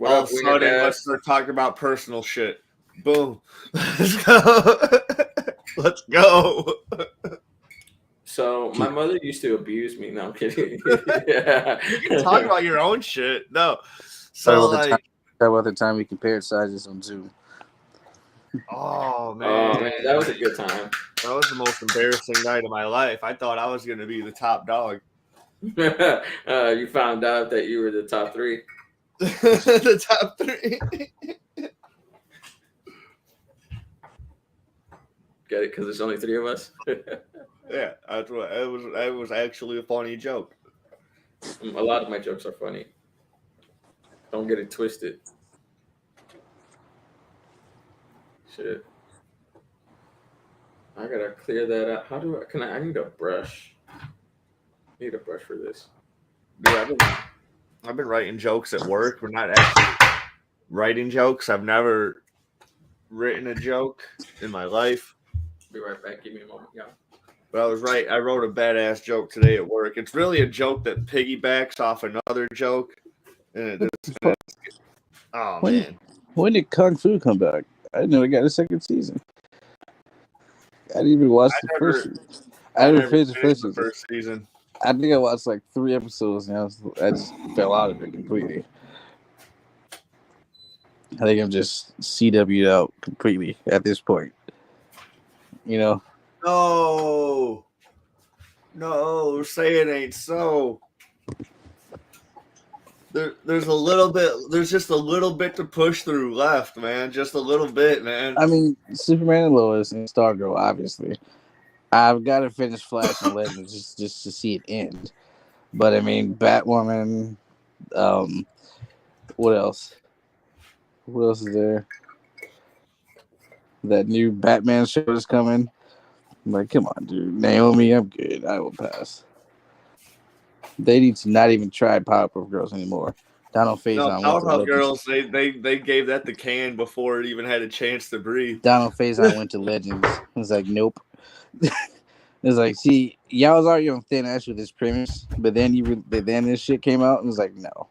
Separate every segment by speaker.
Speaker 1: What
Speaker 2: all
Speaker 1: up,
Speaker 2: of a
Speaker 1: Wiener
Speaker 2: sudden,
Speaker 1: Dad?
Speaker 2: let's start talking about personal shit. Boom. Let's go. Let's go.
Speaker 1: So my mother used to abuse me. No, I'm kidding. Yeah.
Speaker 2: You can talk about your own shit. No. So like,
Speaker 3: talk about the time we compared sizes on Zoom.
Speaker 2: oh man.
Speaker 1: Oh man, that was a good time.
Speaker 2: That was the most embarrassing night of my life. I thought I was gonna be the top dog.
Speaker 1: You found out that you were the top 3.
Speaker 2: The top 3.
Speaker 1: Get it? Because there's only 3 of us.
Speaker 2: Yeah, that's what it was. It was actually a funny joke.
Speaker 1: A lot of my jokes are funny. Don't get it twisted. Shit. I gotta clear that out. How do I? I need a brush. I need a brush for this.
Speaker 2: Dude, I've been writing jokes at work. We're not actually writing jokes. I've never written a joke in my life.
Speaker 1: Be right back. Give me a moment, y'all.
Speaker 2: But I wrote a badass joke today at work. It's really a joke that piggybacks off another joke. And oh man.
Speaker 3: When did Kung Fu come back? I didn't know it got a second season. I didn't even watch the first season. I didn't finish the first season. I think I watched like 3 episodes and I just fell out of it completely. I think I'm just CW'd out completely at this point. You know?
Speaker 2: No, say it ain't so. There's a little bit. There's just a little bit to push through left, man. Just a little bit, man.
Speaker 3: I mean, Superman and Lois and Stargirl, obviously. I've got to finish Flash and Legends just to see it end. But I mean, Batwoman. What else? What else is there? That new Batman show is coming. I'm like, come on, dude. Naomi, I'm good. I will pass. They need to not even try Powerpuff Girls anymore. Donald Faison.
Speaker 2: Powerpuff Girls, they gave that the can before it even had a chance to breathe.
Speaker 3: Donald Faison went to Legends. I was like, nope. It's like, see, y'all was already on thin ice with this premise, but then this shit came out and was like, no,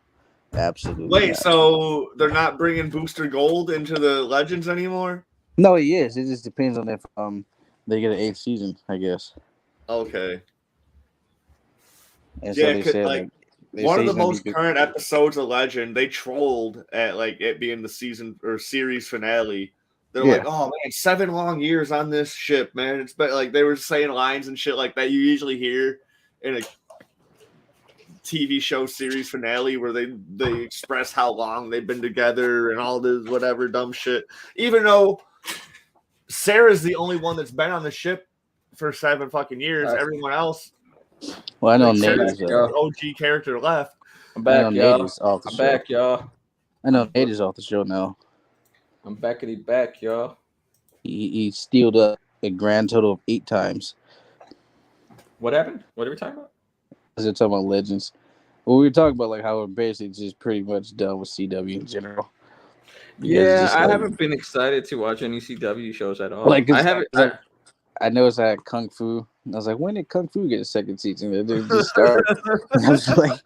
Speaker 3: absolutely.
Speaker 2: Wait,
Speaker 3: not.
Speaker 2: So they're not bringing Booster Gold into the Legends anymore?
Speaker 3: No, he is. It just depends on if they get an 8th season, I guess.
Speaker 2: Okay.
Speaker 3: And
Speaker 2: yeah,
Speaker 3: so they said,
Speaker 2: like one of the most current episodes of Legend, they trolled at like it being the season or series finale. They're like, oh man, 7 long years on this ship, man. It's been like they were saying lines and shit like that you usually hear in a TV show series finale where they express how long they've been together and all this whatever dumb shit. Even though Sarah's the only one that's been on the ship for 7 fucking years, everyone else.
Speaker 3: Well, I know
Speaker 2: like
Speaker 3: Nate is
Speaker 2: the OG character left.
Speaker 1: I'm back, y'all. I'm back, y'all.
Speaker 3: I know Nate is off the show now.
Speaker 1: I'm back, y'all.
Speaker 3: He stealed up a grand total of 8 times.
Speaker 1: What happened? What are we talking about?
Speaker 3: They're talking about Legends. Well, we were talking about like how we're basically just pretty much done with CW in general.
Speaker 1: Yeah, I haven't been excited to watch any CW shows at all.
Speaker 3: Like,
Speaker 1: I haven't.
Speaker 3: I noticed I had Kung Fu. And I was like, when did Kung Fu get a second season? It didn't just start. I was like,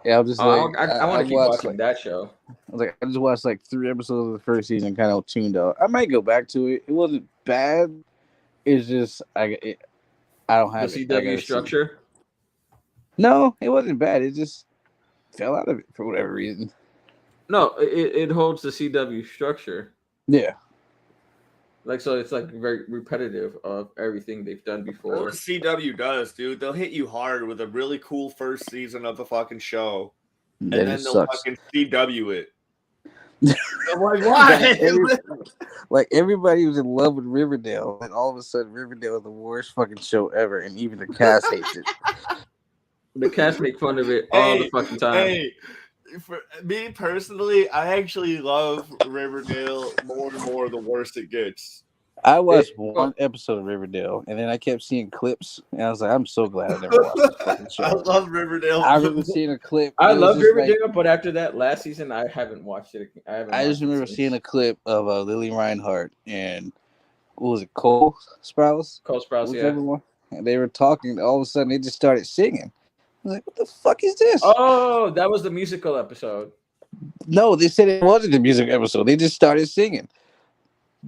Speaker 3: I want
Speaker 1: to keep watching that show.
Speaker 3: I was like, I just watched like 3 episodes of the first season, kind of tuned out. I might go back to it. It wasn't bad. It's just I don't have
Speaker 1: the CW structure.
Speaker 3: No, it wasn't bad. It just fell out of it for whatever reason.
Speaker 1: No, it holds the CW structure.
Speaker 3: Yeah.
Speaker 1: Like, so it's like very repetitive of everything they've done before.
Speaker 2: What CW does, dude, they'll hit you hard with a really cool first season of the fucking show. And then they'll fucking CW it. I'm like, why?
Speaker 3: Like, everybody was in love with Riverdale, and all of a sudden Riverdale is the worst fucking show ever, and even the cast hates it.
Speaker 1: The cast make fun of it all the fucking time.
Speaker 2: Hey, for me personally, I actually love Riverdale more and more the worse it gets.
Speaker 3: I watched 1 episode of Riverdale, and then I kept seeing clips, and I was like, I'm so glad I never watched this fucking show.
Speaker 2: I love Riverdale.
Speaker 3: I remember seeing a clip.
Speaker 1: I love Riverdale, but after that last season, I haven't watched it.
Speaker 3: I just remember seeing a clip of Lily Reinhart and, what was it, Cole Sprouse?
Speaker 1: Cole Sprouse, yeah.
Speaker 3: And they were talking, all of a sudden, they just started singing. I was like, what the fuck is this?
Speaker 1: Oh, that was the musical episode.
Speaker 3: No, they said it wasn't the music episode. They just started singing.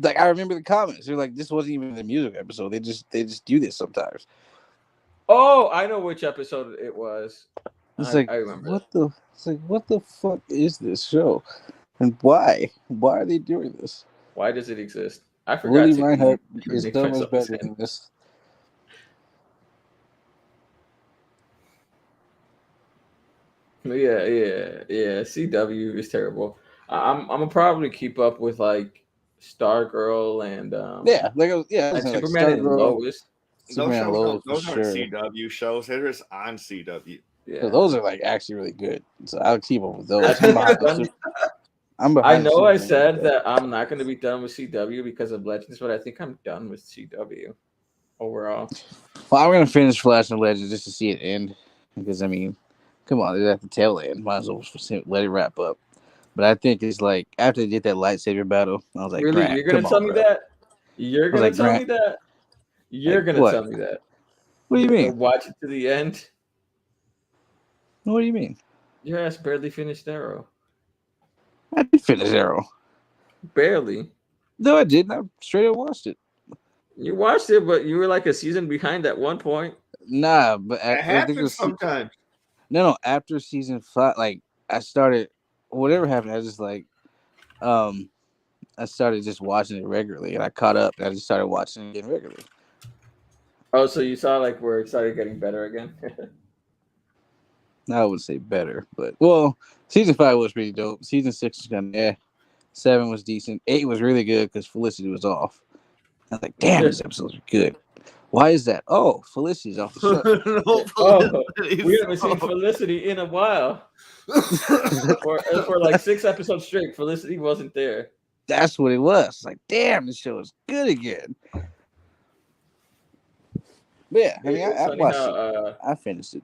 Speaker 3: Like I remember the comments. They're like, "This wasn't even the music episode. They just do this sometimes."
Speaker 1: Oh, I know which episode it was.
Speaker 3: It's
Speaker 1: I
Speaker 3: like
Speaker 1: remember.
Speaker 3: what the fuck is this show, and why? Why are they doing this?
Speaker 1: Why does it exist? I forgot
Speaker 3: Willie
Speaker 1: to
Speaker 3: Reinhardt is
Speaker 1: make
Speaker 3: so much
Speaker 1: myself
Speaker 3: better
Speaker 1: listen.
Speaker 3: than this.
Speaker 1: Yeah. CW is terrible. I'm gonna probably keep up with like Stargirl and
Speaker 3: Yeah,
Speaker 1: and
Speaker 3: like
Speaker 1: Superman and
Speaker 3: Stargirl,
Speaker 1: Lois.
Speaker 3: Superman, and Lois for
Speaker 2: Those aren't
Speaker 3: sure.
Speaker 2: CW shows. They're just on CW.
Speaker 3: So
Speaker 1: Yeah,
Speaker 3: those are like actually really good. So I'll keep up with those.
Speaker 1: I think I'm done.
Speaker 3: I'm
Speaker 1: I
Speaker 3: behind.
Speaker 1: know I
Speaker 3: Superman.
Speaker 1: said that I'm not going to be done with CW because of Legends, but I think I'm done with CW overall.
Speaker 3: Well, I'm gonna finish Flash and Legends just to see it end because I mean, come on, they're at the tail end. Might as well let it wrap up. But I think it's like after they did that lightsaber battle, I was like,
Speaker 1: Really,
Speaker 3: Grant,
Speaker 1: you're going to tell me
Speaker 3: bro.
Speaker 1: that? You're
Speaker 3: I was
Speaker 1: going to
Speaker 3: like,
Speaker 1: tell
Speaker 3: Grant,
Speaker 1: me that? You're
Speaker 3: like
Speaker 1: going to
Speaker 3: what?
Speaker 1: tell me that?
Speaker 3: What do you
Speaker 1: You're going
Speaker 3: mean?
Speaker 1: to watch it to the end?
Speaker 3: What do you mean?
Speaker 1: Your ass barely finished Arrow.
Speaker 3: I did finish Arrow.
Speaker 1: Barely.
Speaker 3: No, I didn't. I straight up watched it.
Speaker 1: You watched it, but you were like a season behind at one point.
Speaker 3: Nah, but
Speaker 2: It happens sometimes.
Speaker 3: No. After season 5, like I started, whatever happened, I just like, I started just watching it regularly, and I caught up. And I just started watching it again regularly.
Speaker 1: Oh, so you saw like where it started getting better again?
Speaker 3: I would say better, but well, season 5 was pretty dope. Season 6 was kind of 7 was decent. 8 was really good because Felicity was off. I was like, damn, these episodes are good. Why is that? Oh, Felicity's off the show.
Speaker 1: Oh, we haven't seen Felicity in a while. for like 6 episodes straight, Felicity wasn't there.
Speaker 3: That's what it was. Like, damn, this show is good again. But yeah, I mean, I watched it. I finished it.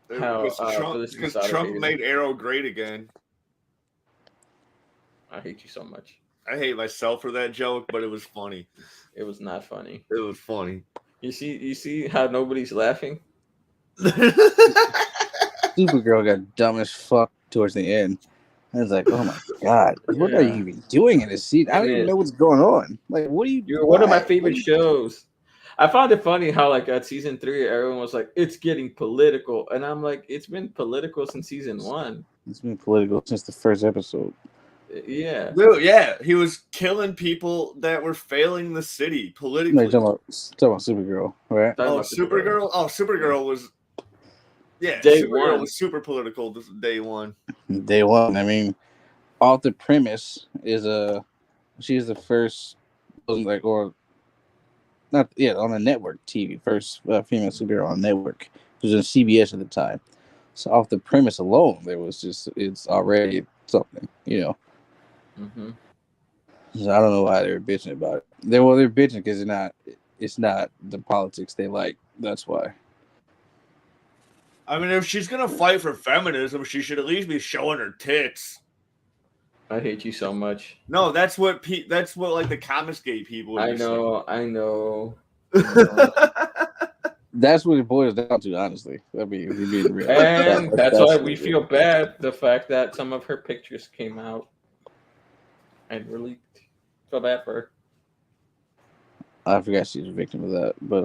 Speaker 2: Because Trump made Arrow great again.
Speaker 1: I hate you so much.
Speaker 2: I hate myself for that joke, but it was funny.
Speaker 1: It was not funny.
Speaker 2: It was funny.
Speaker 1: You see how nobody's laughing?
Speaker 3: Supergirl got dumb as fuck towards the end. I was like, oh my god, what are you even doing in this season? I don't even know what's going on. Like, what are you?
Speaker 1: You're one of my favorite shows. I found it funny how like at season 3, everyone was like, it's getting political. And I'm like, it's been political since season 1.
Speaker 3: It's been political since the first episode.
Speaker 1: Yeah.
Speaker 2: Dude, yeah. He was killing people that were failing the city politically.
Speaker 3: No, talking about Supergirl, right?
Speaker 2: Supergirl? Oh, Supergirl was Supergirl was super political day one.
Speaker 3: Day one. I mean, off the premise is she's the first on the network TV, first female superhero on network. It was on CBS at the time. So off the premise alone, it's already something, you know.
Speaker 1: Mm-hmm.
Speaker 3: So I don't know why they're bitching about it. They're bitching because it's not the politics they like. That's why.
Speaker 2: I mean, if she's gonna fight for feminism, she should at least be showing her tits.
Speaker 1: I hate you so much.
Speaker 2: No, that's what like the Comicsgate people.
Speaker 1: I know.
Speaker 3: That's what it boils down to, honestly. I mean, if you're being real.
Speaker 1: And that's why we feel bad. The fact that some of her pictures came out and were leaked. Feel bad for her.
Speaker 3: I forgot she's a victim of that, but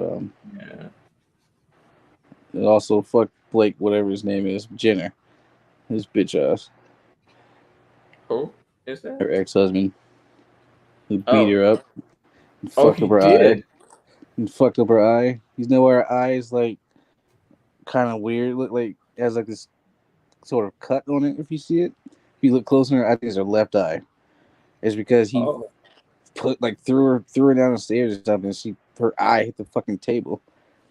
Speaker 1: yeah.
Speaker 3: And also, fuck Blake, whatever his name is, Jenner, his bitch ass.
Speaker 1: Who is that?
Speaker 3: Her ex-husband, who beat her up, and fucked up her
Speaker 1: did.
Speaker 3: eye, and fucked up her eye. You know where her eye is like kind of weird, look like it has like this sort of cut on it. If you see it, if you look closer, I think it's her left eye. It's because he threw her down the stairs or something. Her eye hit the fucking table.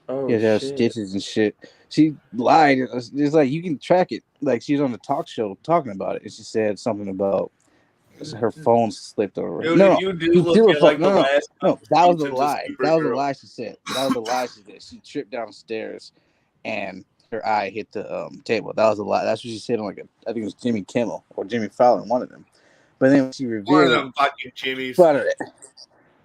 Speaker 1: Oh,
Speaker 3: yeah, have stitches and shit. She lied. It's like you can track it. Like she was on the talk show talking about it, and she said something about her phone slipped over.
Speaker 2: Dude, no, you do look at like the last.
Speaker 3: No, that was a lie. That was a lie she said. That was a lie she did. She tripped down the stairs, and her eye hit the table. That was a lie. That's what she said on I think it was Jimmy Kimmel or Jimmy Fallon, one of them. But then when she revealed,
Speaker 2: one of them fucking Jimmys.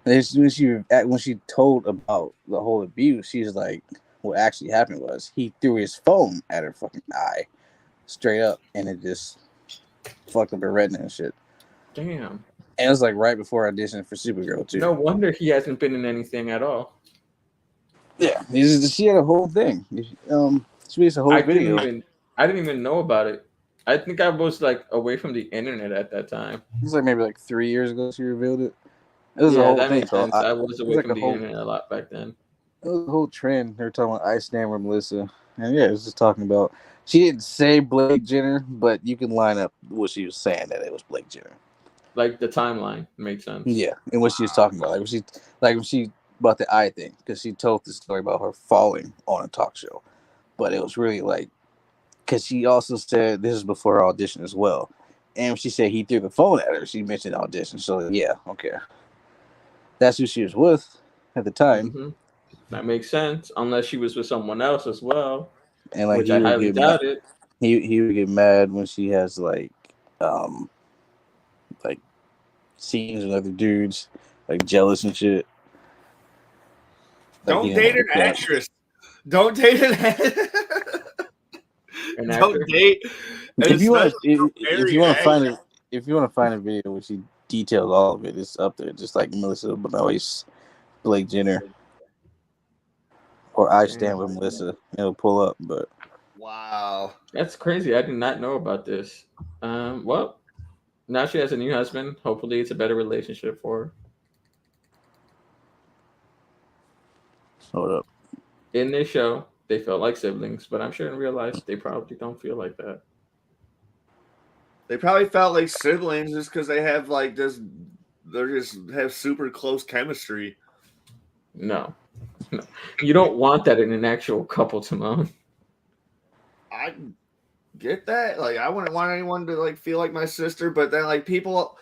Speaker 3: When she told about the whole abuse, she's like, what actually happened was he threw his phone at her fucking eye. straight up, and it just fucked up her retina and shit.
Speaker 1: Damn.
Speaker 3: And it was like right before I auditioned for Supergirl too.
Speaker 1: No wonder he hasn't been in anything at all.
Speaker 3: Yeah, she had a whole thing. She made a whole video.
Speaker 1: I didn't even know about it. I think I was like away from the internet at that time.
Speaker 3: It was like maybe like 3 years ago she revealed it. It was a whole thing.
Speaker 1: Makes sense. I was away from the internet a lot back then.
Speaker 3: It was a whole trend. They were talking about I Stand with Melissa. And yeah, it was just talking about, she didn't say Blake Jenner, but you can line up what she was saying that it was Blake Jenner.
Speaker 1: Like the timeline makes sense.
Speaker 3: Yeah, and what she was talking about. When she about the eye thing, because she told the story about her falling on a talk show. But it was really like, because she also said this is before her audition as well. And when she said he threw the phone at her, she mentioned audition. So yeah, okay. That's who she was with at the time.
Speaker 1: Mm-hmm. That makes sense, unless she was with someone else as well,
Speaker 3: and like
Speaker 1: which I highly doubt it.
Speaker 3: He would get mad when she has like scenes with other dudes, like jealous and shit.
Speaker 2: Like, don't date an actress. Don't date an actress. Don't date.
Speaker 3: If you want to find a video where she details all of it, it's up there, just like Melissa Benoist, Blake Jenner, or I Stand with Melissa. It'll pull up. But
Speaker 2: wow,
Speaker 1: that's crazy. I did not know about this. Well, now she has a new husband. Hopefully, it's a better relationship for her.
Speaker 3: Hold up.
Speaker 1: In this show, they felt like siblings, but I'm sure in real life they probably don't feel like that.
Speaker 2: They probably felt like siblings just because they have like this. They just have super close chemistry.
Speaker 1: No, you don't want that in an actual couple, Timon.
Speaker 2: I get that. Like, I wouldn't want anyone to like feel like my sister, but then like people,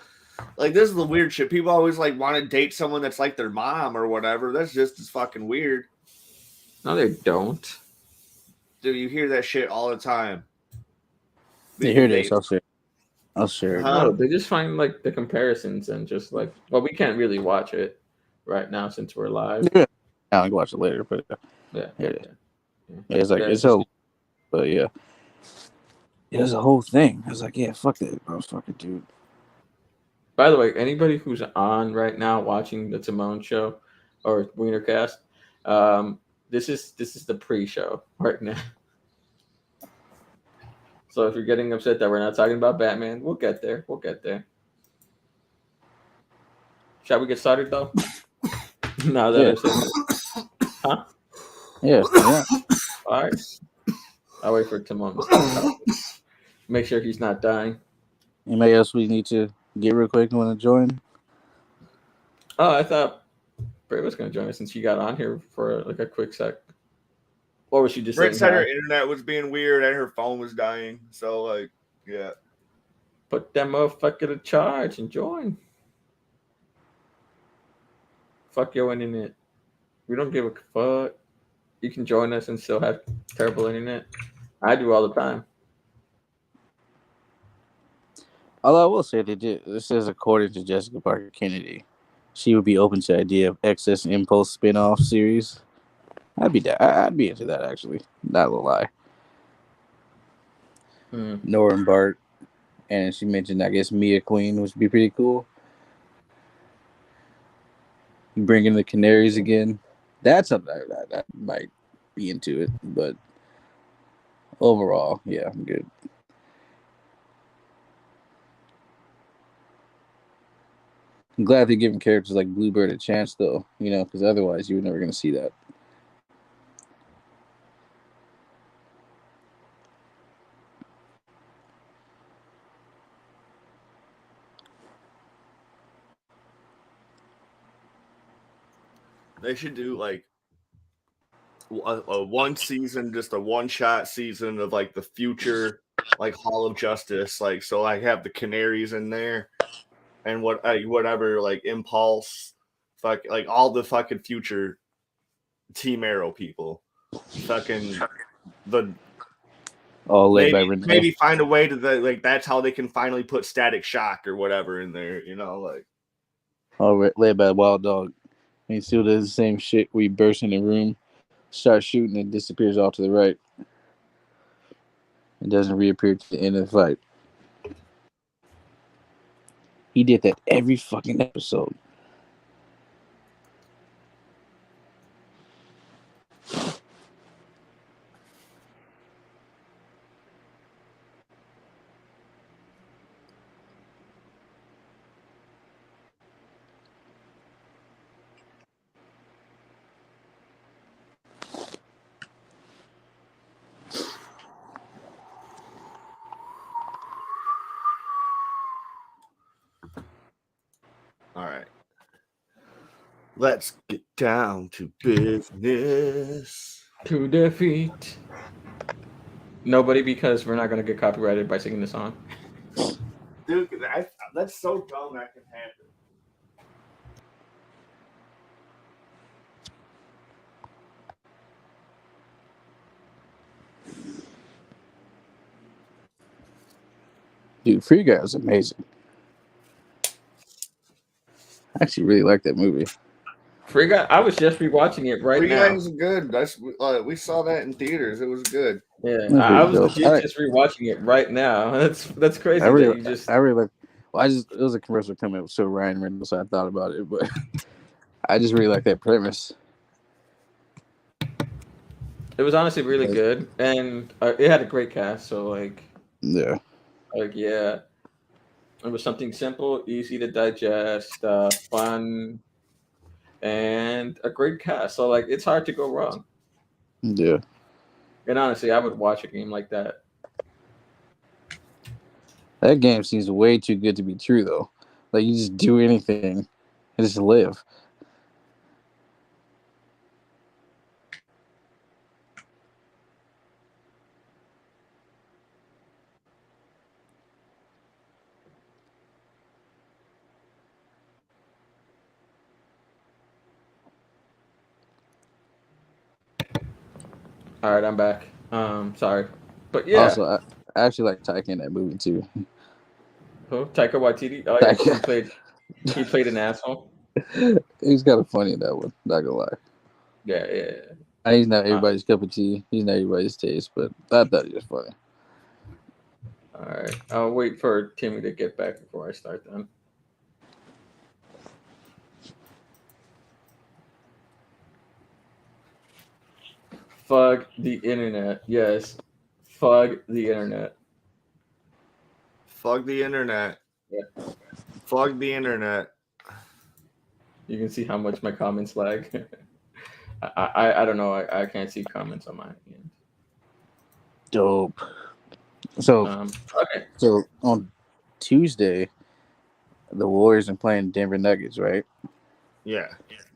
Speaker 2: like this is the weird shit. People always like want to date someone that's like their mom or whatever. That's just as fucking weird.
Speaker 1: No, they don't.
Speaker 2: Dude, you hear that shit all the time.
Speaker 3: You hear this? I'll share.
Speaker 1: No, they just find like the comparisons and just like, well, we can't really watch it right now since we're live.
Speaker 3: Yeah, I can watch it later, but it's like it's so. But yeah, it was a whole thing. I was like, yeah, fuck that motherfucker, dude.
Speaker 1: By the way, anybody who's on right now watching the Timon show or Wienercast, this is the pre-show right now. So if you're getting upset that we're not talking about Batman, we'll get there. Shall we get started though? Now that I've said that. Huh?
Speaker 3: Yeah.
Speaker 1: All right. I'll wait for Timon to start. Make sure he's not dying.
Speaker 3: Anybody else we need to get real quick want to join?
Speaker 1: Oh, I thought Bray was going to join us since she got on here for like a quick sec. Or was she just
Speaker 2: Britt said her internet was being weird and her phone was dying. So, like, yeah.
Speaker 1: Put that motherfucker to charge and join. Fuck your internet. We don't give a fuck. You can join us and still have terrible internet. I do all the time.
Speaker 3: Although I will say this says according to Jessica Parker Kennedy, she would be open to the idea of Excess Impulse spin-off series. I'd be into that, actually. Not gonna lie. Nora and Bart, and she mentioned, I guess, Mia Queen, which would be pretty cool. Bringing the Canaries again. That's something that might be into it, but overall, yeah, I'm good. I'm glad they're giving characters like Bluebird a chance, though, because otherwise you were never going to see that.
Speaker 2: They should do like a one season, just a one-shot season of like the future, like Hall of Justice. Like, so I have the Canaries in there and whatever, like Impulse, like all the fucking future Team Arrow people. Fucking maybe find a way to like that's how they can finally put Static Shock or whatever in there, like.
Speaker 3: Oh, led by Wild Dog. And he still does the same shit. We burst in the room, start shooting, and disappears off to the right. and doesn't reappear to the end of the fight. He did that every fucking episode.
Speaker 2: All right. Let's get down to business.
Speaker 1: To defeat nobody, because we're not going to get copyrighted by singing the song.
Speaker 2: Dude, that's so dumb that can happen.
Speaker 3: Dude, Free Guy was amazing. I actually really like that movie.
Speaker 1: Free Guy, I was just rewatching it right now.
Speaker 2: Free Guy was good. We saw that in theaters. It was good.
Speaker 1: Yeah, I was legit just rewatching it right now. That's crazy.
Speaker 3: I really like. Well, it was a commercial coming up, so Ryan Reynolds, so I thought about it, but I just really like that premise.
Speaker 1: It was honestly really good, and it had a great cast. So
Speaker 3: yeah,
Speaker 1: it was something simple, easy to digest, fun, and a great cast. So it's hard to go wrong.
Speaker 3: Yeah.
Speaker 1: And honestly, I would watch a game like that.
Speaker 3: That game seems way too good to be true, though. Like, you just do anything and just live.
Speaker 1: All right, I'm back. Sorry, but yeah.
Speaker 3: Also, I actually like Taika in that movie too.
Speaker 1: Who? Taika Waititi. Oh yeah, he played an asshole.
Speaker 3: He's kind of funny in that one. Not gonna lie.
Speaker 1: Yeah.
Speaker 3: He's not everybody's cup of tea. He's not everybody's taste, but I thought he was funny.
Speaker 1: All right, I'll wait for Timmy to get back before I start then. Fuck the internet. Yes. Fuck the internet.
Speaker 2: Fuck the internet.
Speaker 1: Yeah.
Speaker 2: Fuck the internet.
Speaker 1: You can see how much my comments lag. I don't know. I can't see comments on my end.
Speaker 3: Dope. So,
Speaker 1: okay.
Speaker 3: So on Tuesday, the Warriors are playing Denver Nuggets, right?
Speaker 2: Yeah.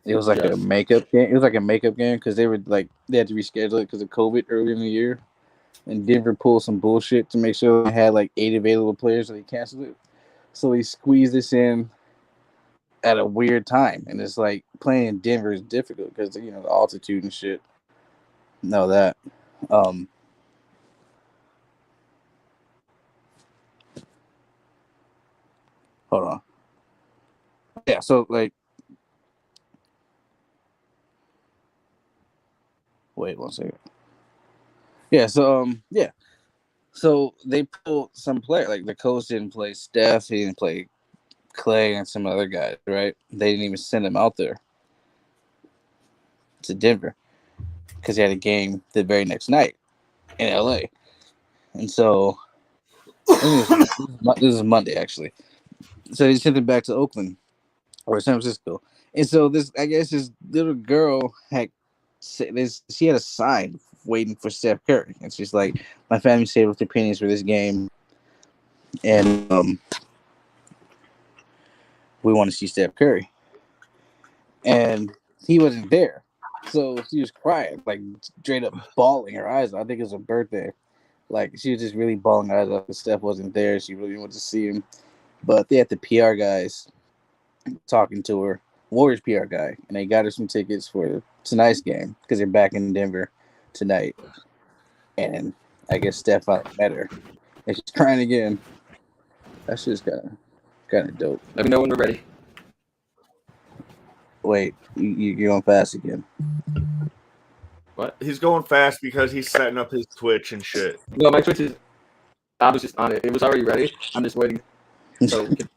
Speaker 3: It was like a makeup game. It was like a makeup game because they had to reschedule it because of COVID earlier in the year, and Denver pulled some bullshit to make sure they had 8 available players, so they canceled it. So they squeezed this in at a weird time, and it's playing in Denver is difficult because the altitude and shit. Know that. Hold on. Yeah, so wait 1 second. Yeah, so so they pulled some player. The coach didn't play Steph, he didn't play Clay, and some other guys, right? They didn't even send him out there to Denver because he had a game the very next night in LA. And so this is Monday, actually. So he sent him back to Oakland or San Francisco. And so this little girl she had a sign waiting for Steph Curry. And she's like, my family saved up their pennies for this game. And we want to see Steph Curry. And he wasn't there. So she was crying, straight up bawling her eyes out. I think it was her birthday. She was just really bawling her eyes out because Steph wasn't there. She really wanted to see him. But they had the PR guys talking to her, Warriors PR guy, and they got her some tickets for tonight's game because they're back in Denver tonight. And I guess Steph met her. And she's crying again. That shit's kind of dope.
Speaker 1: Let me know when we're ready.
Speaker 3: Wait, you're going fast again.
Speaker 1: What?
Speaker 2: He's going fast because he's setting up his Twitch and shit.
Speaker 1: No, my Twitch is I was just on it. It was already ready. I'm just waiting so we could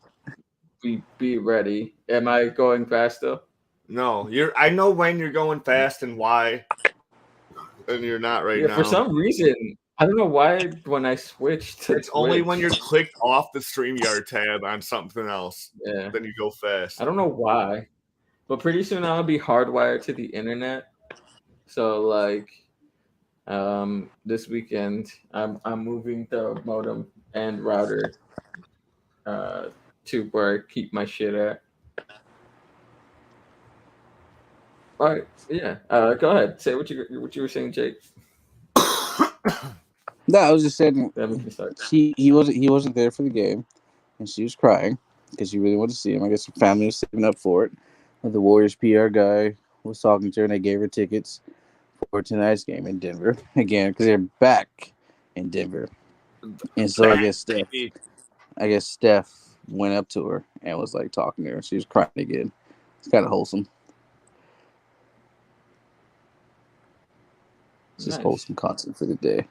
Speaker 1: be ready. Am I going fast though?
Speaker 2: No, I know when you're going fast and why, and you're not right now.
Speaker 1: For some reason, I don't know why when I switched to
Speaker 2: it's only when you're clicked off the StreamYard tab on something else.
Speaker 1: Yeah.
Speaker 2: Then you go fast.
Speaker 1: I don't know why, but pretty soon I'll be hardwired to the internet. So like, this weekend I'm moving the modem and router to where I keep my shit at. All right, yeah. Go ahead. Say what you were saying, Jake.
Speaker 3: No, I was just saying.
Speaker 1: Then we can start.
Speaker 3: He wasn't there for the game, and she was crying because she really wanted to see him. I guess her family was saving up for it. And the Warriors PR guy was talking to her, and they gave her tickets for tonight's game in Denver again because they're back in Denver. And so I guess Steph went up to her and was like talking to her. She was crying again. It's kind of wholesome. It's just wholesome content for the day.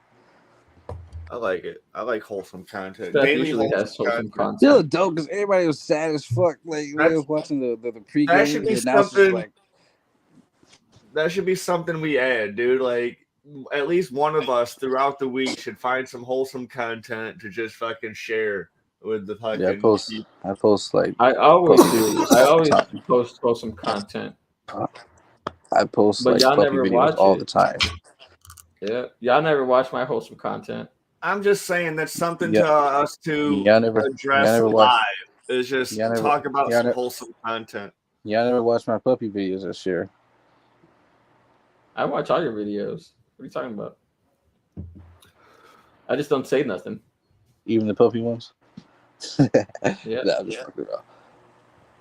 Speaker 2: I like it. I like wholesome content.
Speaker 1: That usually has wholesome content.
Speaker 3: Still dope because everybody was sad as fuck. Like we was watching the pregame.
Speaker 2: That should be something. That should be something we add, dude. Like at least one of us throughout the week should find some wholesome content to just fucking share with the fucking.
Speaker 3: Yeah, I post like.
Speaker 1: I always do. I always post wholesome content.
Speaker 3: I post
Speaker 1: but
Speaker 3: like
Speaker 1: y'all
Speaker 3: puppy
Speaker 1: never
Speaker 3: videos
Speaker 1: watch
Speaker 3: all
Speaker 1: it.
Speaker 3: the time.
Speaker 1: Yeah, y'all never watch my wholesome content.
Speaker 2: I'm just saying that's something to us to address live. Is just talk about some wholesome content.
Speaker 3: Y'all never watch my puppy videos this year.
Speaker 1: I watch all your videos. What are you talking about? I just don't say nothing.
Speaker 3: Even the puppy ones?
Speaker 1: Yeah.
Speaker 3: I'm just fucking around.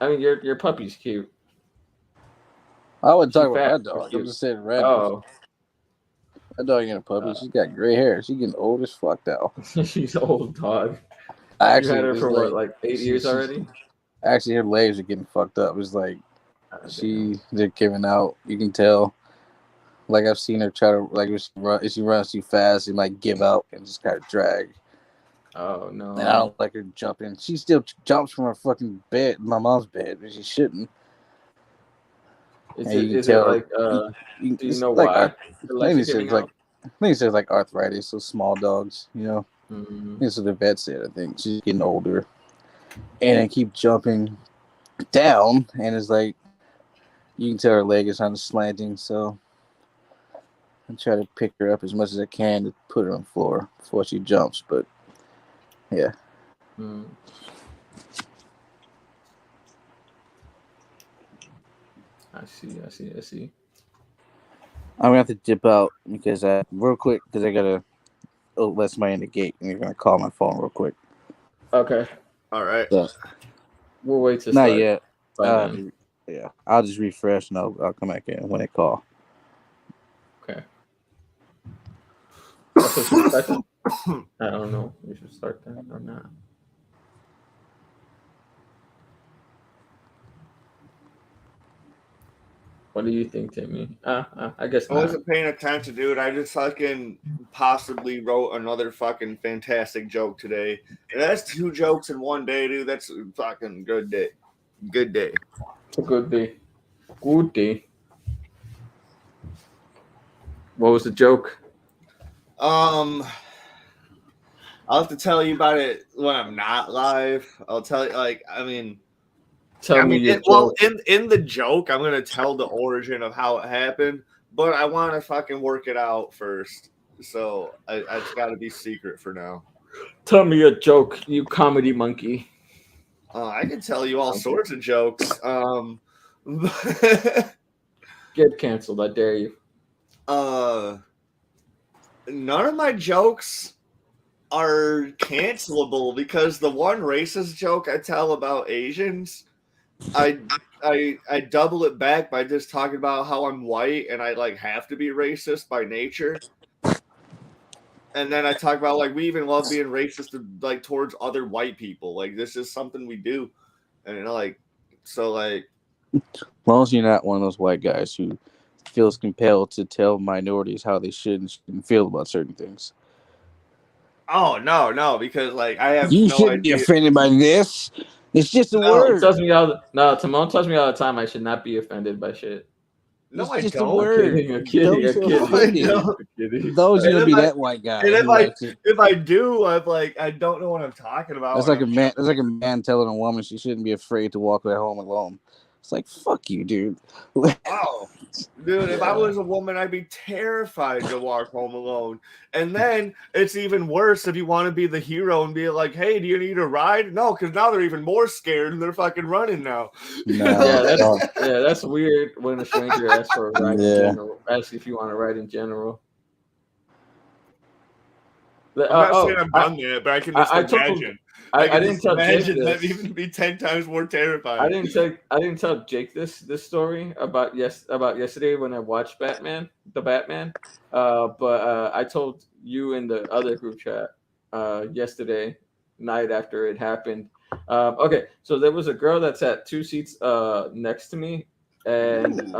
Speaker 1: I mean, your puppy's cute.
Speaker 3: I wouldn't talk about that dog. I'm just saying random.
Speaker 1: Oh.
Speaker 3: That dog ain't a puppy. She's got gray hair. She's getting old as fuck now.
Speaker 1: She's an old dog.
Speaker 3: You
Speaker 1: had her for what, like 8 years already?
Speaker 3: Actually, her legs are getting fucked up. It's like they're giving out. You can tell. Like I've seen her try to if she runs too fast, she might give out and just kind of drag.
Speaker 1: Oh no!
Speaker 3: And I don't like her jumping. She still jumps from her fucking bed, my mom's bed, but she shouldn't.
Speaker 1: Is it like do you know why?
Speaker 3: I think it says like arthritis, so small dogs, you know. Mm-hmm. That's what the vet said. I think she's getting older, and I keep jumping down, and it's like you can tell her leg is kind of slanting. So I try to pick her up as much as I can to put her on the floor before she jumps. But yeah.
Speaker 1: Mm. I see.
Speaker 3: I'm gonna have to dip out because real quick because I gotta let somebody in the gate and you're gonna call my phone real quick.
Speaker 1: Okay.
Speaker 2: All right.
Speaker 3: So,
Speaker 1: we'll wait to
Speaker 3: not
Speaker 1: start.
Speaker 3: yet. Yeah, I'll just refresh and I'll come back in when they call.
Speaker 1: Okay. I don't know. We should start that or not. What do you think, Timmy? I guess
Speaker 2: I wasn't paying attention, dude. I just fucking possibly wrote another fucking fantastic joke today. And that's 2 jokes in one day, dude. That's a fucking good day. Good day.
Speaker 1: It's a good day. Good day. What was the joke?
Speaker 2: I'll have to tell you about it when I'm not live. I'll tell you,
Speaker 1: Tell me your joke.
Speaker 2: Well, in the joke, I'm gonna tell the origin of how it happened, but I want to fucking work it out first. So it's got to be secret for now.
Speaker 1: Tell me a joke, you comedy monkey.
Speaker 2: I can tell you all sorts of jokes.
Speaker 1: Get canceled, I dare you.
Speaker 2: None of my jokes are cancelable because the one racist joke I tell about Asians, I double it back by just talking about how I'm white and I have to be racist by nature. And then I talk about we even love being racist towards other white people. This is something we do. And as
Speaker 3: long as you're not one of those white guys who feels compelled to tell minorities how they should and shouldn't feel about certain things.
Speaker 2: Oh no, because like I have
Speaker 3: You
Speaker 2: no
Speaker 3: shouldn't be
Speaker 2: idea.
Speaker 3: offended by this. It's just a
Speaker 1: He
Speaker 3: word.
Speaker 1: tells me no, Timon tells me all the time I should not be offended by shit.
Speaker 2: No,
Speaker 3: It's
Speaker 2: I
Speaker 3: just a
Speaker 2: don't.
Speaker 1: I'm
Speaker 3: word.
Speaker 1: kidding. I'm
Speaker 3: Don't
Speaker 1: kidding.
Speaker 3: be
Speaker 1: I'm
Speaker 3: so
Speaker 2: No, I
Speaker 1: kidding.
Speaker 3: offended.
Speaker 2: don't.
Speaker 1: I'm kidding.
Speaker 3: Those are
Speaker 2: And
Speaker 3: gonna
Speaker 2: if
Speaker 3: be
Speaker 2: I
Speaker 3: that white guy
Speaker 2: and
Speaker 3: who likes it.
Speaker 2: if I do, I'm like I don't know what I'm talking about.
Speaker 3: That's
Speaker 2: When
Speaker 3: like a
Speaker 2: I'm
Speaker 3: man. That's like a man telling a woman she shouldn't be afraid to walk away home alone. It's like fuck you, dude.
Speaker 2: oh, dude, if I
Speaker 1: Yeah.
Speaker 2: was a woman, I'd be terrified to walk home alone. And then it's even worse if you want to be the hero and be like, "Hey, do you need a ride?" No, because now they're even more scared and they're fucking running now.
Speaker 3: Nah,
Speaker 1: That's weird when a stranger asks for a ride in
Speaker 3: yeah.
Speaker 1: general. Asks if you want a ride in general.
Speaker 2: I'm not saying I've done that, but I can just
Speaker 1: I told
Speaker 2: imagine. I
Speaker 1: I
Speaker 2: can
Speaker 1: didn't
Speaker 2: just
Speaker 1: tell Jake
Speaker 2: imagine that
Speaker 1: this.
Speaker 2: even be 10 times more terrifying.
Speaker 1: I didn't tell Jake this story about yesterday when I watched the Batman. But I told you in the other group chat yesterday night after it happened. Okay, so there was a girl that sat 2 seats next to me, and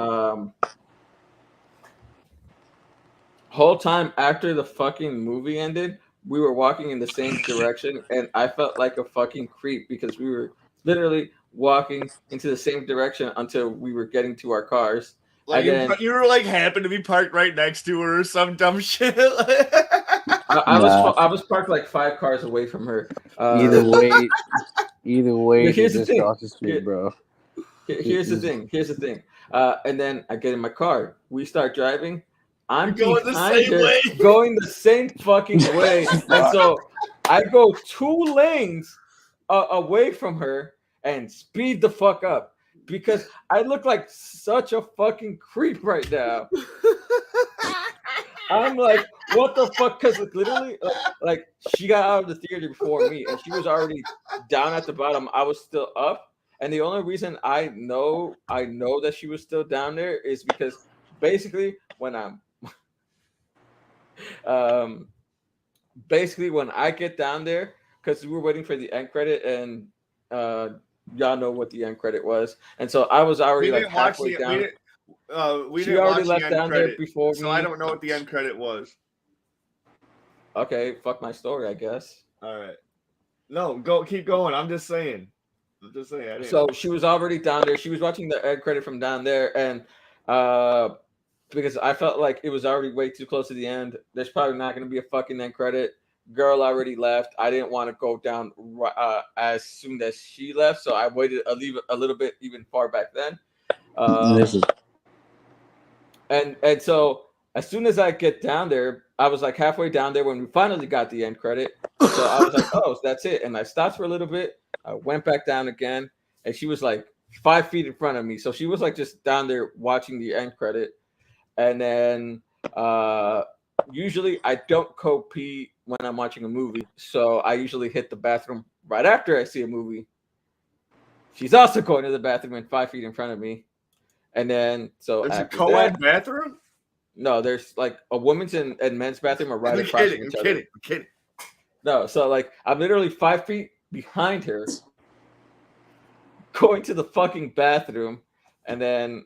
Speaker 1: whole time after the fucking movie ended, we were walking in the same direction, and I felt like a fucking creep because we were literally walking into the same direction until we were getting to our cars.
Speaker 2: Like
Speaker 1: And then
Speaker 2: you were like happened to be parked right next to her or some dumb shit.
Speaker 3: Nah.
Speaker 1: I was parked like 5 cars away from her.
Speaker 3: Either way, you're
Speaker 1: Here's the
Speaker 3: just
Speaker 1: thing.
Speaker 3: across the street, bro.
Speaker 1: Here's the thing. Here's the thing. And then I get in my car. We start driving. I'm
Speaker 2: You're going the
Speaker 1: behind
Speaker 2: same
Speaker 1: her,
Speaker 2: way.
Speaker 1: going the same fucking way, and so I go 2 lanes away from her and speed the fuck up because I look like such a fucking creep right now. I'm like, what the fuck? Because literally, like, she got out of the theater before me, and she was already down at the bottom. I was still up, and the only reason I know that she was still down there is because basically when I'm um basically when I get down there, because we were waiting for the end credit, and uh y'all know what the end credit was, and so I was already
Speaker 2: We
Speaker 1: like
Speaker 2: didn't watch
Speaker 1: halfway
Speaker 2: the we
Speaker 1: down.
Speaker 2: didn't we
Speaker 1: She
Speaker 2: didn't
Speaker 1: already
Speaker 2: watch the
Speaker 1: left
Speaker 2: end
Speaker 1: down there
Speaker 2: credit,
Speaker 1: before
Speaker 2: so I
Speaker 1: me.
Speaker 2: don't know what the end credit was.
Speaker 1: Okay, fuck my story, I guess.
Speaker 2: All right, no, keep going. I'm just saying. I didn't.
Speaker 1: So she was already down there. She was watching the end credit from down there, and because I felt like it was already way too close to the end. There's probably not going to be a fucking end credit. Girl already left. I didn't want to go down as soon as she left, so I waited a little bit even far back then.
Speaker 3: This is
Speaker 1: And so as soon as I get down there, I was like halfway down there when we finally got the end credit, and so I was like, oh, that's it. And I stopped for a little bit. I went back down again, and she was like 5 feet in front of me, so she was like just down there watching the end credit. And then usually I don't co-pee when I'm watching a movie, so I usually hit the bathroom right after I see a movie. She's also going to the bathroom and 5 feet in front of me. And then so
Speaker 2: There's a
Speaker 1: after
Speaker 2: co-ed
Speaker 1: that,
Speaker 2: bathroom.
Speaker 1: no, there's like a women's and men's bathroom are right
Speaker 2: I'm
Speaker 1: across
Speaker 2: kidding.
Speaker 1: from
Speaker 2: I'm
Speaker 1: each other.
Speaker 2: kidding. I'm kidding.
Speaker 1: No, so like I'm literally 5 feet behind her, going to the fucking bathroom, and then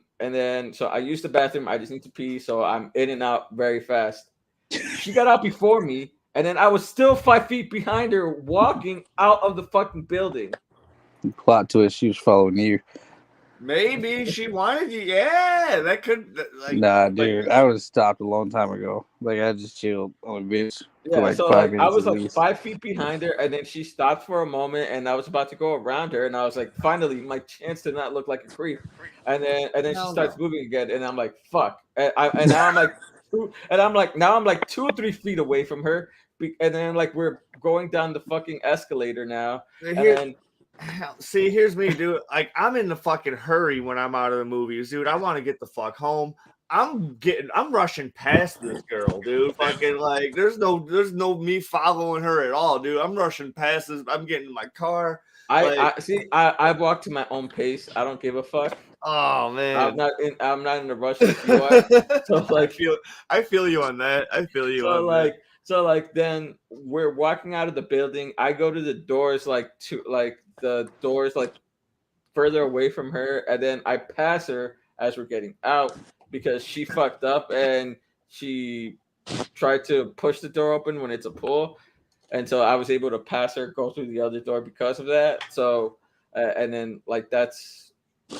Speaker 1: so I use the bathroom. I just need to pee, so I'm in and out very fast. She got out before me, and then I was still 5 feet behind her, walking out of the fucking building.
Speaker 3: plot twist. She was following you.
Speaker 2: Maybe she wanted you. Yeah, that could
Speaker 3: Nah, dude. I would have stopped a long time ago. Like I just chilled on a bench for
Speaker 1: Yeah,
Speaker 3: like
Speaker 1: so
Speaker 3: 5 minutes
Speaker 1: I was
Speaker 3: at
Speaker 1: like
Speaker 3: least.
Speaker 1: 5 feet behind her, and then she stopped for a moment, and I was about to go around her, and I was like, finally, my chance to not look like a creep. And then she starts moving again, and I'm like, fuck. And now I'm like, now I'm like 2 or 3 feet away from her, and then like we're going down the fucking escalator now, and then.
Speaker 2: See, here's me, dude. Like, I'm in the fucking hurry when I'm out of the movies, dude. I want to get the fuck home. I'm rushing past this girl, dude. Fucking like, there's no me following her at all, dude. I'm rushing past this. I'm getting in my car.
Speaker 1: I see. I walk to my own pace. I don't give a fuck.
Speaker 2: Oh man,
Speaker 1: I'm not in a rush like you are. So like,
Speaker 2: I feel you on that. I feel you
Speaker 1: so
Speaker 2: on
Speaker 1: like,
Speaker 2: that.
Speaker 1: so like, then we're walking out of the building. I go to the doors, the doors like further away from her, and then I pass her as we're getting out because she fucked up and she tried to push the door open when it's a pull. and so I was able to pass her, go through the other door because of that. So, and then like that's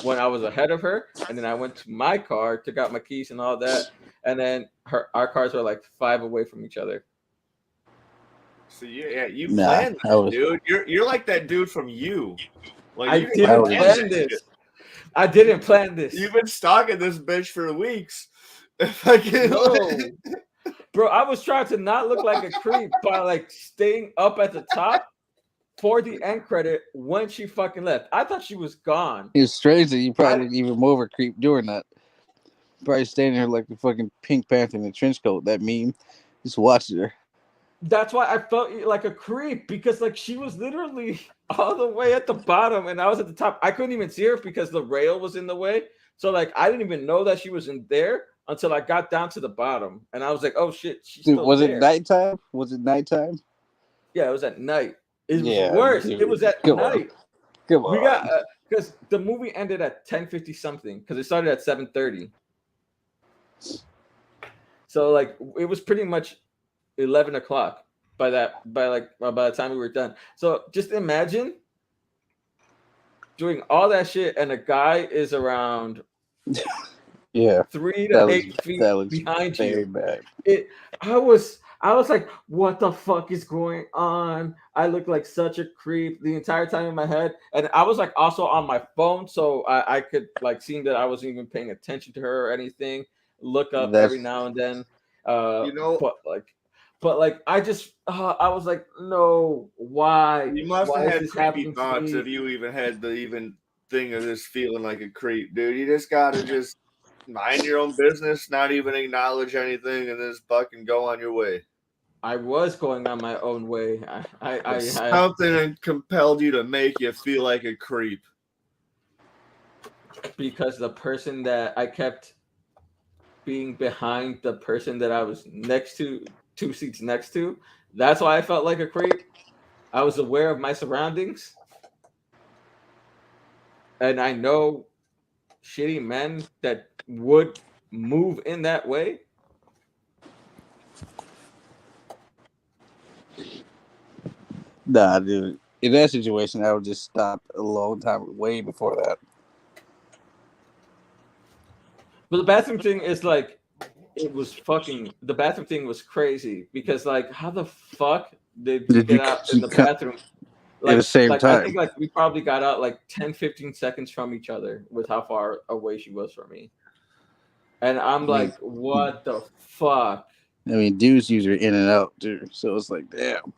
Speaker 1: when I was ahead of her, and then I went to my car, took out my keys and all that, and then our cars were like 5 away from each other.
Speaker 2: So you planned this, dude. You're like that dude from You. Like
Speaker 1: I didn't plan this. I didn't plan this.
Speaker 2: You've been stalking this bitch for weeks.
Speaker 1: No. Bro, I was trying to not look like a creep by like staying up at the top for the end credit when she fucking left. I thought she was gone.
Speaker 3: It's strange that you probably looked even more of a creep doing that. Probably standing there like the fucking Pink Panther in a trench coat. That meme, just watching her.
Speaker 1: That's why I felt like a creep, because like she was literally all the way at the bottom and I was at the top. I couldn't even see her because the rail was in the way. So like I didn't even know that she was in there until I got down to the bottom, and I was like, "Oh shit, she's still
Speaker 3: was
Speaker 1: there."
Speaker 3: it nighttime? Was it nighttime?
Speaker 1: Yeah, it was at night. It was worse. Dude. It was at night.
Speaker 3: Come on.
Speaker 1: We got because the movie ended at 10:50 something because it started at 7:30. So like it was pretty much 11 o'clock by the time we were done. So just imagine doing all that shit and a guy is around 3 to 8 feet behind you.
Speaker 3: Bad.
Speaker 1: I was like, what the fuck is going on? I looked like such a creep the entire time in my head, and I was like also on my phone, so I could like see that I wasn't even paying attention to her or anything. Look up every now and then, but like I just I was like, no, why?
Speaker 2: You must have had creepy thoughts if you even had the even thing of this feeling like a creep, dude. You just gotta just mind your own business, not even acknowledge anything, and just fucking go on your way.
Speaker 1: I was going on my own way.
Speaker 2: Something compelled you to make you feel like a creep.
Speaker 1: Because the person that I kept being behind the person that I was next to, 2 seats next to, that's why I felt like a creep. I was aware of my surroundings. And I know shitty men that would move in that way.
Speaker 3: Nah, dude. In that situation, I would just stop a long time, way before that.
Speaker 1: But the bathroom thing is like, it was fucking. The bathroom thing was crazy because like, how the fuck did we get out in the bathroom?
Speaker 3: Like, at the same time.
Speaker 1: I think like we probably got out like 10, 15 seconds from each other with how far away she was from me. And I'm like, what the fuck?
Speaker 3: I mean, dudes usually in and out, dude. So it's like, damn.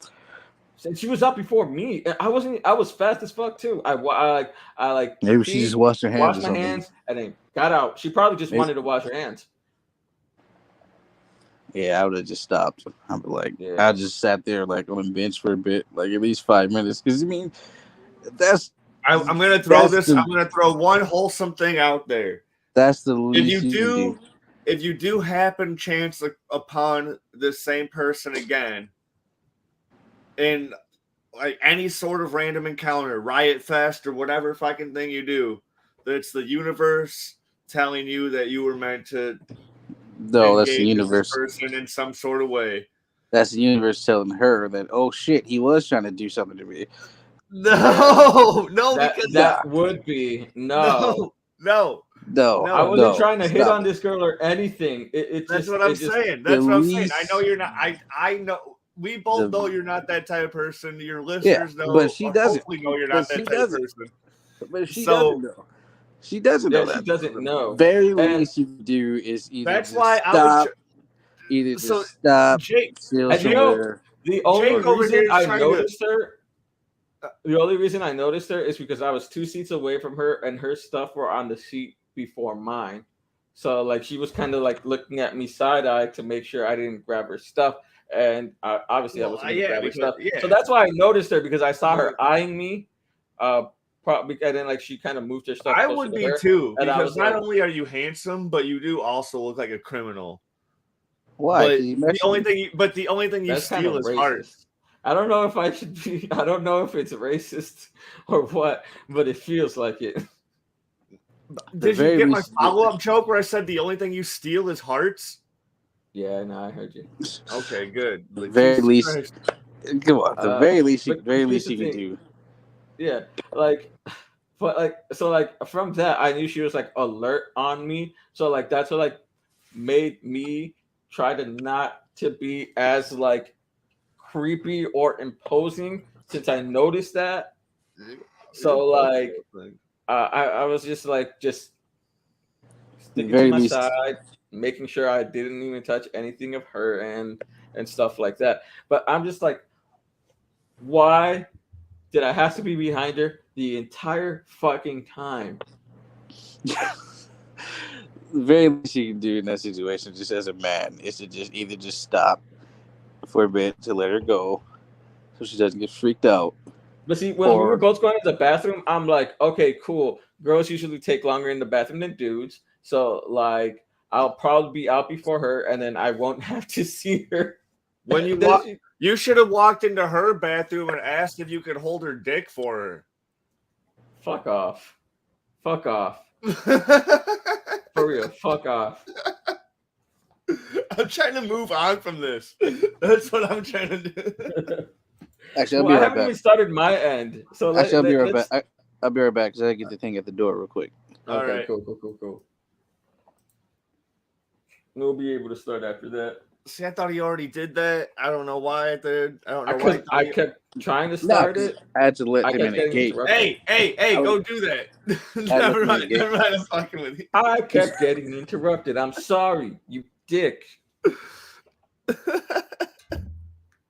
Speaker 1: And she was up before me. I was fast as fuck too. I like.
Speaker 3: Maybe she just washed her hands.
Speaker 1: Washed my hands and then got out. She probably just wanted to wash her hands. Yeah,
Speaker 3: I would have just stopped. I'd be like, I just sat there like on the bench for a bit, like at least 5 minutes. Because I mean, that's.
Speaker 2: I'm gonna throw this. I'm gonna throw one wholesome thing out there.
Speaker 3: That's the least
Speaker 2: if you do happen chance upon this same person again, in like any sort of random encounter, Riot Fest or whatever fucking thing you do, that's the universe telling you that you were meant to.
Speaker 3: No, that's the universe.
Speaker 2: Person in some sort of way.
Speaker 3: That's the universe telling her that, oh shit, he was trying to do something to me.
Speaker 2: No,
Speaker 1: because that would be no. I wasn't trying to hit on this girl or anything.
Speaker 2: That's what I'm saying. That's what I'm saying. I know you're not. I know. We both know you're not that type of person. Your listeners know,
Speaker 3: but she doesn't.
Speaker 2: Hopefully know you're not that type of person.
Speaker 3: But she doesn't know. She doesn't know that.
Speaker 1: She doesn't know.
Speaker 3: Very least you can do is either
Speaker 2: that's why
Speaker 3: stop,
Speaker 2: I was
Speaker 3: either just stop.
Speaker 2: Jake,
Speaker 1: the only reason I noticed her. The only reason I noticed her is because I was 2 seats away from her, and her stuff were on the seat before mine. So like she was kind of like looking at me side eye to make sure I didn't grab her stuff, and obviously I was going to grab her stuff. So that's why I noticed her, because I saw her eyeing me. Probably, and then like she kind of moved her stuff.
Speaker 2: I would be too, because not only are you handsome, but you do also look like a criminal.
Speaker 3: Why?
Speaker 2: The only thing you steal is art.
Speaker 1: I don't know if I should be. I don't know if it's racist or what, but it feels like it.
Speaker 2: Did you get my follow-up joke where I said the only thing you steal is hearts?
Speaker 1: Yeah, no, I heard you.
Speaker 2: Okay, good.
Speaker 3: Very least. Come on, the very least
Speaker 1: But here's the
Speaker 3: you can
Speaker 1: thing.
Speaker 3: do.
Speaker 1: Yeah, like, but like, so like from that, I knew she was like alert on me. So like that's what like made me try to not to be as like creepy or imposing since I noticed that. So like, I was just like just sticking to
Speaker 3: Very
Speaker 1: my
Speaker 3: least,
Speaker 1: side, making sure I didn't even touch anything of her and stuff like that. But I'm just like, why did I have to be behind her the entire fucking time?
Speaker 3: the very least you can do in that situation, just as a man, is to just either just stop for a bit to let her go, so she doesn't get freaked out.
Speaker 1: But see, when we were
Speaker 3: Or
Speaker 1: both going to the bathroom, I'm like, okay, cool. Girls usually take longer in the bathroom than dudes. So like I'll probably be out before her and then I won't have to see her.
Speaker 2: When you
Speaker 1: Then
Speaker 2: walk, you should have walked into her bathroom and asked if you could hold her dick for her.
Speaker 1: Fuck off. Fuck off. For real, fuck off.
Speaker 2: I'm trying to move on from this. That's what I'm trying to do.
Speaker 3: actually, I'll
Speaker 1: Well,
Speaker 3: be
Speaker 1: I
Speaker 3: right
Speaker 1: haven't
Speaker 3: back.
Speaker 1: even started my end. So
Speaker 3: Actually, I'll be right
Speaker 1: let's.
Speaker 3: back. I'll be right back because I get the thing at the door real quick.
Speaker 2: All
Speaker 1: Okay,
Speaker 2: right.
Speaker 1: cool. We'll be able to start after that.
Speaker 2: See, I thought he already did that. I don't know why I did. I don't know why.
Speaker 1: I kept trying to
Speaker 3: No,
Speaker 1: start
Speaker 3: 'cause
Speaker 1: it.
Speaker 3: I had to let
Speaker 1: I
Speaker 3: them
Speaker 1: kept
Speaker 3: in a
Speaker 1: getting
Speaker 3: gate.
Speaker 1: interrupted.
Speaker 2: Hey,
Speaker 3: I was,
Speaker 2: go do that.
Speaker 3: I let
Speaker 2: Never
Speaker 3: them in a
Speaker 2: mind.
Speaker 3: gate.
Speaker 2: Never mind. I'm fucking with you.
Speaker 1: I kept getting interrupted. I'm sorry, you dick.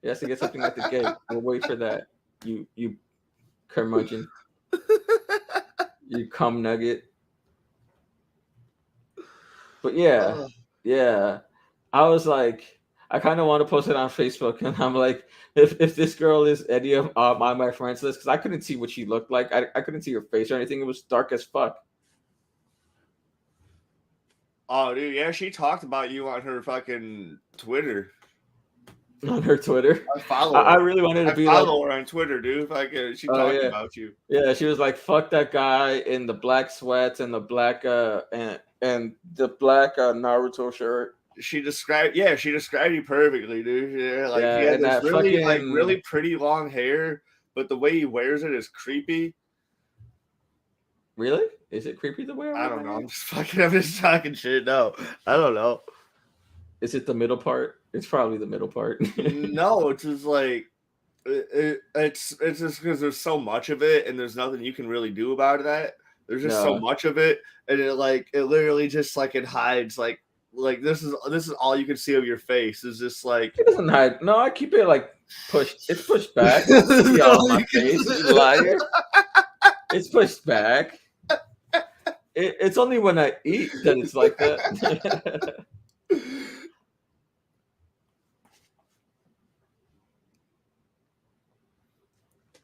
Speaker 1: He has to get something at the gate. We'll wait for that. You curmudgeon. You cum nugget. But yeah. I was like, I kind of want to post it on Facebook, and I'm like, if this girl is any of my friends list, because I couldn't see what she looked like. I couldn't see her face or anything. It was dark as fuck.
Speaker 2: Oh, dude, yeah, she talked about you on her fucking Twitter.
Speaker 1: On her Twitter,
Speaker 2: I follow her.
Speaker 1: I really wanted to
Speaker 2: I
Speaker 1: be
Speaker 2: follow
Speaker 1: like,
Speaker 2: her on Twitter, dude. Fucking, she
Speaker 1: oh
Speaker 2: talked
Speaker 1: yeah,
Speaker 2: about you.
Speaker 1: yeah. She was like, fuck that guy in the black sweats and the black and the black Naruto shirt.
Speaker 2: She described you perfectly, dude. Yeah, like he
Speaker 1: Yeah,
Speaker 2: had
Speaker 1: and
Speaker 2: this
Speaker 1: that
Speaker 2: really like
Speaker 1: fucking
Speaker 2: really pretty long hair, but the way he wears it is creepy.
Speaker 1: really, is it creepy the way I
Speaker 2: I
Speaker 1: wear
Speaker 2: don't
Speaker 1: my
Speaker 2: know.
Speaker 1: hair?
Speaker 2: I'm just talking shit. No, I don't know.
Speaker 1: Is it the middle part? It's probably the middle part.
Speaker 2: No, it's just like it's just because there's so much of it, and there's nothing you can really do about that. There's just so
Speaker 1: No,
Speaker 2: much of it, and it literally just like it hides like this is all you can see of your face is just like
Speaker 1: it doesn't hide. No, I keep it like pushed. It's pushed back. You can see all my face, you liar. It's pushed back. It's only when I eat that it's like that.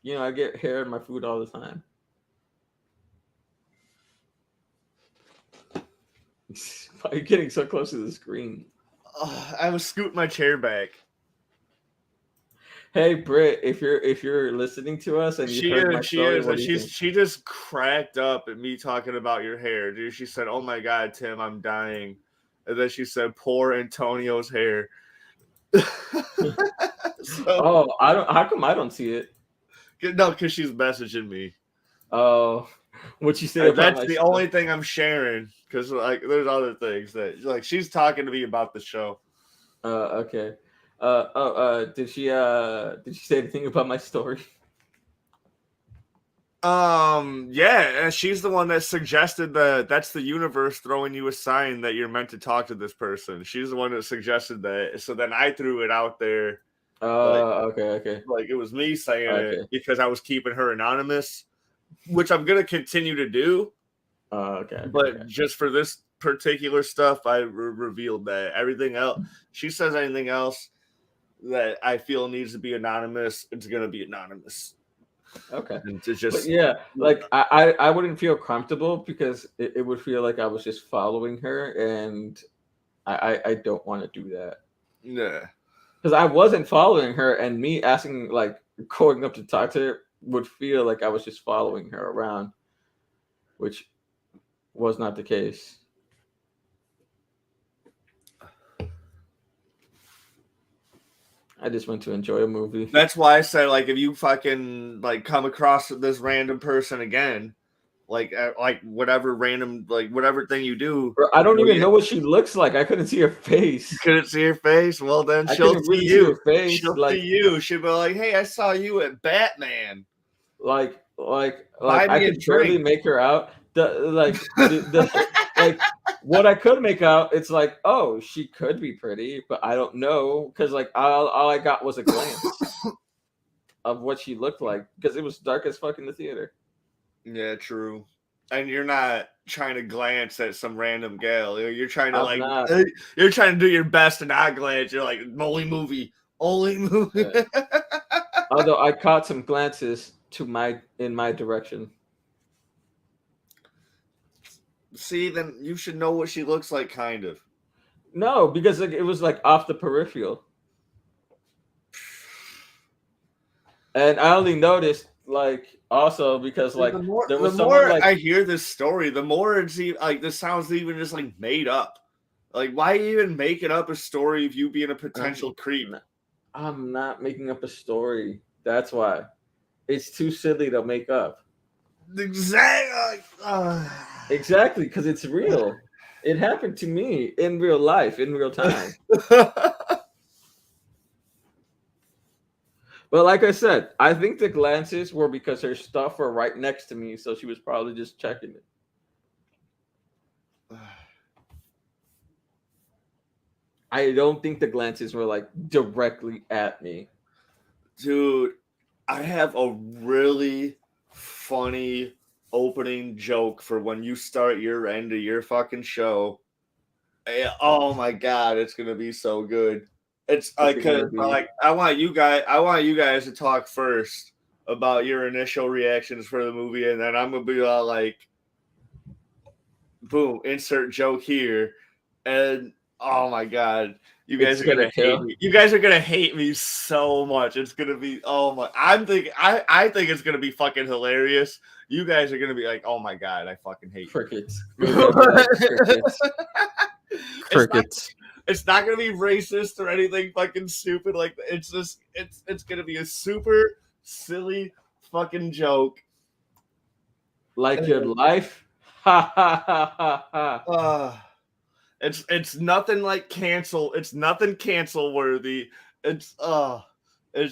Speaker 1: I get hair in my food all the time. Why are you getting so close to the screen?
Speaker 2: I was scooting my chair back.
Speaker 1: Hey Britt, if you're listening to us and you heard my story, what do you think?
Speaker 2: She just cracked up at me talking about your hair, dude. She said, "Oh my god, Tim, I'm dying," and then she said, "Poor Antonio's hair."
Speaker 1: Oh, I don't. How come I don't see it?
Speaker 2: No, because she's messaging me.
Speaker 1: Oh, what you say about
Speaker 2: That's
Speaker 1: my
Speaker 2: the
Speaker 1: show?
Speaker 2: only thing I'm sharing. Because like, there's other things that like she's talking to me about the show.
Speaker 1: Okay. Did she say anything about my story?
Speaker 2: Yeah, and she's the one that suggested that's the universe throwing you a sign that you're meant to talk to this person. She's the one that suggested that. So then I threw it out there.
Speaker 1: Okay.
Speaker 2: Like it was me saying
Speaker 1: Okay.
Speaker 2: it because I was keeping her anonymous, which I'm gonna continue to do.
Speaker 1: Okay.
Speaker 2: But just for this particular stuff, I revealed that. Everything else, she says anything else that I feel needs to be anonymous, it's gonna be anonymous.
Speaker 1: Okay.
Speaker 2: And to just,
Speaker 1: But yeah, like I wouldn't feel comfortable because it would feel like I was just following her, and I don't want to do that.
Speaker 2: yeah.
Speaker 1: Because I wasn't following her, and me asking like going up to talk to her would feel like I was just following her around, which was not the case. I just went to enjoy a movie.
Speaker 2: That's why I said, like, if you fucking like come across this random person again, like whatever random, like whatever thing you do,
Speaker 1: Bro, I don't even know what she looks like. I couldn't see her face.
Speaker 2: You couldn't see her face. Well, then
Speaker 1: I
Speaker 2: she'll
Speaker 1: couldn't
Speaker 2: see
Speaker 1: really
Speaker 2: you.
Speaker 1: see her face.
Speaker 2: She'll
Speaker 1: like,
Speaker 2: see you. She'll be like, "Hey, I saw you at Batman."
Speaker 1: Like
Speaker 2: Buy
Speaker 1: I
Speaker 2: me a
Speaker 1: could barely
Speaker 2: drink.
Speaker 1: make her out. Like what I could make out, it's like, oh, she could be pretty, but I don't know because like all I got was a glance of what she looked like because it was dark as fuck in the theater.
Speaker 2: Yeah, true. And you're not trying to glance at some random gal. You're trying to you're trying to do your best to not glance. You're like, only movie.
Speaker 1: Yeah. Although I caught some glances in my direction.
Speaker 2: See, then you should know what she looks like, kind of.
Speaker 1: No, because like it was like off the peripheral. And I only noticed like also because like
Speaker 2: the more
Speaker 1: like,
Speaker 2: I hear this story, the more it's like this sounds even just like made up. Like, why even making up a story of you being a potential creep?
Speaker 1: I'm not making up a story. That's why. It's too silly to make up. Exactly, because it's real. It happened to me in real life, in real time. But like I said, I think the glances were because her stuff were right next to me, so she was probably just checking it. I don't think the glances were like directly at me.
Speaker 2: Dude, I have a really funny opening joke for when you start your end of your fucking show. Oh my god, it's gonna be so good. It's like I want you guys to talk first about your initial reactions for the movie, and then I'm gonna be all like, boom, insert joke here, and oh my god, you guys are gonna hate me. You guys are gonna hate me so much. It's gonna be I think it's gonna be fucking hilarious. You guys are gonna be like, oh my god, I fucking hate
Speaker 1: crickets.
Speaker 2: Crickets. It's not gonna be racist or anything fucking stupid like that. It's just it's gonna be a super silly fucking joke.
Speaker 1: Like your life? Ha ha ha ha ha.
Speaker 2: It's nothing like cancel. It's nothing cancel worthy. It's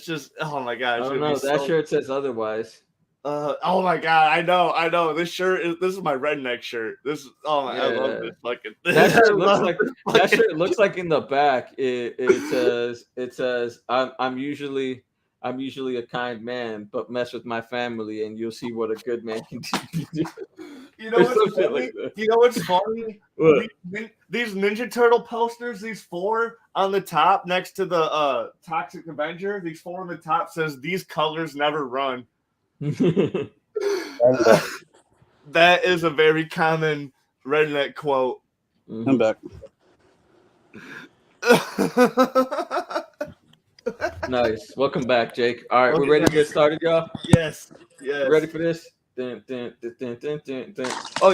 Speaker 2: just oh my god.
Speaker 1: Oh no, that shirt says otherwise.
Speaker 2: Oh my god, I know. This is my redneck shirt. This I love this fucking.
Speaker 1: That shirt looks like in the back. It says I'm usually a kind man, but mess with my family and you'll see what a good man can do.
Speaker 2: You know what's funny? Like you know what's funny? These Ninja Turtle posters, these 4 on the top next to the Toxic Avenger, these 4 on the top says these colors never run. That is a very common redneck quote.
Speaker 3: I'm back.
Speaker 2: Nice.
Speaker 1: Welcome back, Jake. All right, we're ready to get started, y'all?
Speaker 2: Yes.
Speaker 1: Ready for this? Oh,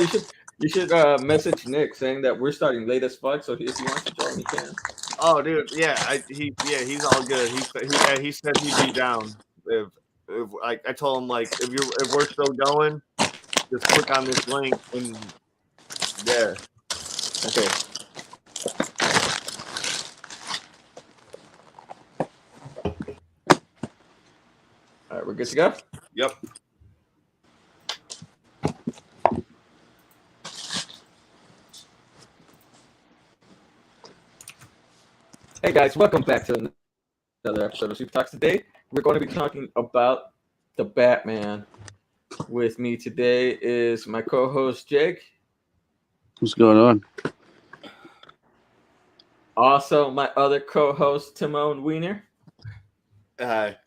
Speaker 1: you should message Nick saying that we're starting late as fuck, so if he wants to join, he can.
Speaker 2: Oh, dude, he's all good. He said he'd be down. If I told him like if we're still going, just click on this link and there.
Speaker 1: Okay. All right, we're good to go?
Speaker 2: Yep.
Speaker 1: Hey guys, welcome back to another episode of Super Talks. Today, we're going to be talking about the Batman. With me today is my co-host Jake.
Speaker 3: What's going on?
Speaker 1: Also, my other co-host Timon Weiner.
Speaker 2: Hi.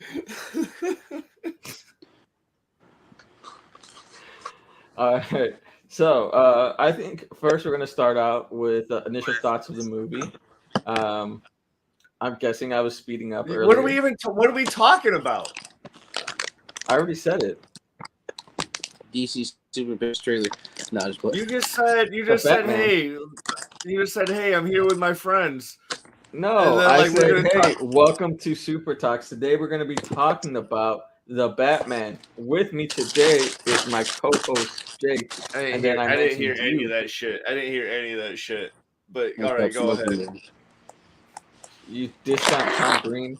Speaker 1: All right. So I think first we're going to start out with initial thoughts of the movie. I'm guessing I was speeding up earlier.
Speaker 2: What are we talking about?
Speaker 1: I already said it.
Speaker 3: DC Super Best trailer. No, just
Speaker 2: you just said, hey, I'm here with my friends.
Speaker 1: No, I said, hey, welcome to Super Talks. Today we're going to be talking about the Batman. With me today is my co-host Jake,
Speaker 2: I didn't hear any of that shit. But all right, go ahead.
Speaker 1: You discount Tom Green.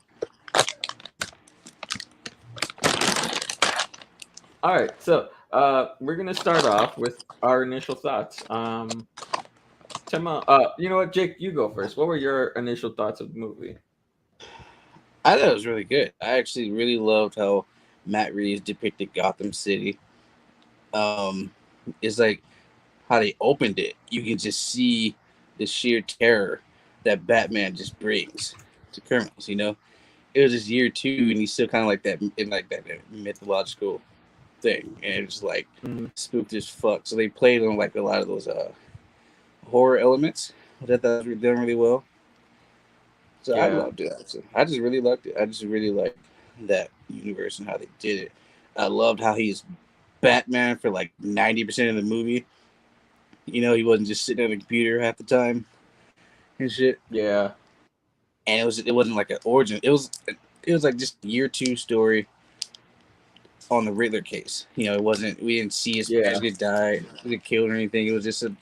Speaker 1: All right, so we're gonna start off with our initial thoughts. Tema, you know what, Jake, you go first. What were your initial thoughts of the movie?
Speaker 3: I thought it was really good. I actually really loved how Matt Reeves depicted Gotham City. It's like how they opened it. You can just see the sheer terror that Batman just brings to criminals. You know, it was just year 2, and he's still kind of like that in like that mythological thing, and it's like spooked as fuck. So they played on like a lot of those horror elements that was done really well. So I loved it. I just really loved it. I just really liked that universe and how they did it. I loved how he's Batman for like 90% of the movie. You know, he wasn't just sitting on a computer half the time and shit.
Speaker 1: Yeah.
Speaker 3: And it wasn't like an origin. It was like just year 2 story on the Riddler case. You know, we didn't see his parents get died, get killed or anything. It was just a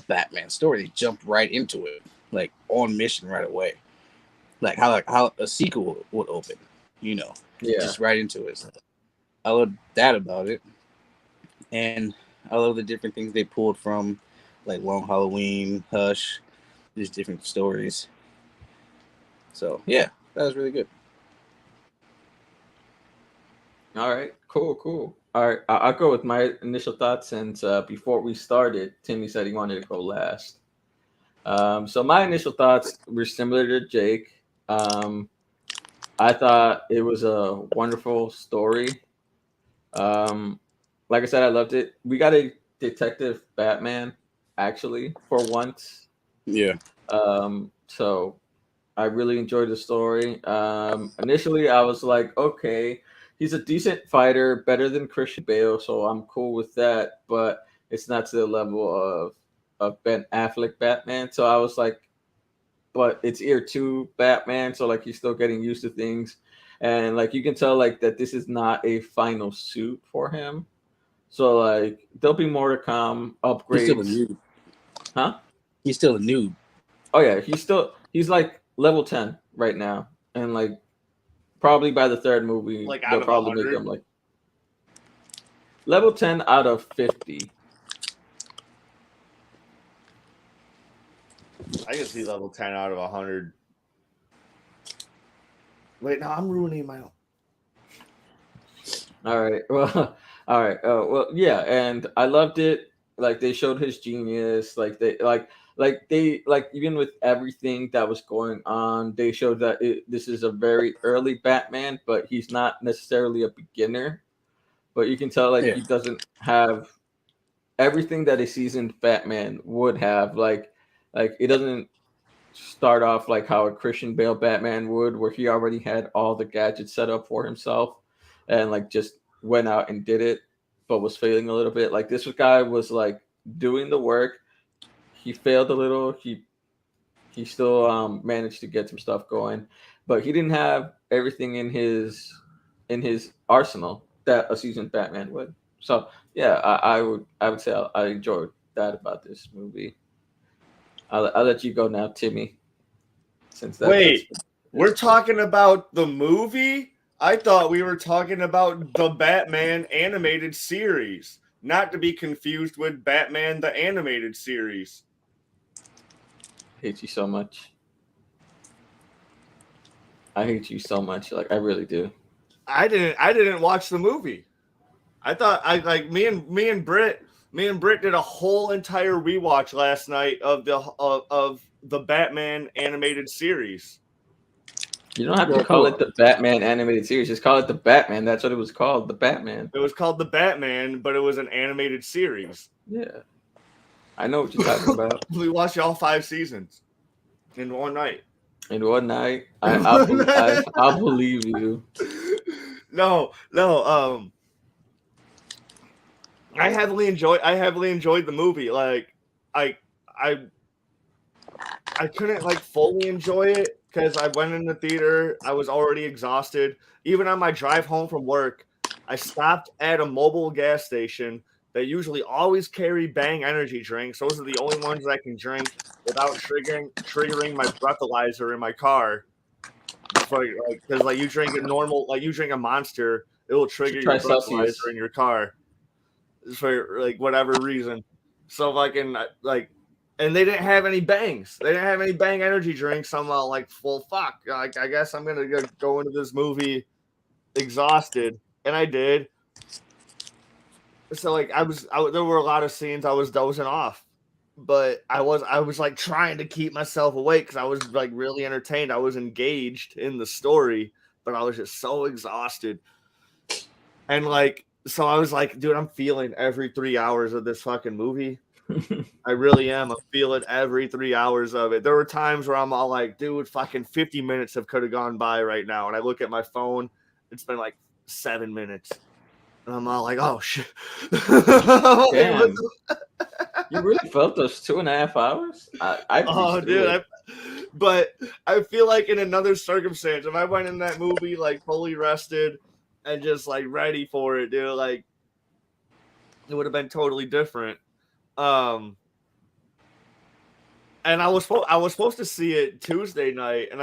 Speaker 3: Batman story. They jumped right into it, like on mission right away. Like how a sequel would open, you know, just right into it. I love that about it, and I love the different things they pulled from, like Long Halloween, Hush, these different stories. So yeah, that was really good.
Speaker 1: All right, cool. All right, I'll go with my initial thoughts since before we started, Timmy said he wanted to go last. So my initial thoughts were similar to Jake. I thought it was a wonderful story. Like I said, I loved it. We got a detective Batman, actually, for once.
Speaker 3: Yeah.
Speaker 1: So I really enjoyed the story. Initially, I was like, okay, he's a decent fighter, better than Christian Bale, so I'm cool with that. But it's not to the level of Ben Affleck Batman. So I was like, but it's year 2 Batman, so like he's still getting used to things, and like you can tell like that this is not a final suit for him. So like there'll be more to come. Upgrades.
Speaker 3: He's still a noob.
Speaker 1: Huh?
Speaker 3: He's still a noob.
Speaker 1: Oh yeah, he's like level 10 right now, and like probably by the 3rd movie
Speaker 2: like
Speaker 1: they'll probably make him like level 10 out of 50.
Speaker 2: I can see level 10 out of 100. Wait, no, I'm ruining my own.
Speaker 1: All right. Well, all right. Well, yeah, and I loved it. Like they showed his genius. Like they even with everything that was going on, they showed that this is a very early Batman, but he's not necessarily a beginner. But you can tell like he doesn't have everything that a seasoned Batman would have. Like it doesn't start off like how a Christian Bale Batman would, where he already had all the gadgets set up for himself and like just went out and did it, but was failing a little bit. Like this guy was like doing the work. He failed a little. He still managed to get some stuff going, but he didn't have everything in his arsenal that a seasoned Batman would. So yeah, I would say I enjoyed that about this movie. I'll let you go now, Timmy. Since
Speaker 2: we're talking about the movie. I thought we were talking about the Batman animated series, not to be confused with Batman the animated series.
Speaker 1: I hate you so much. I hate you so much. Like I really do.
Speaker 2: I didn't watch the movie. I thought me and Britt did a whole entire rewatch last night of the Batman animated series.
Speaker 1: You don't have to call it the Batman animated series. Just call it the Batman. That's what it was called, the Batman.
Speaker 2: It was called the Batman, but it was an animated series.
Speaker 1: Yeah, I know what you're talking about.
Speaker 2: We watched all 5 seasons in one night.
Speaker 1: In one night, I'll believe you.
Speaker 2: No. I heavily enjoyed the movie. Like I I couldn't like fully enjoy it because I went in the theater. I was already exhausted. Even on my drive home from work, I stopped at a mobile gas station that usually always carry Bang energy drinks. Those are the only ones that I can drink without triggering my breathalyzer in my car. For like, because like you drink a Monster, it will trigger your
Speaker 1: Try
Speaker 2: breathalyzer
Speaker 1: Celsius.
Speaker 2: in your car for like whatever reason. So like and they didn't have any Bangs. They didn't have any Bang energy drinks. I'm like, well, fuck. Like I guess I'm gonna go into this movie exhausted, and I did. So like there were a lot of scenes I was dozing off, but I was like trying to keep myself awake because I was like really entertained. I was engaged in the story, but I was just so exhausted. And like, so I was like, dude, I'm feeling every 3 hours of this fucking movie. I really am. I'm feeling every 3 hours of it. There were times where I'm all like, dude, fucking 50 minutes could have gone by right now. And I look at my phone, it's been like 7 minutes. And I'm all like, oh shit.
Speaker 1: Damn. You really felt those 2.5 hours?
Speaker 2: Oh, dude. But I feel like in another circumstance, if I went in that movie like fully rested and just like ready for it, dude, like it would have been totally different. And I was supposed to see it Tuesday night, and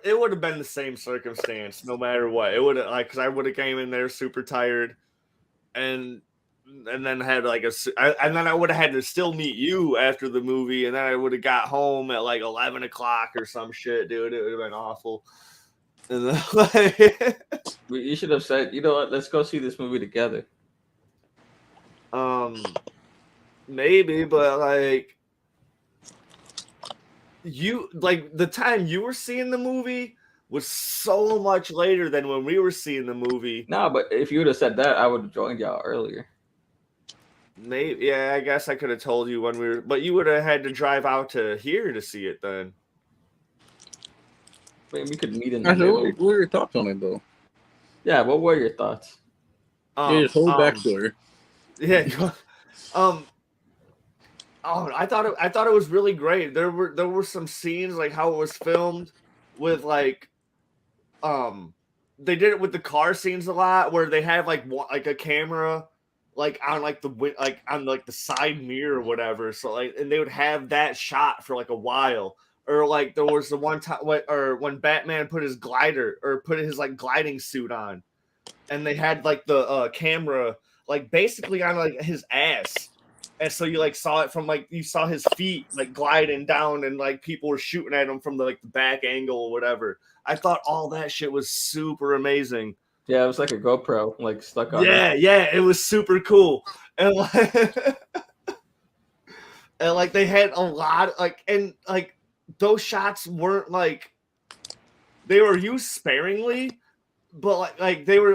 Speaker 2: it would have been the same circumstance no matter what. It would have like because I would have came in there super tired, and then had like and then I would have had to still meet you after the movie, and then I would have got home at like 11 o'clock or some shit, dude. It would have been awful. And then, like,
Speaker 1: you should have said, you know what? Let's go see this movie together.
Speaker 2: Maybe, but like. You like the time you were seeing the movie was so much later than when we were seeing the movie.
Speaker 1: No, but if you would have said that, I would have joined y'all earlier.
Speaker 2: Maybe, yeah, I guess I could have told you when we were, but you would have had to drive out to here to see it then.
Speaker 1: I mean, we could meet in the middle.
Speaker 3: What were your thoughts on it though?
Speaker 1: Yeah, what were your thoughts?
Speaker 3: Just whole backstory.
Speaker 2: Yeah. Oh, I thought it was really great. There were some scenes like how it was filmed with like they did it with the car scenes a lot where they have like a camera like on like the side mirror or whatever. So like and they would have that shot for like a while. Or like there was the one time when Batman put his like gliding suit on and they had like the camera like basically on like his ass. And so you like saw it from like you saw his feet like gliding down and like people were shooting at him from the back angle or whatever. I thought all that shit was super amazing.
Speaker 1: Yeah, it was like a GoPro like stuck on.
Speaker 2: Yeah, it was super cool. And like and like they had a lot and those shots weren't like they were used sparingly. But they were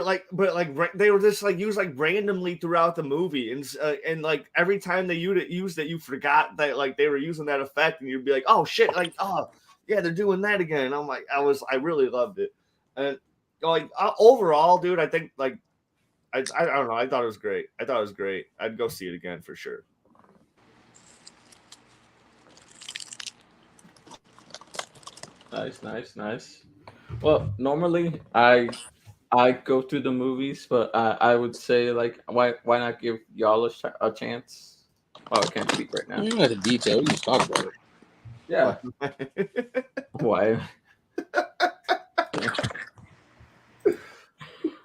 Speaker 2: just like used like randomly throughout the movie, and like every time they used it, you forgot that like they were using that effect, and you'd be like, oh shit, like oh yeah, they're doing that again. And I'm like, I really loved it, and like overall, dude, I think like I don't know, I thought it was great. I'd go see it again for sure.
Speaker 1: Nice. Well, normally I go through the movies, but I would say like why not give y'all a chance? Oh, I can't speak right now.
Speaker 3: You don't have to detail. We just talk about it.
Speaker 1: Yeah. Why?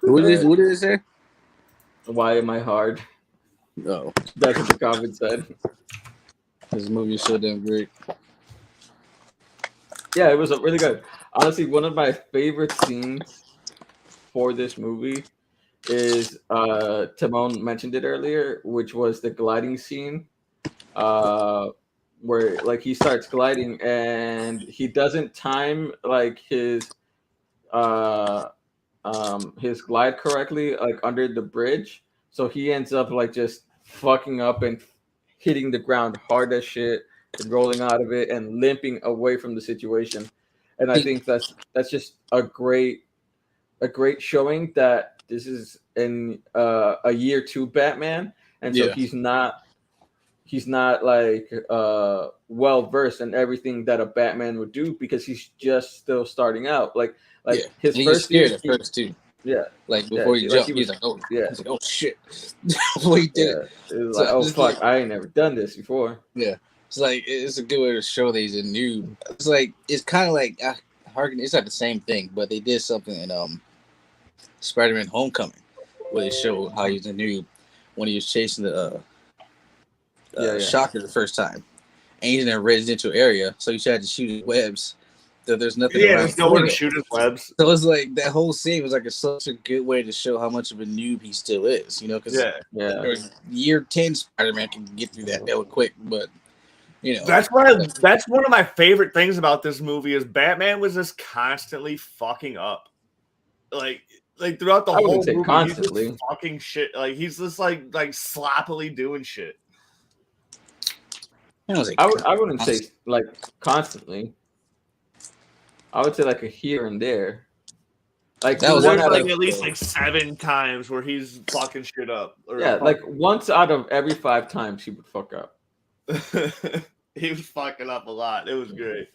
Speaker 3: What did it say?
Speaker 1: Why am I hard?
Speaker 3: No,
Speaker 1: that's what the comment said.
Speaker 3: This movie is so damn great.
Speaker 1: Yeah, it was really good. Honestly, one of my favorite scenes for this movie is Timon mentioned it earlier, which was the gliding scene, where like he starts gliding and he doesn't time like his glide correctly, like under the bridge, so he ends up like just fucking up and hitting the ground hard as shit and rolling out of it and limping away from the situation. And I think that's just a great showing that this is in a year 2 Batman, and so he's not he's not like well versed in everything that a Batman would do because he's just still starting out. Like his
Speaker 3: and he was
Speaker 1: first
Speaker 3: scared
Speaker 1: year,
Speaker 3: at first too.
Speaker 1: yeah,
Speaker 3: Like before he jumped, he was like, "Oh, yeah." He's like, "Oh shit!" Before he did it,
Speaker 1: it was
Speaker 3: so
Speaker 1: like, "Oh
Speaker 3: just
Speaker 1: fuck,
Speaker 3: like,
Speaker 1: I ain't never done this before."
Speaker 3: yeah, it's like it's a good way to show that he's a noob. It's like it's kind of like it's like the same thing, but they did something in Spider-Man: Homecoming where they showed how he's a noob when he was chasing the Shocker the first time, and he's in a residential area, so he tried to shoot his webs. So there's nothing around.
Speaker 2: There's nowhere to shoot his webs.
Speaker 3: So it's like that whole scene was like such a good way to show how much of a noob he still is, because year 10 Spider-Man can get through that hella quick, but
Speaker 2: that's one of my favorite things about this movie is Batman was just constantly fucking up, like throughout the whole movie.
Speaker 1: Constantly.
Speaker 2: He's just fucking shit. Like he's just like sloppily doing shit.
Speaker 1: I wouldn't say like constantly. I would say like a here and there. Like
Speaker 2: that was one like at least like 7 times where he's fucking shit up.
Speaker 1: Like once out of every 5 times he would fuck up.
Speaker 2: He was fucking up a lot. It was great.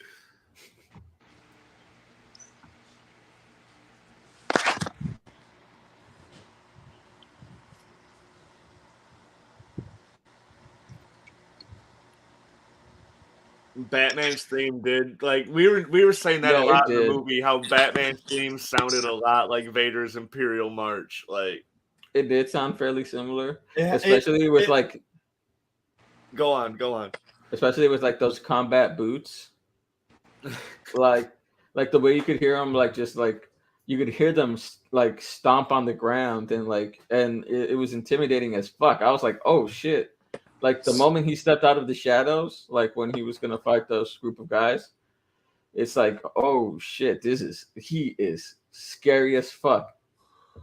Speaker 2: Batman's theme did like we were saying that a lot in the movie, how Batman's theme sounded a lot like Vader's Imperial March. Like
Speaker 1: it did sound fairly similar, especially with like.
Speaker 2: Go on.
Speaker 1: Especially with like those combat boots, like the way you could hear them, like just like you could hear them like stomp on the ground and it was intimidating as fuck. I was like, oh shit. Like the moment he stepped out of the shadows, like when he was gonna fight those group of guys, it's like, oh shit, he is scary as fuck.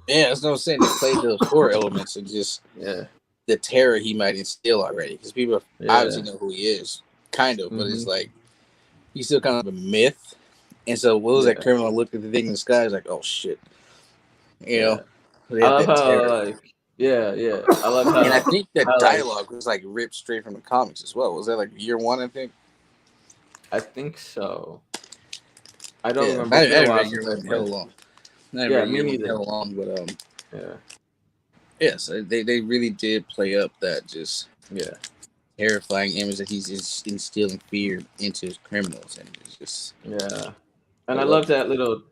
Speaker 3: Yeah, that's what I'm saying. They played those horror elements and just the terror he might instill already, because people obviously know who he is, kind of, but it's like he's still kind of a myth. And so, what was that criminal looked at the thing in the sky? He's like, oh shit, I love
Speaker 1: how I love how.
Speaker 3: And I think that dialogue was like ripped straight from the comics as well. Was that like year 1?
Speaker 1: I think so. I don't remember.
Speaker 3: I didn't remember hell long. Me neither. Hell long, but so they really did play up that just terrifying image that he's instilling fear into his criminals, and it's just
Speaker 1: And I love that little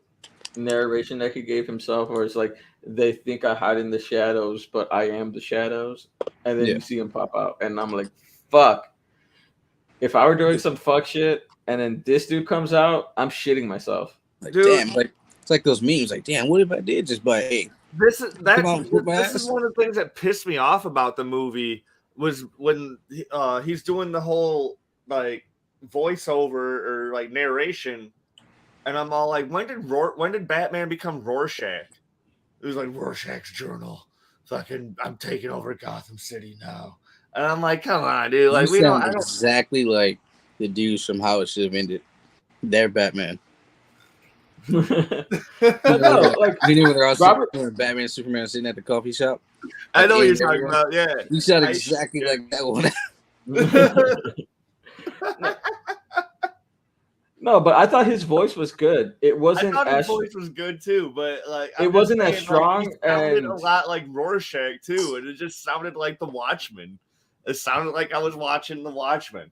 Speaker 1: narration that he gave himself, where it's like, they think I hide in the shadows, but I am the shadows. And then you see him pop out. And I'm like, fuck. If I were doing some fuck shit and then this dude comes out, I'm shitting myself.
Speaker 3: Like, damn, like it's like those memes, like, damn, what if I did just buy
Speaker 2: This is one of the things that pissed me off about the movie was when he's doing the whole like voiceover or like narration, and I'm all like, when did Batman become Rorschach? It was like Rorschach's journal. I'm taking over Gotham City now. And I'm like, come on, dude. Like,
Speaker 3: we don't exactly like the dudes from How It Should Have Ended. They're Batman.
Speaker 1: No, like
Speaker 3: you knew when they're all Batman and Superman sitting at the coffee shop.
Speaker 2: I know what you're talking about. Yeah,
Speaker 3: you sound exactly like that one.
Speaker 1: No, but I thought his voice was good. It wasn't.
Speaker 2: I thought his voice was good too, but like
Speaker 1: it wasn't as strong.
Speaker 2: Like, sounded a lot like Rorschach too, and it just sounded like The Watchmen. It sounded like I was watching The Watchmen.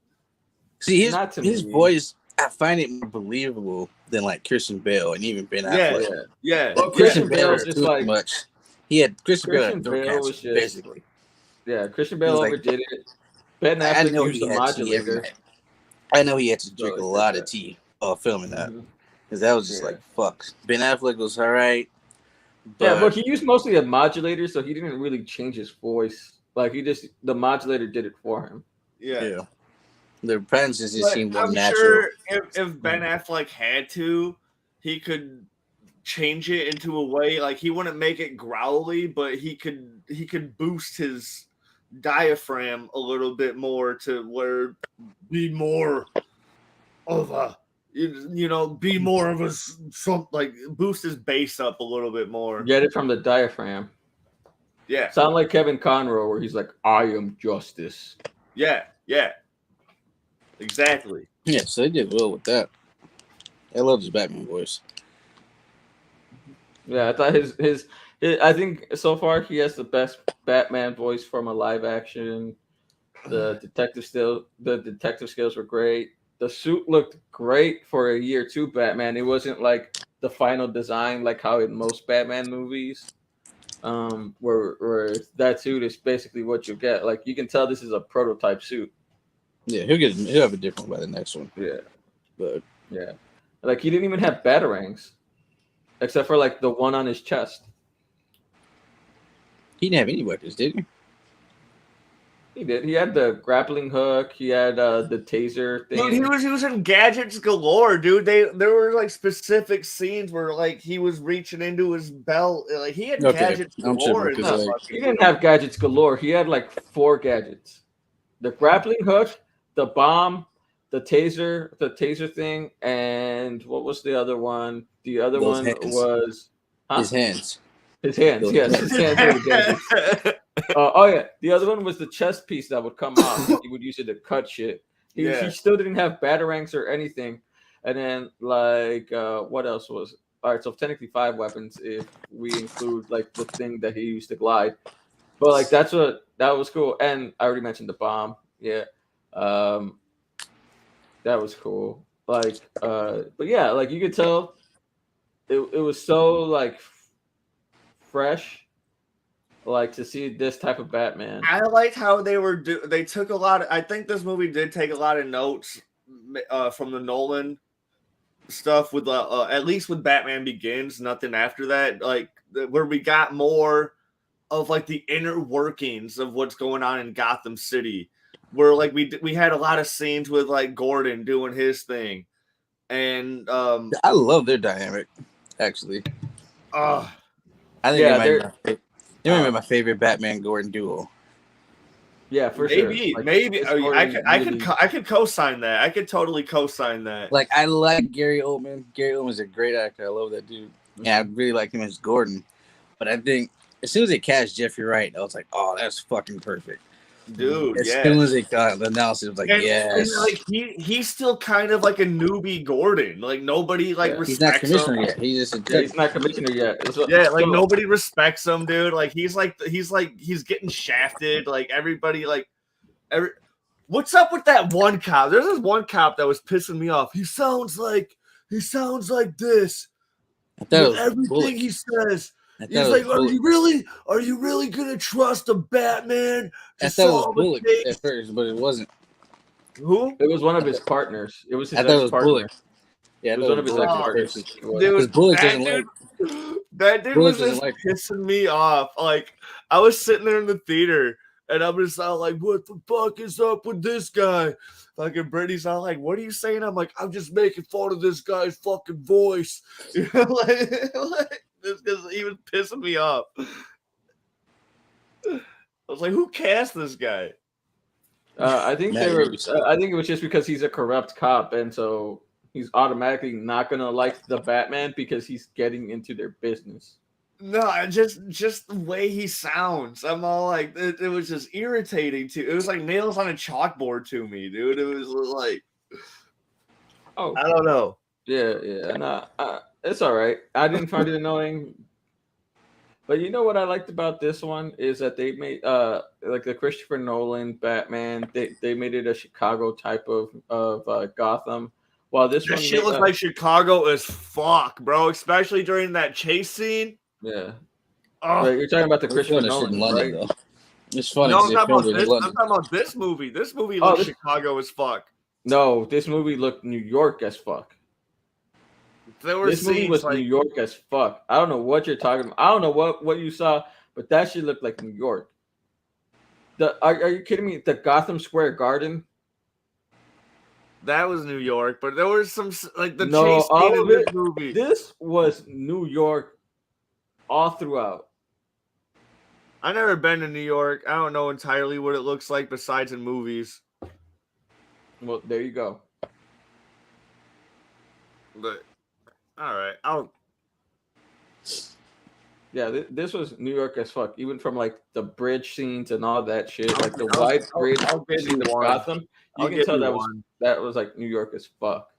Speaker 3: See, his voice, I find it more believable than like Christian Bale and even Ben Affleck.
Speaker 2: Yeah.
Speaker 1: Well, Christian Bale was just like
Speaker 3: much. He had Christian Bale was just basically.
Speaker 1: Yeah, Christian Bale overdid it. Ben Affleck used the modulator.
Speaker 3: I know he had to drink a lot of tea while filming that, because that was just like fuck. Ben Affleck was all right,
Speaker 1: but he used mostly a modulator, so he didn't really change his voice. Like the modulator did it for him.
Speaker 2: Yeah.
Speaker 3: The presence just seemed more
Speaker 2: natural. I'm sure if Ben Affleck had to, he could change it into a way like he wouldn't make it growly, but he could boost his diaphragm a little bit more to where be more of a be more of a like boost his bass up a little bit more.
Speaker 1: Get it from the diaphragm.
Speaker 2: Yeah,
Speaker 1: sound like Kevin Conroy, where he's like, "I am justice."
Speaker 2: Yeah. Exactly.
Speaker 3: Yeah, so they did well with that. I love his Batman voice.
Speaker 1: Yeah, I thought his I think so far he has the best Batman voice from a live action. The detective skills were great. The suit looked great for a year two Batman. It wasn't like the final design like how in most Batman movies, where that suit is basically what you get. Like you can tell this is a prototype suit.
Speaker 3: Yeah, he'll have a different one by the next one.
Speaker 1: Yeah,
Speaker 3: But
Speaker 1: yeah. Like he didn't even have batarangs, except for like the one on his chest.
Speaker 3: he didn't have any weapons, did he?
Speaker 1: He did. He had the grappling hook. He had the taser thing.
Speaker 2: Dude, he was using gadgets galore, dude. There were like specific scenes where like he was reaching into his belt, like he had gadgets galore.
Speaker 1: He didn't have gadgets galore. He had like 4 gadgets: the grappling hook, the bomb, the taser thing, and what was the other one? The other
Speaker 3: Those
Speaker 1: one
Speaker 3: hands.
Speaker 1: was
Speaker 3: his hands.
Speaker 1: His hands, yes, his hands were the gadgets. Oh yeah, the other one was the chest piece that would come off. He would use it to cut shit. He still didn't have batarangs or anything. And then like what else was? All right, so technically 5 weapons if we include like the thing that he used to glide. But like that was cool. And I already mentioned the bomb. Yeah, that was cool. Like but yeah, like you could tell it was so like fresh, like to see this type of Batman.
Speaker 2: I liked how they took a lot I think this movie did take a lot of notes from the Nolan stuff with at least with Batman Begins, nothing after that, like where we got more of like the inner workings of what's going on in Gotham City, where like we had a lot of scenes with like Gordon doing his thing, and
Speaker 3: I love their dynamic, actually.
Speaker 2: I
Speaker 3: think they might be my favorite Batman Gordon duo.
Speaker 1: Yeah, for sure. Like,
Speaker 2: maybe I could co-sign that. I could totally co-sign that.
Speaker 3: Like I like Gary Oldman. Gary Oldman's a great actor. I love that dude. Yeah, I really like him as Gordon. But I think as soon as they cast Jeffrey Wright, I was like, oh, that's fucking perfect.
Speaker 2: Dude,
Speaker 3: as soon as they got the analysis, it was like, yes.
Speaker 2: And like he's still kind of like a newbie Gordon. Like nobody like respects
Speaker 3: he's not commissioner
Speaker 2: him.
Speaker 3: yet.
Speaker 1: He's not commissioner yet.
Speaker 2: Like nobody respects him, dude. Like he's getting shafted. Like everybody what's up with that one cop? There's this one cop that was pissing me off. He sounds like this. With everything he says. He's like, are you really gonna trust a Batman to solve
Speaker 3: Bullock at first, but it wasn't.
Speaker 2: Who?
Speaker 1: It was one of his partners. It was his
Speaker 3: Bullock.
Speaker 1: Yeah, it was one of his ex-partners.
Speaker 2: Dude, that dude was just pissing me off. Like, I was sitting there in the theater, and I'm just all like, what the fuck is up with this guy? Fucking Brittany's all like, what are you saying? I'm like, I'm just making fun of this guy's fucking voice. You know, like this because he was pissing me off. I was like, who cast this guy?
Speaker 1: I think I think it was just because he's a corrupt cop, and so he's automatically not gonna like the Batman because he's getting into their business.
Speaker 2: No, just the way he sounds. I'm all like, it was just irritating too. It was like nails on a chalkboard to me, dude. It was like,
Speaker 1: oh,
Speaker 2: I don't know.
Speaker 1: Yeah. Nah, it's all right. I didn't find it annoying. But you know what I liked about this one is that they made like the Christopher Nolan Batman. They made it a Chicago type of Gotham. While this one
Speaker 2: shit looks like Chicago as fuck, bro. Especially during that chase scene.
Speaker 1: Yeah. Oh, right, you're talking about the Christopher Nolan, right?
Speaker 3: Though. It's funny.
Speaker 2: No, I'm talking about this movie. This movie looks Chicago as fuck.
Speaker 1: No, this movie looked New York as fuck. This movie was New York as fuck. I don't know what you're talking about. I don't know what you saw, but that shit looked like New York. Are you kidding me? The Gotham Square Garden.
Speaker 2: That was New York, but there was some like the chase scene in this movie.
Speaker 1: This was New York all throughout.
Speaker 2: I've never been to New York. I don't know entirely what it looks like besides in movies.
Speaker 1: Well, there you go.
Speaker 2: But all right,
Speaker 1: Yeah, this was New York as fuck. Even from like the bridge scenes and all that shit, like the
Speaker 2: I'll,
Speaker 1: wide bridge
Speaker 2: I'll give
Speaker 1: scene
Speaker 2: you
Speaker 1: of
Speaker 2: one.
Speaker 1: Gotham, you
Speaker 2: I'll
Speaker 1: can
Speaker 2: give
Speaker 1: tell
Speaker 2: you
Speaker 1: that
Speaker 2: one.
Speaker 1: was like New York as fuck.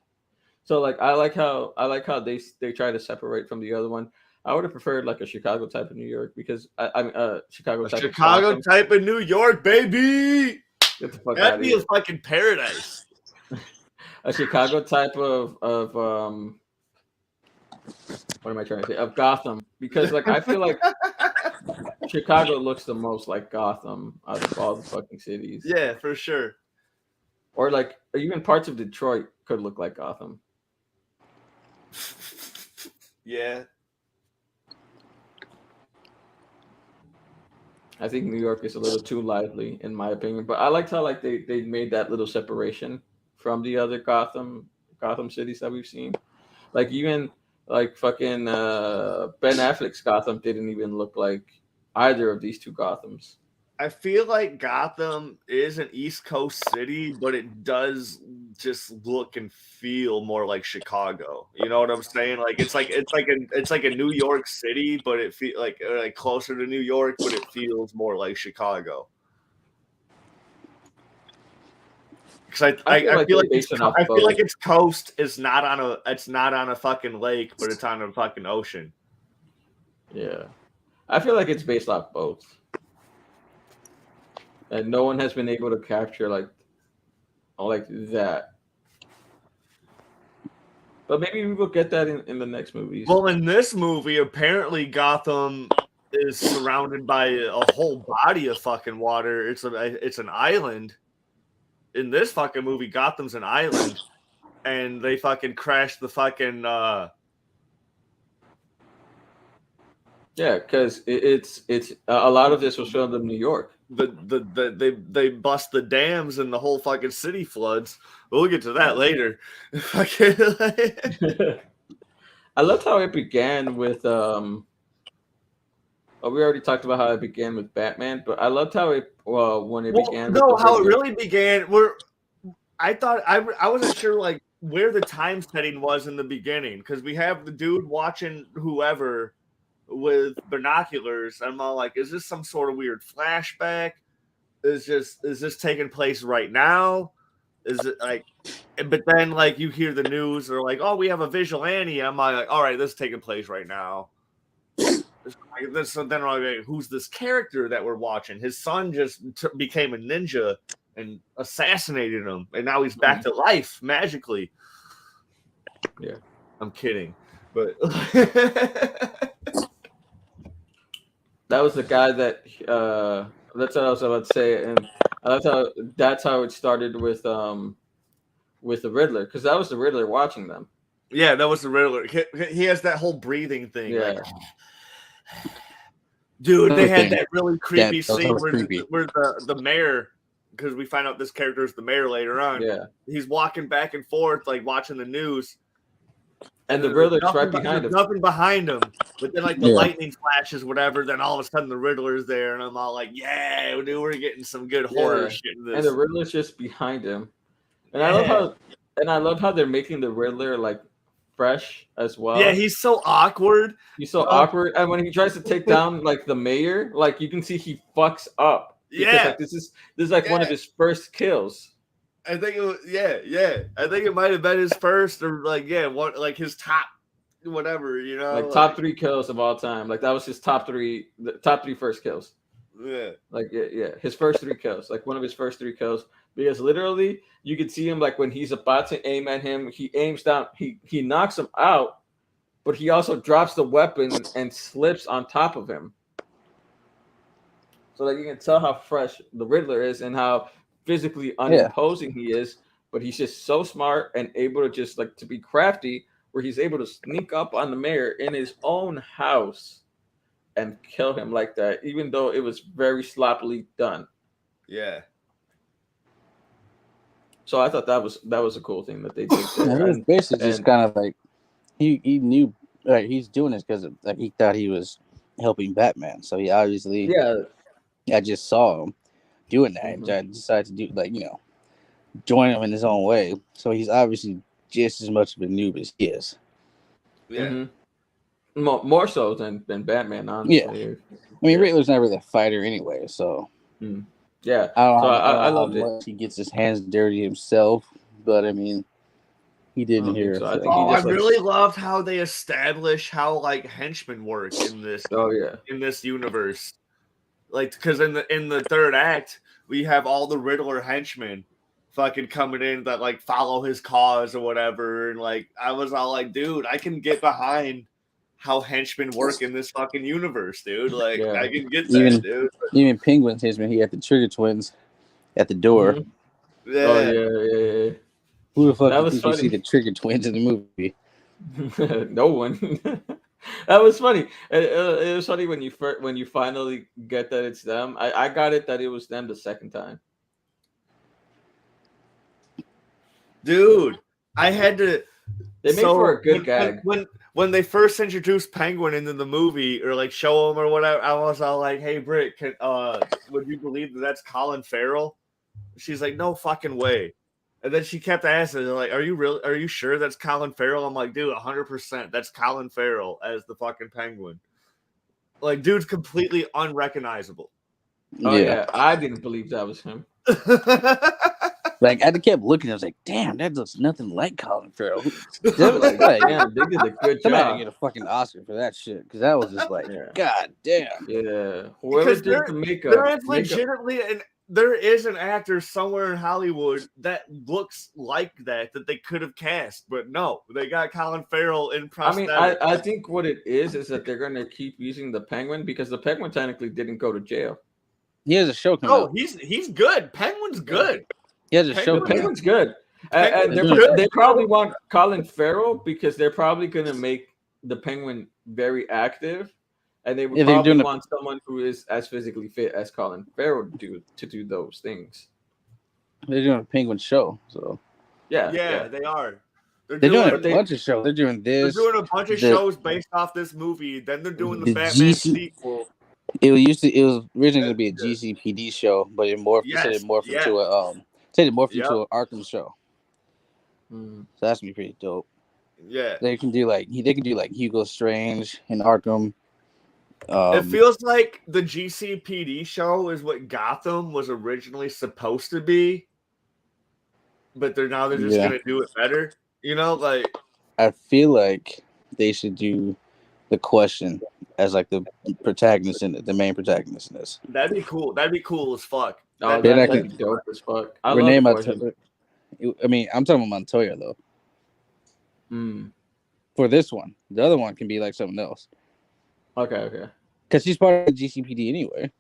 Speaker 1: So like I like how they try to separate from the other one. I would have preferred like a Chicago type of New York because I mean Chicago
Speaker 2: A
Speaker 1: type of
Speaker 2: Chicago
Speaker 1: Gotham.
Speaker 2: type of New York, baby.
Speaker 1: Get the fuck out
Speaker 2: That'd
Speaker 1: of
Speaker 2: be a
Speaker 1: here.
Speaker 2: fucking paradise.
Speaker 1: A Chicago type of what am I trying to say, of Gotham, because like I feel like Chicago looks the most like Gotham out of all the fucking cities.
Speaker 2: Yeah, for sure.
Speaker 1: Or like even parts of Detroit could look like Gotham.
Speaker 2: Yeah.
Speaker 1: I think New York is a little too lively in my opinion, but I liked how like they made that little separation from the other Gotham cities that we've seen. Like even like fucking Ben Affleck's Gotham didn't even look like either of these two Gothams.
Speaker 2: I feel like Gotham is an East Coast city, but it does just look and feel more like Chicago. You know what I'm saying? Like it's like a New York City, but it feel like closer to New York, but it feels more like Chicago. Because I feel like I feel like its coast is not on a fucking lake, but it's on a fucking ocean.
Speaker 1: Yeah, I feel like it's based off both. And no one has been able to capture like that. But maybe we will get that in the next movies.
Speaker 2: Well, in this movie, apparently Gotham is surrounded by a whole body of fucking water. It's an island. In this fucking movie, Gotham's an island, and they fucking crashed the fucking.
Speaker 1: Yeah, because it's a lot of this was filmed in New York.
Speaker 2: They bust the dams and the whole fucking city floods. We'll get to that later.
Speaker 1: I loved how it began with we already talked about how it began with Batman, but I loved how it began.
Speaker 2: No, how it really began. I thought I wasn't sure like where the time setting was in the beginning because we have the dude watching whoever with binoculars. I'm all like, is this some sort of weird flashback? Is this taking place right now? Is it like, but then like you hear the news or like, oh, we have a vigilante. I'm like, all right, this is taking place right now. So then I'm like, who's this character that we're watching? His son just became a ninja and assassinated him, and now he's back to life magically.
Speaker 1: Yeah,
Speaker 2: I'm kidding, but
Speaker 1: that was the guy that that's what I was about to say, and that's how it started with the Riddler, because that was the Riddler watching them.
Speaker 2: Yeah, that was the Riddler. He has that whole breathing thing.
Speaker 1: Yeah.
Speaker 2: Like, dude, they had that really creepy scene where the mayor, because we find out this character is the mayor later on.
Speaker 1: Yeah,
Speaker 2: he's walking back and forth, like watching the news.
Speaker 1: And the Riddler's right behind him.
Speaker 2: Nothing behind him. But then, like, the lightning flashes, whatever, then all of a sudden the Riddler's there. And I'm all like, yeah, dude, we're getting some good horror shit in this.
Speaker 1: And the Riddler's just behind him. And I love how they're making the Riddler, like, fresh as well.
Speaker 2: Yeah, he's so awkward.
Speaker 1: He's so awkward. And when he tries to take down, like, the mayor, like, you can see he fucks up. Because, like, this is one of his first kills.
Speaker 2: I think it was, I think it might have been his first or like his top whatever, you know.
Speaker 1: Like top 3 kills of all time. Like that was his top 3 first kills.
Speaker 2: Yeah.
Speaker 1: Like his first 3 kills. Like one of his first 3 kills. Because literally you could see him like when he's about to aim at him, he aims down, he knocks him out, but he also drops the weapon and slips on top of him. So like you can tell how fresh the Riddler is and how physically unimposing he is, but he's just so smart and able to just like to be crafty where he's able to sneak up on the mayor in his own house and kill him like that, even though it was very sloppily done.
Speaker 2: Yeah.
Speaker 1: So I thought that was a cool thing that they did there.
Speaker 3: It was basically just kind of like he knew like he's doing this because like he thought he was helping Batman, so he obviously I just saw him doing that, and I decided to do like join him in his own way. So he's obviously just as much of a noob as he is.
Speaker 2: Yeah.
Speaker 1: more so than Batman, honestly.
Speaker 3: Yeah. I mean, Riddler's not really a fighter anyway, so
Speaker 1: yeah.
Speaker 3: I don't
Speaker 1: So
Speaker 3: know
Speaker 1: I
Speaker 3: how
Speaker 1: loved it.
Speaker 3: much he gets his hands dirty himself, but I mean, he
Speaker 1: I
Speaker 3: didn't
Speaker 1: don't think
Speaker 3: here.
Speaker 1: so. I
Speaker 3: So.
Speaker 1: think he
Speaker 2: I
Speaker 1: just like.
Speaker 2: really loved how they establish how like henchmen work in this.
Speaker 1: Oh yeah.
Speaker 2: In this universe, like because in the third act we have all the Riddler henchmen fucking coming in that like follow his cause or whatever, and like I was all like, dude, I can get behind how henchmen work in this fucking universe, dude. Like I can get that, dude.
Speaker 3: Even Penguin's henchman, he had the Trigger Twins at the door.
Speaker 1: Mm-hmm. Yeah. Oh yeah.
Speaker 3: Who the fuck
Speaker 1: that
Speaker 3: did
Speaker 1: was
Speaker 3: you
Speaker 1: funny.
Speaker 3: see the Trigger Twins in the movie?
Speaker 1: No one. That was funny. It was funny when you finally get that it's them. I got it that it was them the second time.
Speaker 2: Dude, I had to.
Speaker 1: They made for a good gag.
Speaker 2: When they first introduced Penguin into the movie or like show him or whatever, I was all like, "Hey, Britt, would you believe that's Colin Farrell?" She's like, "No fucking way." And then she kept asking, like, "Are you sure that's Colin Farrell?" I'm like, "Dude, 100%. That's Colin Farrell as the fucking Penguin." Like, dude's completely unrecognizable.
Speaker 1: Oh yeah, I didn't believe that was him.
Speaker 3: Like I kept looking, I was like, "Damn, that looks nothing like Colin Farrell."
Speaker 1: Damn, they did a good
Speaker 3: Somebody
Speaker 1: job.
Speaker 3: get a fucking Oscar for that shit because that was just like, God damn.
Speaker 1: Yeah, whoever did the makeup.
Speaker 2: There is legitimately there is an actor somewhere in Hollywood that looks like that they could have cast, but no, they got Colin Farrell in prosthetic.
Speaker 1: I mean, I think what it is that they're going to keep using the Penguin because the Penguin technically didn't go to jail.
Speaker 3: He has a show coming out.
Speaker 2: He's good. Penguin's good.
Speaker 3: He has a show.
Speaker 1: The Penguin's good. And they probably want Colin Farrell because they're probably going to make the Penguin very active, and they would probably want someone who is as physically fit as Colin Farrell to do those things.
Speaker 3: They're doing a Penguin show, so
Speaker 2: yeah. They are.
Speaker 3: They're doing a bunch of shows. They're doing this.
Speaker 2: They're doing a bunch of shows based off this movie. Then they're doing the Batman sequel.
Speaker 3: It was originally going to be a GCPD show, but it morphed into an Arkham show. So that's gonna be pretty dope.
Speaker 2: Yeah,
Speaker 3: they can do like Hugo Strange and Arkham.
Speaker 2: It feels like the GCPD show is what Gotham was originally supposed to be, but they're just gonna do it better. You know, like
Speaker 3: I feel like they should do the Question as like the protagonist in it, the main protagonist in this.
Speaker 2: That'd be cool. That'd be cool as fuck.
Speaker 1: That'd be dope as fuck. I
Speaker 3: mean, I'm talking about Montoya though. For this one, the other one can be like something else.
Speaker 1: Okay.
Speaker 3: Because he's part of the GCPD anyway.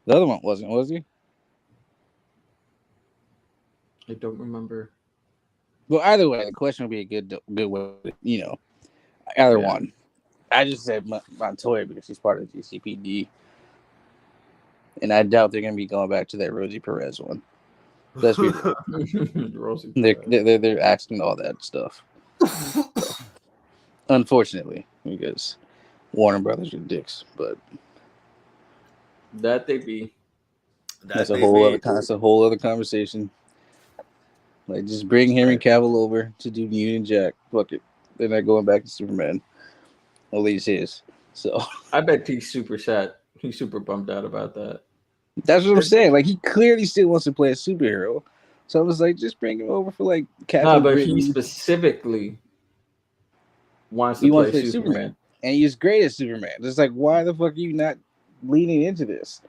Speaker 3: The other one wasn't, was he?
Speaker 1: I don't remember.
Speaker 3: Well, either way, the Question would be a good way. Either one. I just said Montoya because he's part of the GCPD, and I doubt they're going to be going back to that Rosie Perez one. Let's be real. They're asking all that stuff. Unfortunately, because Warner Brothers are dicks, but
Speaker 1: that they be.
Speaker 3: That's a whole other conversation. Like, just bring Henry Cavill over to do Union Jack. Fuck it, they're not going back to Superman. At least his. So
Speaker 1: I bet he's super sad. He's super bummed out about that.
Speaker 3: That's what I'm saying. Like, he clearly still wants to play a superhero. So I was like, just bring him over for like
Speaker 1: Captain Britain. He specifically wants to play Superman.
Speaker 3: And he's great as Superman. It's like, why the fuck are you not leaning into this?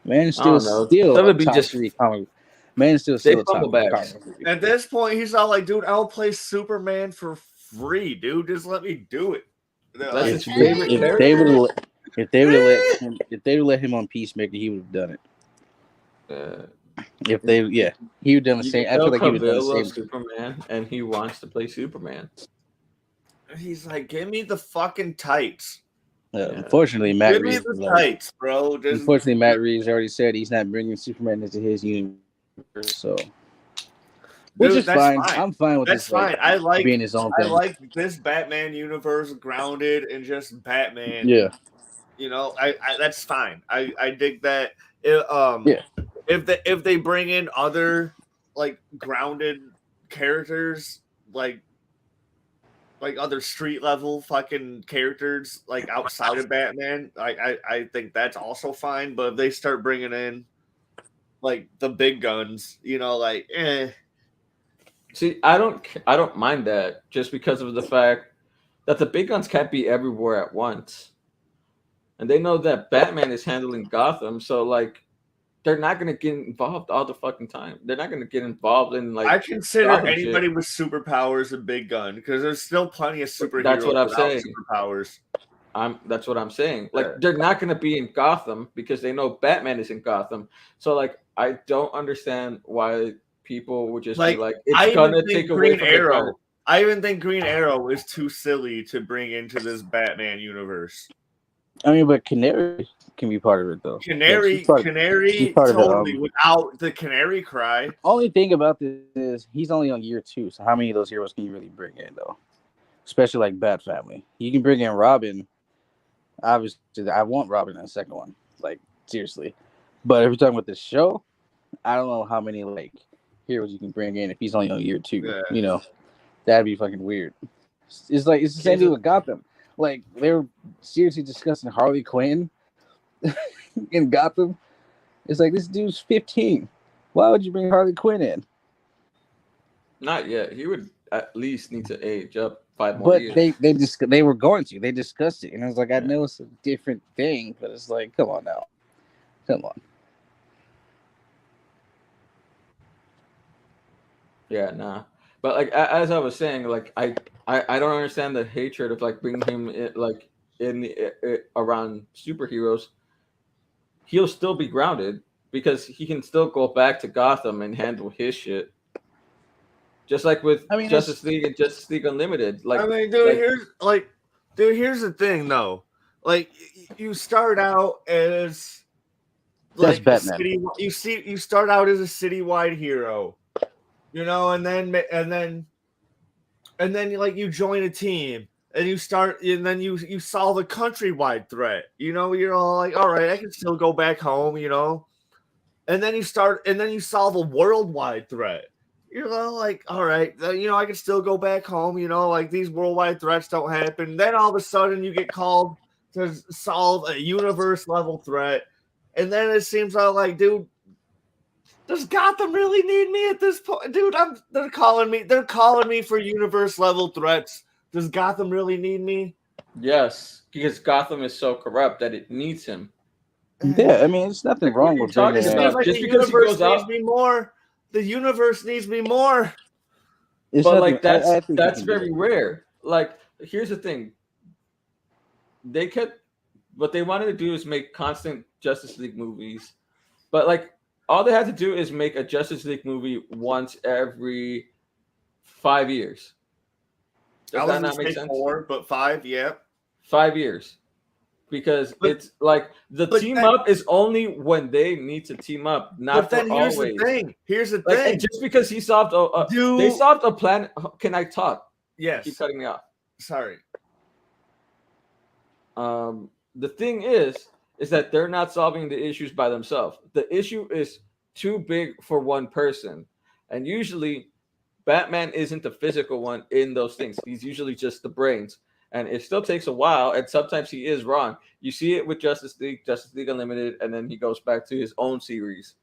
Speaker 3: Man, still comic. Man, still a comic.
Speaker 2: At this point, he's all like, dude, I'll play Superman for free, dude. Just let me do it.
Speaker 1: That's his favorite character.
Speaker 3: If they would let him on Peacemaker, he would have done it. He would have done the same. I feel like he would have done the same.
Speaker 1: Superman, and he wants to play Superman.
Speaker 2: He's like, give me the fucking tights.
Speaker 3: Unfortunately, Matt Reeves.
Speaker 2: Give me the tights, bro.
Speaker 3: Unfortunately, Matt Reeves already said he's not bringing Superman into his universe. So, which is fine. I'm fine with this.
Speaker 2: That's fine. I like
Speaker 3: being his own thing.
Speaker 2: I like this Batman universe grounded in just Batman.
Speaker 3: Yeah.
Speaker 2: You know, I that's fine. I dig that. If they bring in other like grounded characters, like like other street level fucking characters like outside of Batman, I think that's also fine. But if they start bringing in like the big guns, like
Speaker 1: See, I don't mind that just because of the fact that the big guns can't be everywhere at once, and they know that Batman is handling Gotham, so like they're not gonna get involved all the fucking time. They're not gonna get involved in like
Speaker 2: I consider
Speaker 1: Gotham
Speaker 2: anybody
Speaker 1: shit.
Speaker 2: with superpowers a big gun because there's still plenty of
Speaker 1: That's
Speaker 2: superheroes
Speaker 1: what I'm
Speaker 2: without
Speaker 1: saying.
Speaker 2: superpowers.
Speaker 1: That's what I'm saying. Like they're not gonna be in Gotham because they know Batman is in Gotham. So like I don't understand why people would just be like, it's gonna take away from the gun.
Speaker 2: I even think Green Arrow is too silly to bring into this Batman universe.
Speaker 3: I mean, but Canary can be part of it though.
Speaker 2: Canary totally without the Canary cry.
Speaker 3: Only thing about this is he's only on year 2, so how many of those heroes can you really bring in though? Especially like Bat Family. You can bring in Robin. Obviously, I want Robin in the second one. Like seriously, but if you're talking about the show, I don't know how many like heroes you can bring in if he's only on year 2.
Speaker 2: Yeah.
Speaker 3: That'd be fucking weird. It's the same thing with Gotham. Like they were seriously discussing Harley Quinn in Gotham. It's like this dude's 15. Why would you bring Harley Quinn in?
Speaker 1: Not yet. He would at least need to age up 5 more years.
Speaker 3: But they were going to. They discussed it, and I was like, I know it's a different thing, but it's like, come on now, come on.
Speaker 1: Yeah, nah. But like as I was saying, like I don't understand the hatred of like bringing him around superheroes. He'll still be grounded because he can still go back to Gotham and handle his shit. Just like with Justice League and Justice League Unlimited. Like,
Speaker 2: I mean, dude, here's the thing though. Like, you start out as like
Speaker 3: Batman.
Speaker 2: You start out as a citywide hero. And then like you join a team and then you solve a countrywide threat. You're all like, all right, I can still go back home, and then you solve a worldwide threat. You're all like, all right, I can still go back home, like these worldwide threats don't happen. Then all of a sudden you get called to solve a universe level threat. And then it seems like, dude, does Gotham really need me at this point? Dude, they're calling me for universe level threats. Does Gotham really need me?
Speaker 1: Yes, because Gotham is so corrupt that it needs him.
Speaker 3: Yeah, I mean, there's nothing wrong with
Speaker 1: talking about.
Speaker 2: Like just because he goes out, me more. The universe needs me more.
Speaker 1: But like that's very rare. Like, here's the thing. What they wanted to do is make constant Justice League movies, but like all they had to do is make a Justice League movie once every 5 years.
Speaker 2: Does that not make sense? 4, but 5, yeah.
Speaker 1: 5 years. Because it's like the team up is only when they need to team up, not for always.
Speaker 2: Here's the thing.
Speaker 1: And just because he solved they solved a plan. Can I talk?
Speaker 2: Yes.
Speaker 1: Keep cutting me off.
Speaker 2: Sorry.
Speaker 1: The thing is that they're not solving the issues by themselves. The issue is too big for one person. And usually Batman isn't the physical one in those things. He's usually just the brains. And it still takes a while, and sometimes he is wrong. You see it with Justice League Unlimited, and then he goes back to his own series.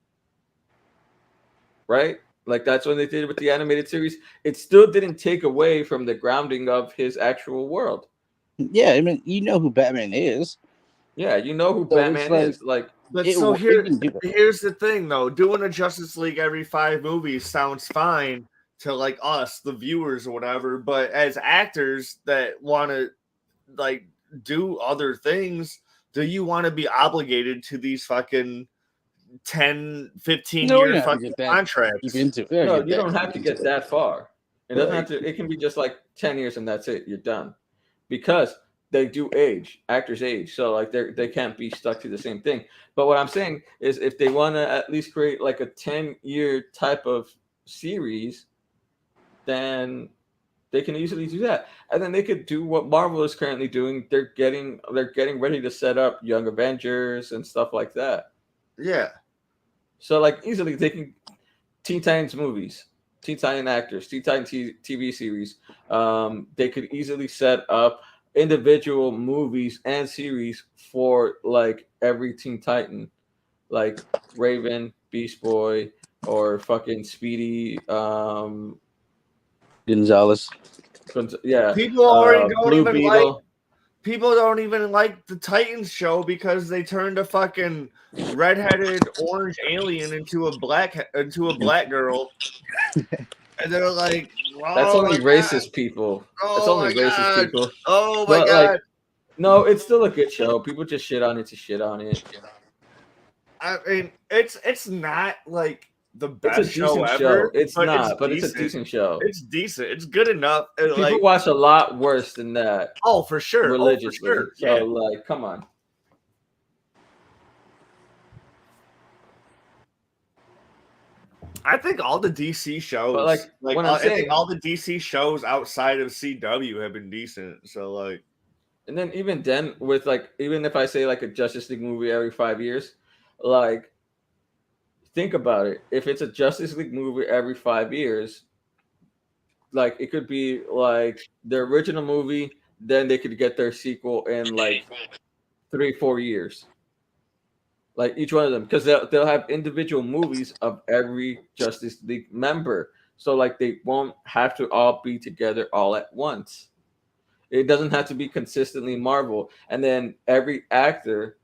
Speaker 1: Right? Like, that's when they did it with the animated series. It still didn't take away from the grounding of his actual world.
Speaker 3: Yeah, I mean, you know who Batman is.
Speaker 1: Yeah, you know who Batman is. Like,
Speaker 2: but so here's the thing, though. Doing a Justice League every 5 movies sounds fine to like us, the viewers or whatever, but as actors that want to like do other things, do you want to be obligated to these fucking 10-15 year fucking contracts?
Speaker 1: No, you don't have to get that far. It doesn't have to. It can be just like 10 years and that's it. You're done, because they do age. Actors age, so like they can't be stuck to the same thing. But what I'm saying is, if they want to at least create like a 10-year type of series, then they can easily do that. And then they could do what Marvel is currently doing. They're getting ready to set up Young Avengers and stuff like that.
Speaker 2: Yeah.
Speaker 1: So like easily they can Teen Titans movies, Teen Titan actors, Teen Titan TV series, they could easily set up individual movies and series for like every Teen Titan, like Raven, Beast Boy, or fucking Speedy,
Speaker 3: Gonzalez.
Speaker 1: Yeah,
Speaker 2: people already don't
Speaker 1: Blue
Speaker 2: even
Speaker 1: Beetle.
Speaker 2: like. People don't even like the Titans show because they turned a fucking redheaded orange alien into a black girl, and they're like,
Speaker 1: That's
Speaker 2: "Oh
Speaker 1: only
Speaker 2: my god!
Speaker 1: racist people. That's
Speaker 2: Oh
Speaker 1: only
Speaker 2: my
Speaker 1: racist
Speaker 2: god!
Speaker 1: people.
Speaker 2: Oh my
Speaker 1: But
Speaker 2: god!"
Speaker 1: like, no, it's still a good show. People just shit on it to shit on it.
Speaker 2: I mean, it's not like the
Speaker 1: It's a
Speaker 2: best show
Speaker 1: decent
Speaker 2: ever,
Speaker 1: show. It's
Speaker 2: but
Speaker 1: not, but it's a
Speaker 2: decent.
Speaker 1: decent show.
Speaker 2: It's decent. It's good enough.
Speaker 1: People
Speaker 2: Like,
Speaker 1: watch a lot worse than that.
Speaker 2: oh, for sure.
Speaker 1: Religiously.
Speaker 2: Oh, for sure.
Speaker 1: So
Speaker 2: Yeah.
Speaker 1: like, come on.
Speaker 2: I think all the DC shows,
Speaker 1: But like when I'm
Speaker 2: I
Speaker 1: saying,
Speaker 2: think all the DC shows outside of CW have been decent. So like,
Speaker 1: and then even then with like, even if I say like a Justice League movie every 5 years, like think about it. If it's a Justice League movie every 5 years, like it could be like the original movie, then they could get their sequel in like 3-4 years. Like each one of them, because they'll have individual movies of every Justice League member, so like they won't have to all be together all at once. It doesn't have to be consistently Marvel, and then every actor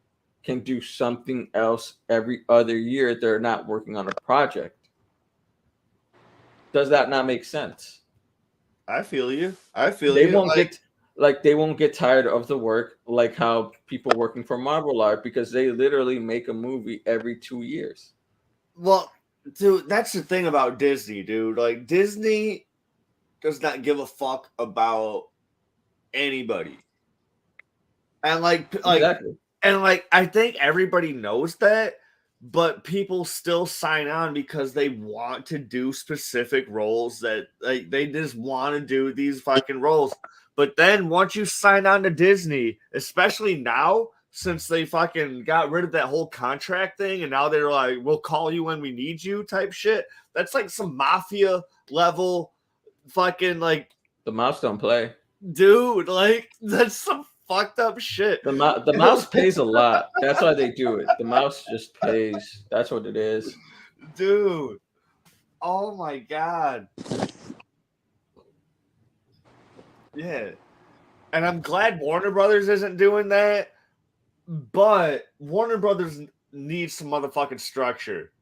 Speaker 1: can do something else every other year. They're not working on a project. Does that not make sense?
Speaker 2: I feel you. I feel
Speaker 1: They
Speaker 2: you.
Speaker 1: won't get like they won't get tired of the work like how people working for Marvel are, because they literally make a movie every 2 years.
Speaker 2: Well, dude, that's the thing about Disney, dude. Like Disney does not give a fuck about anybody. And
Speaker 1: Exactly.
Speaker 2: I think everybody knows that, but people still sign on because they want to do specific roles that like they just want to do these fucking roles. But then once you sign on to Disney, especially now, since they fucking got rid of that whole contract thing, and now they're like, we'll call you when we need you type shit. That's like some mafia level fucking like
Speaker 1: The mouse don't play.
Speaker 2: dude, like that's some fucked up shit.
Speaker 1: The mouse pays a lot. That's why they do it. The mouse just pays. That's what it is.
Speaker 2: Dude. Oh my god. Yeah. And I'm glad Warner Brothers isn't doing that, but Warner Brothers needs some motherfucking structure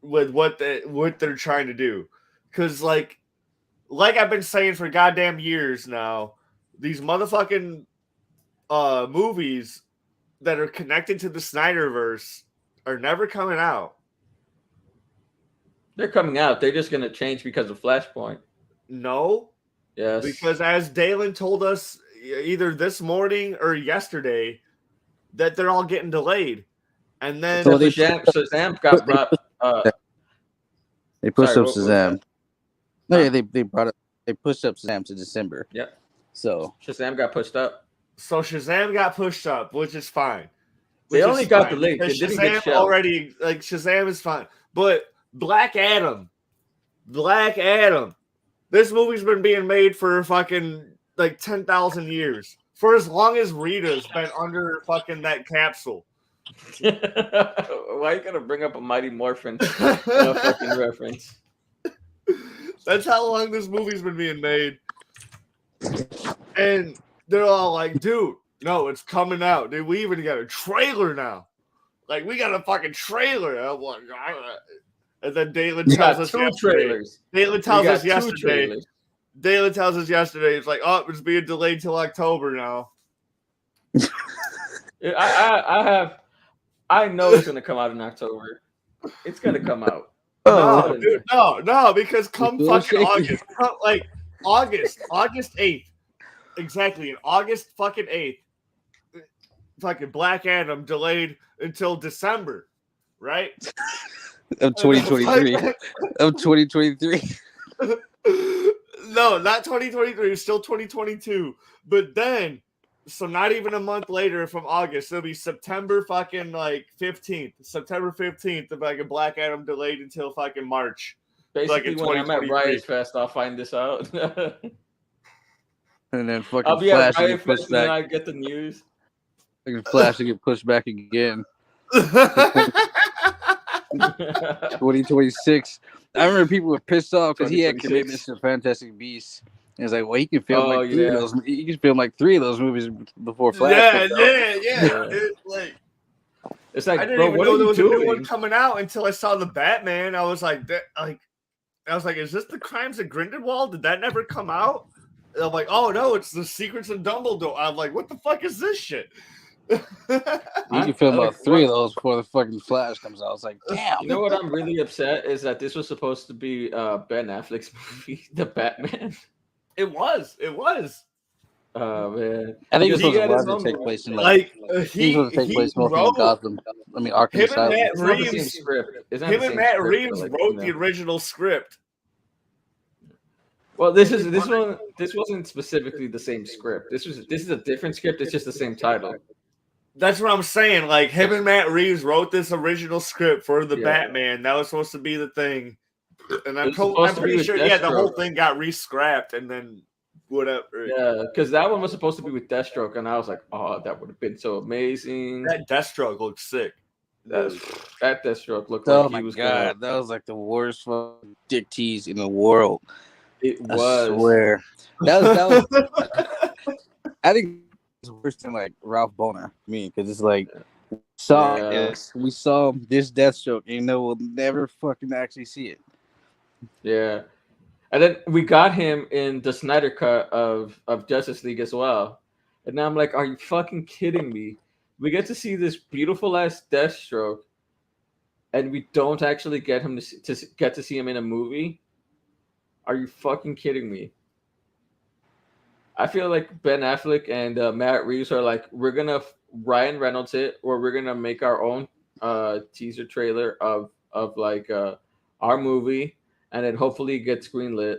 Speaker 2: with what they're trying to do. Cause like I've been saying for goddamn years now, these motherfucking movies that are connected to the Snyderverse are never coming out.
Speaker 1: They're coming out. They're just gonna change because of Flashpoint.
Speaker 2: No.
Speaker 1: Yes.
Speaker 2: Because as Dalen told us either this morning or yesterday, that they're all getting delayed. And then
Speaker 1: so Shazam got brought
Speaker 3: They pushed up Shazam. No, yeah, they brought it. They pushed up Shazam to December.
Speaker 1: Yeah.
Speaker 3: So
Speaker 1: Shazam got pushed up.
Speaker 2: So Shazam got pushed up, which is fine.
Speaker 1: They only got delayed. They didn't get
Speaker 2: Shazam already like Shazam is fine, but Black Adam. This movie's been being made for fucking like 10,000 years. For as long as Rita's been under fucking that capsule.
Speaker 1: Why are you gonna bring up a Mighty Morphin fucking reference?
Speaker 2: That's how long this movie's been being made. And they're all like, dude, no, it's coming out. Dude, we even got a trailer now. Like, we got a fucking trailer. I'm like, and then Dalen tells us yesterday. Dalen tells us yesterday. It's like, oh, it's being delayed till October now.
Speaker 1: I know it's gonna come out in October. It's gonna come out.
Speaker 2: No, dude, no, because come fucking August, August 8th, exactly, in August fucking 8th, fucking Black Adam delayed until December, right?
Speaker 3: Of 2023. Of 2023.
Speaker 2: No, not 2023. Still 2022. But then, so not even a month later from August, it'll be September fucking like 15th. September 15th, the fucking Black Adam delayed until fucking March.
Speaker 1: Basically, when I'm at Riot Fest, I'll find this out.
Speaker 3: And then fucking
Speaker 1: I'll be
Speaker 3: Flash
Speaker 1: at Riot
Speaker 3: get pushed
Speaker 1: Fest,
Speaker 3: back.
Speaker 1: and then I get the news.
Speaker 3: Fucking Flash to get pushed back again. 2026. I remember people were pissed off because he had commitments to Fantastic Beasts. And it's like, well, he can film three of those. He can film like 3 of those movies before Flash.
Speaker 2: Yeah. Dude, like,
Speaker 1: it's like,
Speaker 2: I didn't
Speaker 1: bro,
Speaker 2: even
Speaker 1: what
Speaker 2: know
Speaker 1: are
Speaker 2: there
Speaker 1: you
Speaker 2: was
Speaker 1: doing?
Speaker 2: a new one coming out until I saw the Batman. I was like, is this the Crimes of Grindelwald? Did that never come out? And I'm like, oh no, it's the Secrets of Dumbledore. I'm like, what the fuck is this shit?
Speaker 3: You can film about 3 of those before the fucking Flash comes out. I was like, damn.
Speaker 1: You know what I'm really upset is that this was supposed to be Ben Affleck's movie, The Batman.
Speaker 2: It was.
Speaker 1: Oh man,
Speaker 3: I think it's supposed to take place in he wrote Gotham. I mean, Arkham Asylum.
Speaker 2: Matt Reeves, him and Matt Reeves wrote the original script.
Speaker 1: Well, this wasn't specifically the same script. This is a different script. It's just the same title.
Speaker 2: That's what I'm saying. Like, him and Matt Reeves wrote this original script for the Batman. That was supposed to be the thing. And I'm pretty sure, the whole thing got re-scrapped and then whatever.
Speaker 1: Yeah, because that one was supposed to be with Deathstroke, and I was like, oh, that would have been so amazing.
Speaker 2: That Deathstroke looked sick.
Speaker 1: That Deathstroke looked like he was
Speaker 3: God, that was like the worst fucking dick tease in the world.
Speaker 1: It was.
Speaker 3: I swear. That was I think it's worse than like Ralph Boner, because it's like we saw this Deathstroke, and we'll never fucking actually see it.
Speaker 1: Yeah. And then we got him in the Snyder cut of Justice League as well. And now I'm like, are you fucking kidding me? We get to see this beautiful ass Deathstroke, and we don't actually get him to get to see him in a movie. Are you fucking kidding me? I feel like Ben Affleck and Matt Reeves are like, we're gonna Ryan Reynolds it, or we're gonna make our own teaser trailer of like our movie, and then hopefully get greenlit,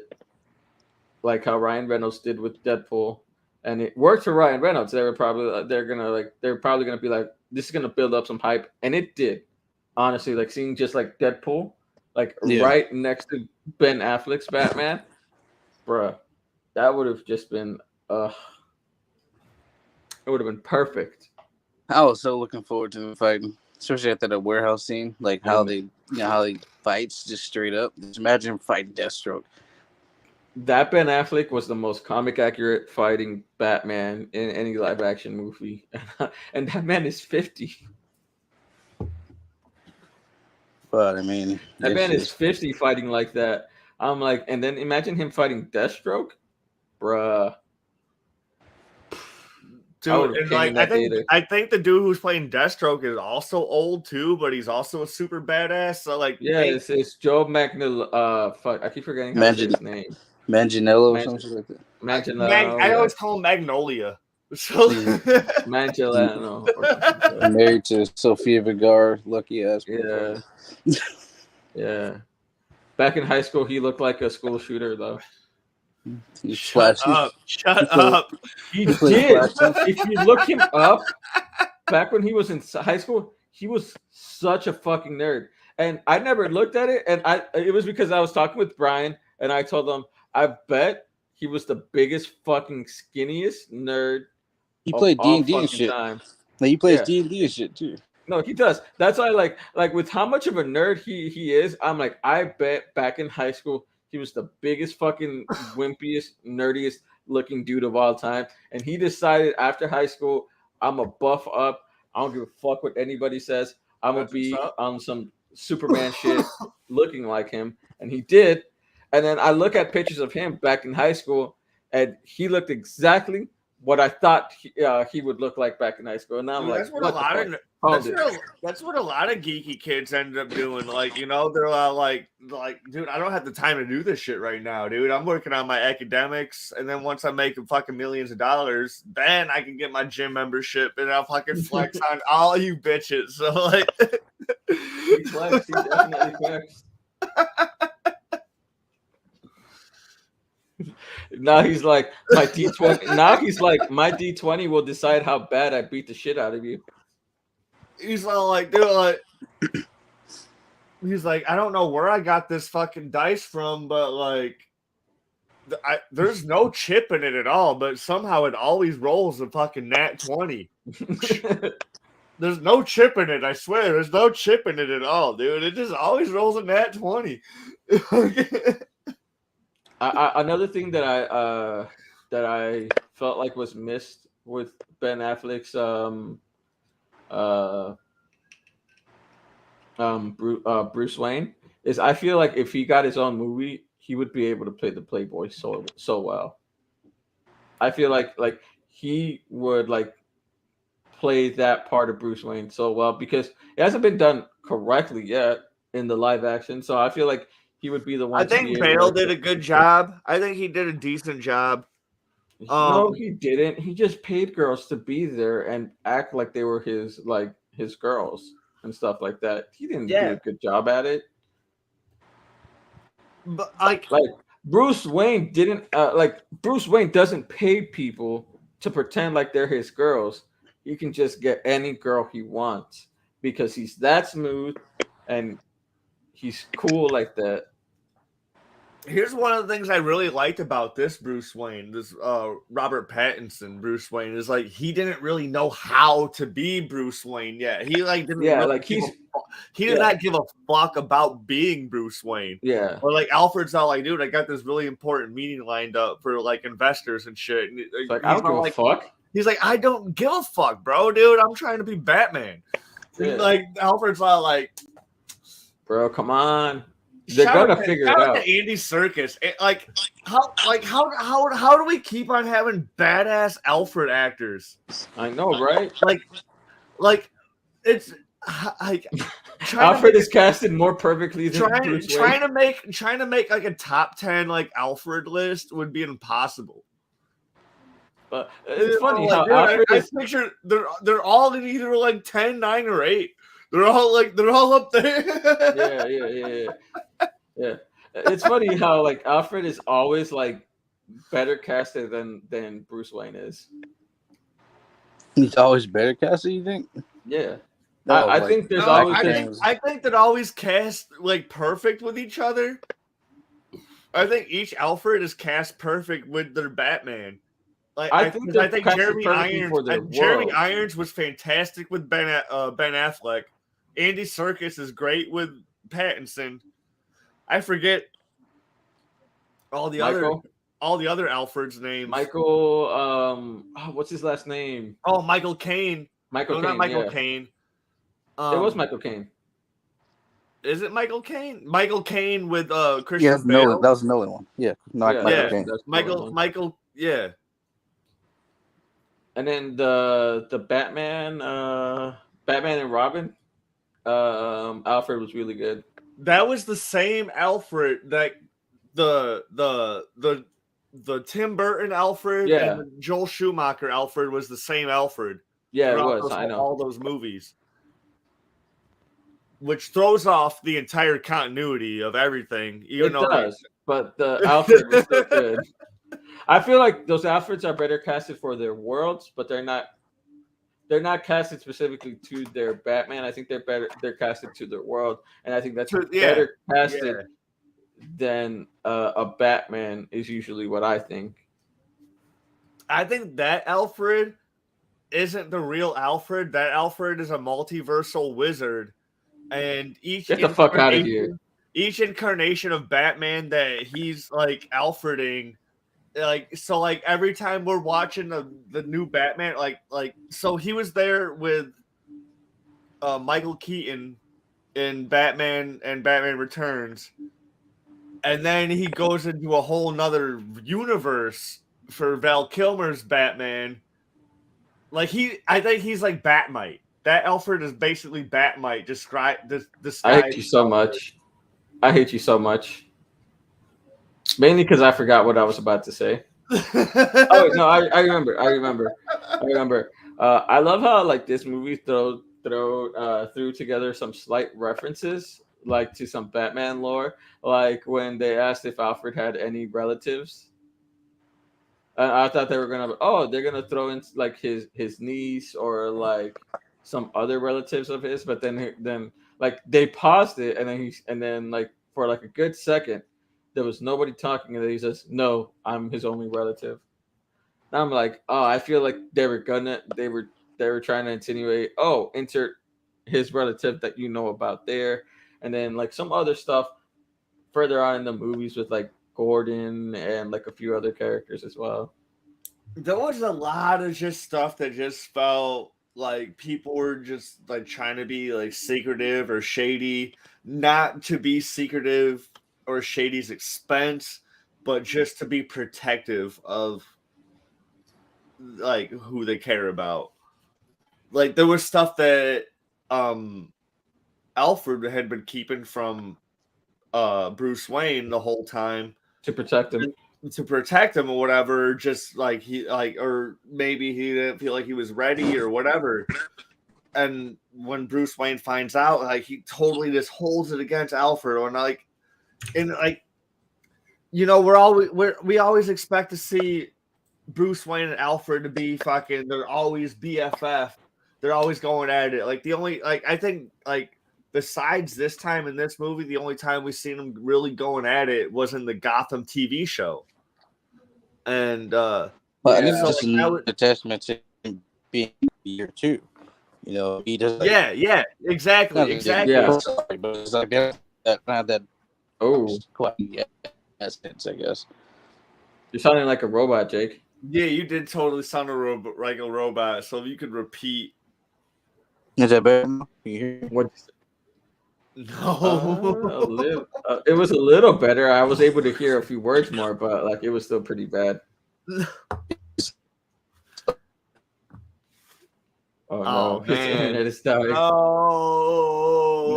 Speaker 1: like how Ryan Reynolds did with Deadpool, and it worked for Ryan Reynolds. They're probably gonna be like, this is gonna build up some hype, and it did. Honestly, like seeing just like Deadpool, right next to Ben Affleck's Batman, bruh, that would have just been it would have been perfect.
Speaker 3: I was so looking forward to the fighting, especially after the warehouse scene, like how they fights just straight up. Just imagine him fighting Deathstroke.
Speaker 1: That Ben Affleck was the most comic accurate fighting Batman in any live action movie, and that man is 50.
Speaker 3: But I mean,
Speaker 1: that man is 50 fighting like that. I'm like, and then imagine him fighting Deathstroke, bruh.
Speaker 2: Dude, and like I think the dude who's playing Deathstroke is also old too, but he's also a super badass. So like,
Speaker 1: it's Joe Magnol. Fuck, I keep forgetting his name.
Speaker 3: Manganiello or something like that.
Speaker 1: Manganiello.
Speaker 2: I always call him Magnolia. So
Speaker 1: Manganiello.
Speaker 3: Married to Sofia Vergara, lucky ass.
Speaker 1: Yeah. Yeah. Back in high school, he looked like a school shooter, though.
Speaker 2: Shut up.
Speaker 1: He did. If you look him up, back when he was in high school, he was such a fucking nerd. And I never looked at it. And it was because I was talking with Brian, and I told him, I bet he was the biggest fucking skinniest nerd.
Speaker 3: He played D&D and shit. Like, he plays D&D and shit, too.
Speaker 1: No, he does. That's why, like with how much of a nerd he is, I'm like, I bet back in high school, he was the biggest fucking wimpiest, nerdiest looking dude of all time. And he decided after high school, I'm a buff up. I don't give a fuck what anybody says. I'm going to be on some Superman shit looking like him. And he did. And then I look at pictures of him back in high school, and he looked exactly what I thought he would look like back in high school. And now I'm like, that's what
Speaker 2: a lot of geeky kids ended up doing. Like, they're like, dude, I don't have the time to do this shit right now, dude. I'm working on my academics, and then once I'm making fucking millions of dollars, then I can get my gym membership, and I'll fucking flex on all you bitches. So like,
Speaker 1: he definitely flexed. Now he's like, my D20. Now he's like, my D20 will decide how bad I beat the shit out of you.
Speaker 2: He's all like, dude, like, he's like, I don't know where I got this fucking dice from, but like, there's no chip in it at all. But somehow it always rolls a fucking nat 20. There's no chip in it. I swear, there's no chip in it at all, dude. It just always rolls a nat 20.
Speaker 1: Another thing that I felt like was missed with Ben Affleck's uh Bruce Wayne is I feel like if he got his own movie, he would be able to play the Playboy so well. I feel like he would like play that part of Bruce Wayne so well because it hasn't been done correctly yet in the live action. So I feel like he would be the one.
Speaker 2: I think Bale did a good job. I think he did a decent job.
Speaker 1: No, he didn't. He just paid girls to be there and act like they were his girls and stuff like that. He didn't do a good job at it.
Speaker 2: But
Speaker 1: like Bruce Wayne didn't Bruce Wayne doesn't pay people to pretend like they're his girls. He can just get any girl he wants because he's that smooth and he's cool like that.
Speaker 2: Here's one of the things I really liked about this Bruce Wayne, this Robert Pattinson Bruce Wayne, is like he didn't really know how to be Bruce Wayne yet. He like didn't he did not give a fuck about being Bruce Wayne.
Speaker 1: Yeah.
Speaker 2: Or like Alfred's not like, dude, I got this really important meeting lined up for like investors and shit. And
Speaker 1: like I don't give a fuck.
Speaker 2: He's like, I don't give a fuck, bro, dude. I'm trying to be Batman. Yeah. Like Alfred's not like,
Speaker 1: bro, come on. They're gonna figure it out.
Speaker 2: Andy Serkis, how do we keep on having badass Alfred actors?
Speaker 1: I know, right?
Speaker 2: Like it's like
Speaker 1: Alfred is casted more perfectly than Bruce Wayne.
Speaker 2: Trying to make like a top 10 like Alfred list would be impossible.
Speaker 1: But it's funny how Alfred
Speaker 2: I picture they're all in either like 10, 9, or 8. They're all up there.
Speaker 1: Yeah. It's funny how like Alfred is always like better casted than Bruce Wayne is.
Speaker 3: He's always better casted, you think?
Speaker 1: Yeah. I think there's always
Speaker 2: I think that always cast like perfect with each other. I think each Alfred is cast perfect with their Batman. Like I think Jeremy Irons was fantastic with Ben Affleck. Andy Serkis is great with Pattinson. I forget all the other Alfred's names.
Speaker 1: Michael, what's his last name?
Speaker 2: Oh, Michael Caine.
Speaker 1: Not
Speaker 2: Michael Caine.
Speaker 1: It was Michael Caine.
Speaker 2: Is it Michael Caine? Michael Caine with Christian
Speaker 3: Bale.
Speaker 2: Bale.
Speaker 3: That was Nolan one. Yeah, Michael Caine.
Speaker 2: Michael. Yeah.
Speaker 1: And then the Batman and Robin. Alfred was really good.
Speaker 2: That was the same Alfred that the Tim Burton Alfred and the Joel Schumacher Alfred was the same Alfred.
Speaker 1: Yeah, it was. I know
Speaker 2: all those movies, which throws off the entire continuity of everything. Even though
Speaker 1: it does, but the Alfred was still good. I feel like those Alfreds are better casted for their worlds, but they're not casted specifically to their Batman. I think they're casted to their world, and I think that's better casted than a Batman is usually what I think.
Speaker 2: I think that Alfred isn't the real Alfred. That Alfred is a multiversal wizard, and
Speaker 1: get the fuck out of here.
Speaker 2: Each incarnation of Batman that he's like Alfreding. Like every time we're watching the new Batman, so he was there with Michael Keaton in Batman and Batman Returns, and then he goes into a whole nother universe for Val Kilmer's Batman. I think he's like Batmite. That Alfred is basically Batmite.
Speaker 1: I hate you so much. Mainly because I forgot what I was about to say. Oh no, I remember. I love how like this movie threw together some slight references like to some Batman lore, like when they asked if Alfred had any relatives. I thought they were they're gonna throw in like his niece or like some other relatives of his, but then like they paused it, and then like for like a good second, there was nobody talking, and then he says, "No, I'm his only relative." And I'm like, oh, I feel like they were trying to insinuate, oh, insert his relative that you know about there, and then like some other stuff further on in the movies with like Gordon and like a few other characters as well.
Speaker 2: There was a lot of just stuff that just felt like people were just like trying to be like secretive or shady, not to be secretive or shady's expense, but just to be protective of like who they care about. Like there was stuff that Alfred had been keeping from Bruce Wayne the whole time
Speaker 1: To protect him.
Speaker 2: Or whatever, just like he like, or maybe he didn't feel like he was ready or whatever. And when Bruce Wayne finds out, like he totally just holds it against Alfred, or like, and like, you know, we always expect to see Bruce Wayne and Alfred to be fucking. They're always BFF. They're always going at it. Like the only like I think like besides this time in this movie, the only time we've seen them really going at it was in the Gotham TV show. And
Speaker 3: but I think it's just a testament to him being year 2. You know, he does. Like,
Speaker 2: yeah, exactly.
Speaker 1: Yeah.
Speaker 3: But it's like that.
Speaker 1: Oh,
Speaker 3: quite essence, I guess.
Speaker 1: You're sounding like a robot, Jake.
Speaker 2: Yeah, you did totally sound like a robot. So if you could repeat.
Speaker 3: Is that better? Can you hear me?
Speaker 1: What?
Speaker 2: No.
Speaker 1: It was a little better. I was able to hear a few words more, but like it was still pretty bad. Oh no, his internet is dying.
Speaker 2: No.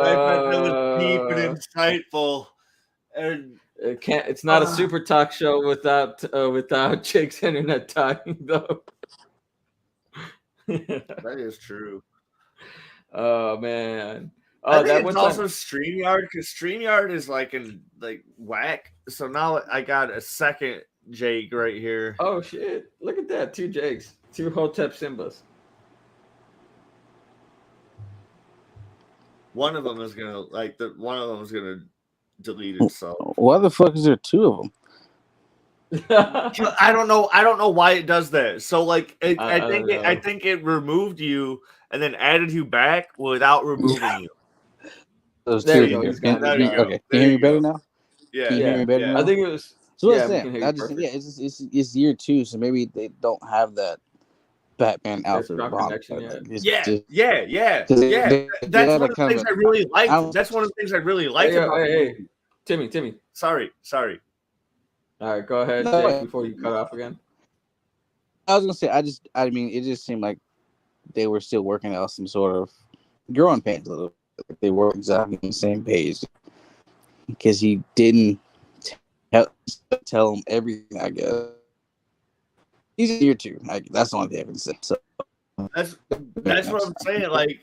Speaker 2: I bet that was deep and insightful. And
Speaker 1: it's not a super talk show without Jake's internet dying though.
Speaker 2: That is true.
Speaker 1: Oh man.
Speaker 2: I think it's also StreamYard, because StreamYard is like whack. So now I got a second Jake right here.
Speaker 1: Oh shit! Look at that, 2 Jakes, 2 Hotep Simbas.
Speaker 2: One of them is gonna delete itself.
Speaker 3: Why the fuck is there 2 of them?
Speaker 2: I don't know why it does that. So like I think it removed you and then added you back without removing you.
Speaker 1: There you go.
Speaker 3: Okay. Can you hear me better now?
Speaker 2: Yeah.
Speaker 3: Can you hear me better now?
Speaker 1: I think it was.
Speaker 3: So it's year 2, so maybe they don't have that Batman outfit.
Speaker 2: Yeah. That's one of the things I really liked. That's one of the things I really liked about it.
Speaker 1: Hey, Timmy.
Speaker 2: Sorry.
Speaker 1: All right, go ahead, Jake, before you cut off again.
Speaker 3: I was gonna say, I mean, it just seemed like they were still working out some sort of growing pains a little bit. Like they weren't exactly on the same page because he didn't tell him everything. I guess he's a year 2. That's the only thing I can say. So
Speaker 2: that's what I'm saying. Like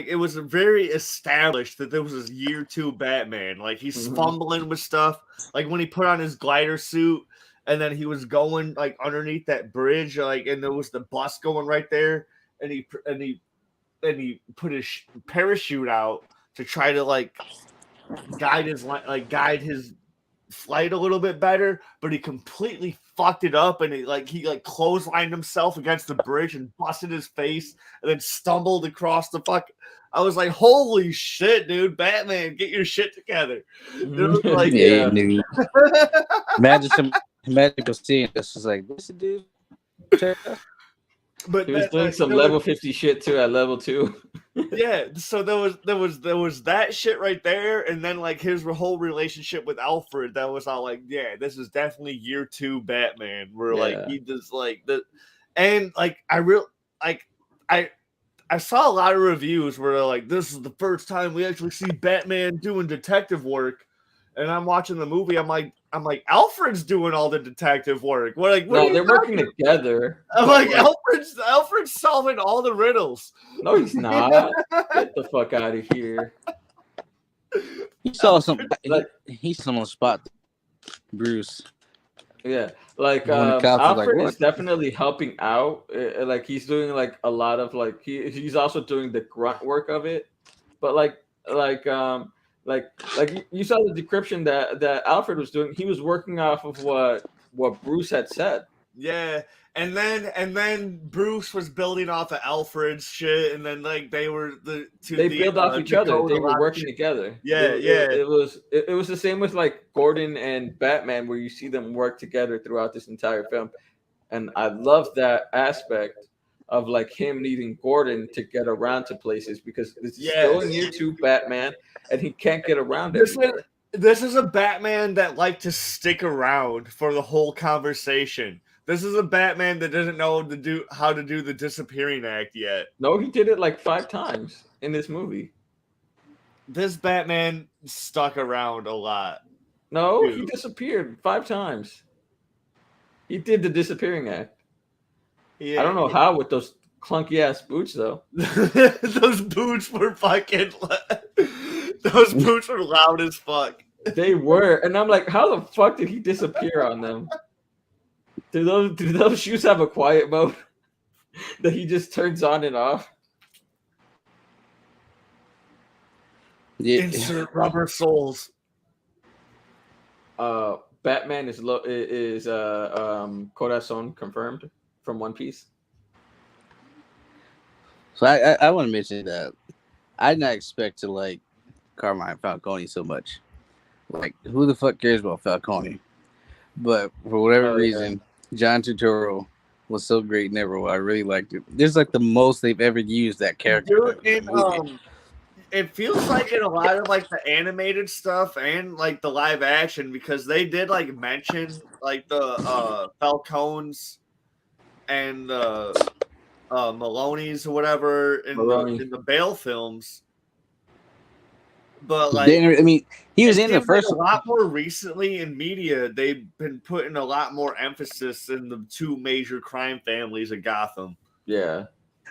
Speaker 2: it was very established that there was this year 2 Batman. Like he's fumbling with stuff. Like when he put on his glider suit and then he was going like underneath that bridge, like, and there was the bus going right there, and he put his parachute out to try to like guide his flight a little bit better, but he completely fucked it up, and he clotheslined himself against the bridge and busted his face and then stumbled across the fuck. I was like, holy shit, dude, Batman, get your shit together. Like,
Speaker 3: yeah. Imagine some magical scene. This is like, this dude.
Speaker 1: But he was doing some level 50 shit too at level 2.
Speaker 2: Yeah, so there was that shit right there, and then like his whole relationship with Alfred, that was all like, yeah, this is definitely year 2 Batman, where like he does like the, and like I saw a lot of reviews where they're like, this is the first time we actually see Batman doing detective work, and I'm watching the movie, I'm like Alfred's doing all the detective work.
Speaker 1: They're working together.
Speaker 2: I'm like Alfred's solving all the riddles.
Speaker 1: No, he's not. Get the fuck out of here.
Speaker 3: He saw something. He's on the spot. Bruce.
Speaker 1: Yeah, like Alfred is definitely helping out. Like he's doing like a lot of like he's also doing the grunt work of it. But like you saw the decryption that Alfred was doing. He was working off of what Bruce had said.
Speaker 2: Yeah, and then Bruce was building off of Alfred's shit, and then like they
Speaker 1: build off each other.
Speaker 2: decode
Speaker 1: They
Speaker 2: a
Speaker 1: were
Speaker 2: lot of
Speaker 1: working
Speaker 2: shit.
Speaker 1: together.
Speaker 2: Yeah, yeah.
Speaker 1: It was the same with like Gordon and Batman, where you see them work together throughout this entire film, and I love that aspect of like him needing Gordon to get around to places because this is still in year 2 Batman, and he can't get around everywhere.
Speaker 2: This is a Batman that liked to stick around for the whole conversation. This is a Batman that doesn't know how to do the disappearing act yet.
Speaker 1: No, he did it like 5 times in this movie.
Speaker 2: This Batman stuck around a lot.
Speaker 1: No, he disappeared 5 times. He did the disappearing act. Yeah, I don't know how with those clunky ass boots though.
Speaker 2: Those boots were fucking. Those boots were loud as fuck.
Speaker 1: They were, and I'm like, how the fuck did he disappear on them? Do those shoes have a quiet mode that he just turns on and off?
Speaker 2: Yeah. Insert rubber soles.
Speaker 1: Batman is Corazon confirmed from One Piece.
Speaker 3: So I want to mention that I did not expect to like Carmine Falcone so much. Like, who the fuck cares about Falcone? But for whatever reason, John Turturro was so great in Everwood. I really liked it. This is like the most they've ever used that character.
Speaker 2: Dude, it feels like in a lot of like the animated stuff and like the live action, because they did like mention like the Falcones and Maloney's or whatever in the Bale films. But like,
Speaker 3: I mean, he was in the first
Speaker 2: a lot more recently in media. They've been putting a lot more emphasis in the 2 major crime families of Gotham.
Speaker 1: Yeah,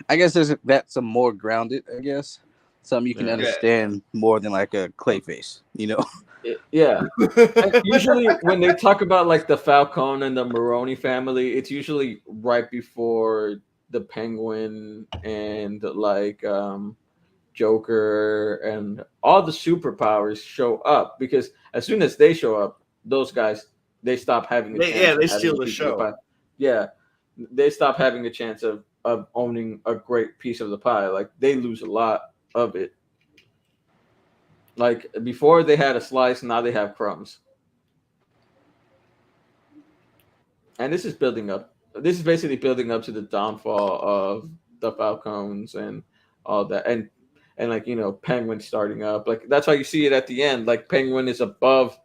Speaker 3: I guess that's a more grounded. I guess something you can understand more than like a Clayface. You know?
Speaker 1: Yeah. Usually when they talk about like the Falcone and the Maroni family, it's usually right before the Penguin and like Joker and all the superpowers show up, because as soon as they show up, those guys, they stop having a chance.
Speaker 2: Yeah, they steal the show.
Speaker 1: Yeah, they stop having a chance of owning a great piece of the pie. Like, they lose a lot of it. Like, before they had a slice, now they have crumbs. And this is building up. This is basically building up to the downfall of the Falcons and all that. And like, you know, Penguin starting up. Like, that's why you see it at the end. Like, Penguin is above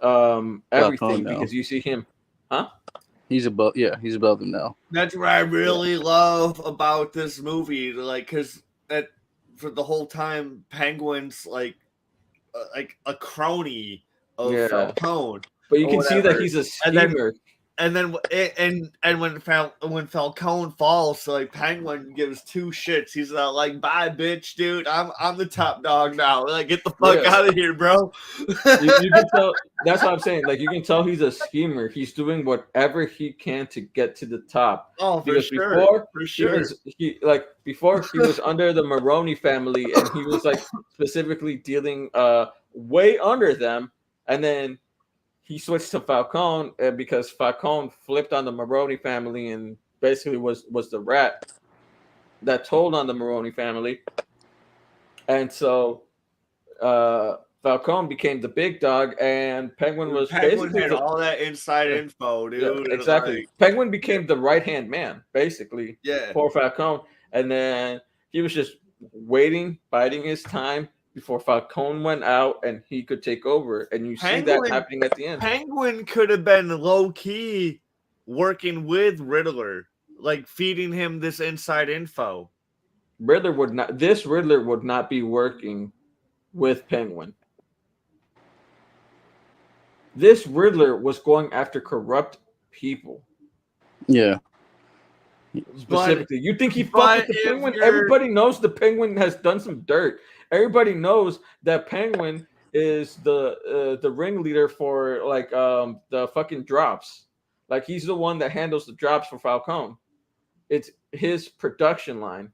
Speaker 1: everything because you see him. Huh?
Speaker 3: He's above them now.
Speaker 2: That's what I really love about this movie. Like, because for the whole time, Penguin's like a crony of Falcone.
Speaker 1: But you can see that he's a schemer.
Speaker 2: And when Falcone falls, so like Penguin gives 2 shits. He's like, "Bye, bitch, dude. I'm the top dog now. Like, get the fuck out of here, bro."
Speaker 1: you can tell. That's what I'm saying. Like, you can tell he's a schemer. He's doing whatever he can to get to the top.
Speaker 2: Oh, for sure.
Speaker 1: Before he was under the Maroni family, and he was like specifically dealing way under them, and then he switched to Falcone because Falcone flipped on the Maroni family and basically was the rat that told on the Maroni family. And so Falcone became the big dog, and Penguin
Speaker 2: had all that inside info, dude.
Speaker 1: Yeah, exactly. Like, Penguin became the right-hand man, basically, for Falcone. And then he was just waiting, biding his time before Falcone went out and he could take over. And you see that happening at the end.
Speaker 2: Penguin could have been low-key working with Riddler, like feeding him this inside info.
Speaker 1: Riddler would not be working with Penguin. This Riddler was going after corrupt people.
Speaker 3: Yeah.
Speaker 1: Specifically, you think he fucked with the Penguin? Everybody knows the Penguin has done some dirt. Everybody knows that Penguin is the ringleader for like the fucking drops. Like, he's the one that handles the drops for Falcone. It's his production line.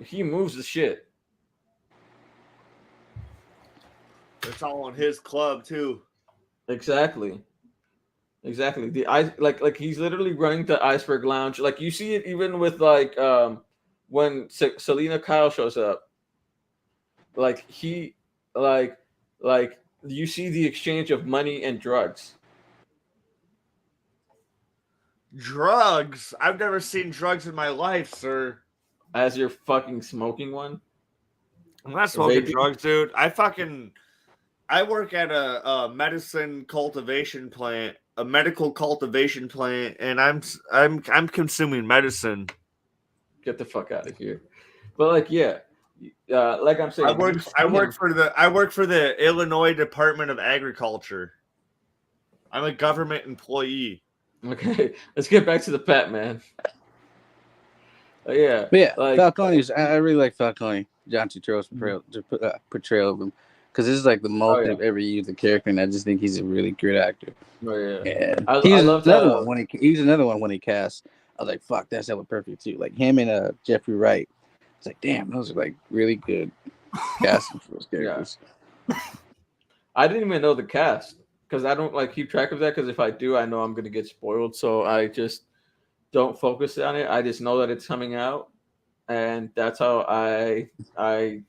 Speaker 1: He moves the shit.
Speaker 2: It's all in his club too.
Speaker 1: Exactly. The ice like he's literally running the Iceberg Lounge. Like you see it even with like when Selena Kyle shows up. Like he like like you see the exchange of money and drugs.
Speaker 2: Drugs? I've never seen drugs in my life, sir.
Speaker 1: As you're fucking smoking one.
Speaker 2: I'm not smoking drugs, dude. I work at a medicine cultivation plant, a medical cultivation plant, and I'm consuming medicine.
Speaker 1: Get the fuck out of here. But like, yeah, like I'm saying,
Speaker 2: I work for the Illinois Department of Agriculture. I'm a government employee.
Speaker 1: Okay, let's get back to the Pat Man. Yeah,
Speaker 3: but yeah,
Speaker 1: like,
Speaker 3: Falcone. I really like Falcone, John Turturro's portrayal of him, because this is like the most they've ever used the character, and I just think he's a really good actor.
Speaker 1: Oh yeah,
Speaker 3: and
Speaker 1: I love
Speaker 3: another one when he cast. I was like, "Fuck, that's hella perfect too." Like him and Jeffrey Wright. It's like, damn, those are like really good casting for those characters.
Speaker 1: Yeah. I didn't even know the cast because I don't like keep track of that. Because if I do, I know I'm gonna get spoiled. So I just don't focus on it. I just know that it's coming out, and that's how I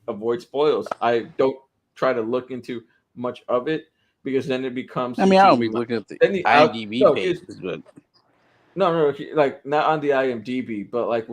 Speaker 1: avoid spoils. I don't try to look into much of it because then it becomes.
Speaker 3: I mean, I don't be looking at the IMDb pages, but.
Speaker 1: No, like not on the IMDb, but like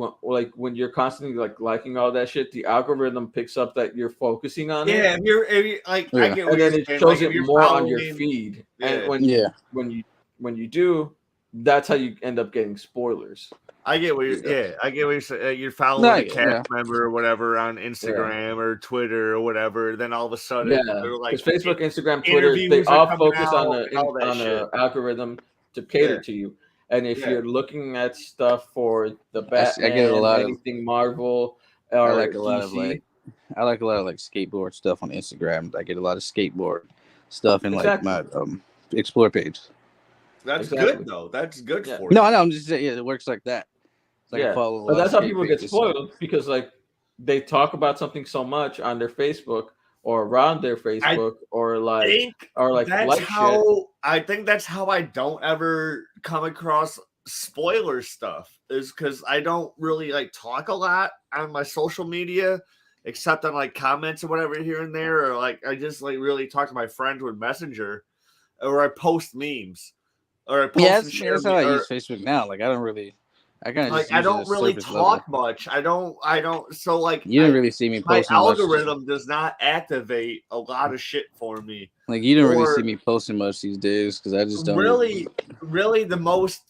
Speaker 1: when you're constantly like liking all that shit, the algorithm picks up that you're focusing on it.
Speaker 2: Yeah, if you're like, I get what
Speaker 1: and then
Speaker 2: you're
Speaker 1: it
Speaker 2: saying.
Speaker 1: shows
Speaker 2: Like,
Speaker 1: it more on your feed.
Speaker 2: Yeah.
Speaker 1: And when you do, that's how you end up getting spoilers.
Speaker 2: I get what you're. I get what you're saying. You're following a cast member or whatever on Instagram or Twitter or whatever. Then all of a sudden, they're like,
Speaker 1: because Facebook, Instagram, Twitter, they all focus on the algorithm to cater to you. And if you're looking at stuff for the Batman,
Speaker 3: I get a lot
Speaker 1: anything Marvel, or
Speaker 3: I like a lot
Speaker 1: DC.
Speaker 3: of like skateboard stuff on Instagram. I get a lot of skateboard stuff in like my explore page.
Speaker 2: That's good though. That's good for you.
Speaker 3: No, I'm just saying it works like that. Like
Speaker 1: but that's how people get spoiled because like they talk about something so much on their Facebook or around their Facebook
Speaker 2: I think that's how I don't ever come across spoiler stuff is because I don't really like talk a lot on my social media except on like comments or whatever here and there, or like I just like really talk to my friends with Messenger, or I post memes, or I post
Speaker 3: that's how I use Facebook now. Like I kind of
Speaker 2: like I don't really talk much. I don't. So like
Speaker 3: you didn't really see me posting.
Speaker 2: My algorithm does not activate a lot of shit for me.
Speaker 3: Like you don't really see me posting much these days because I just don't
Speaker 2: really the most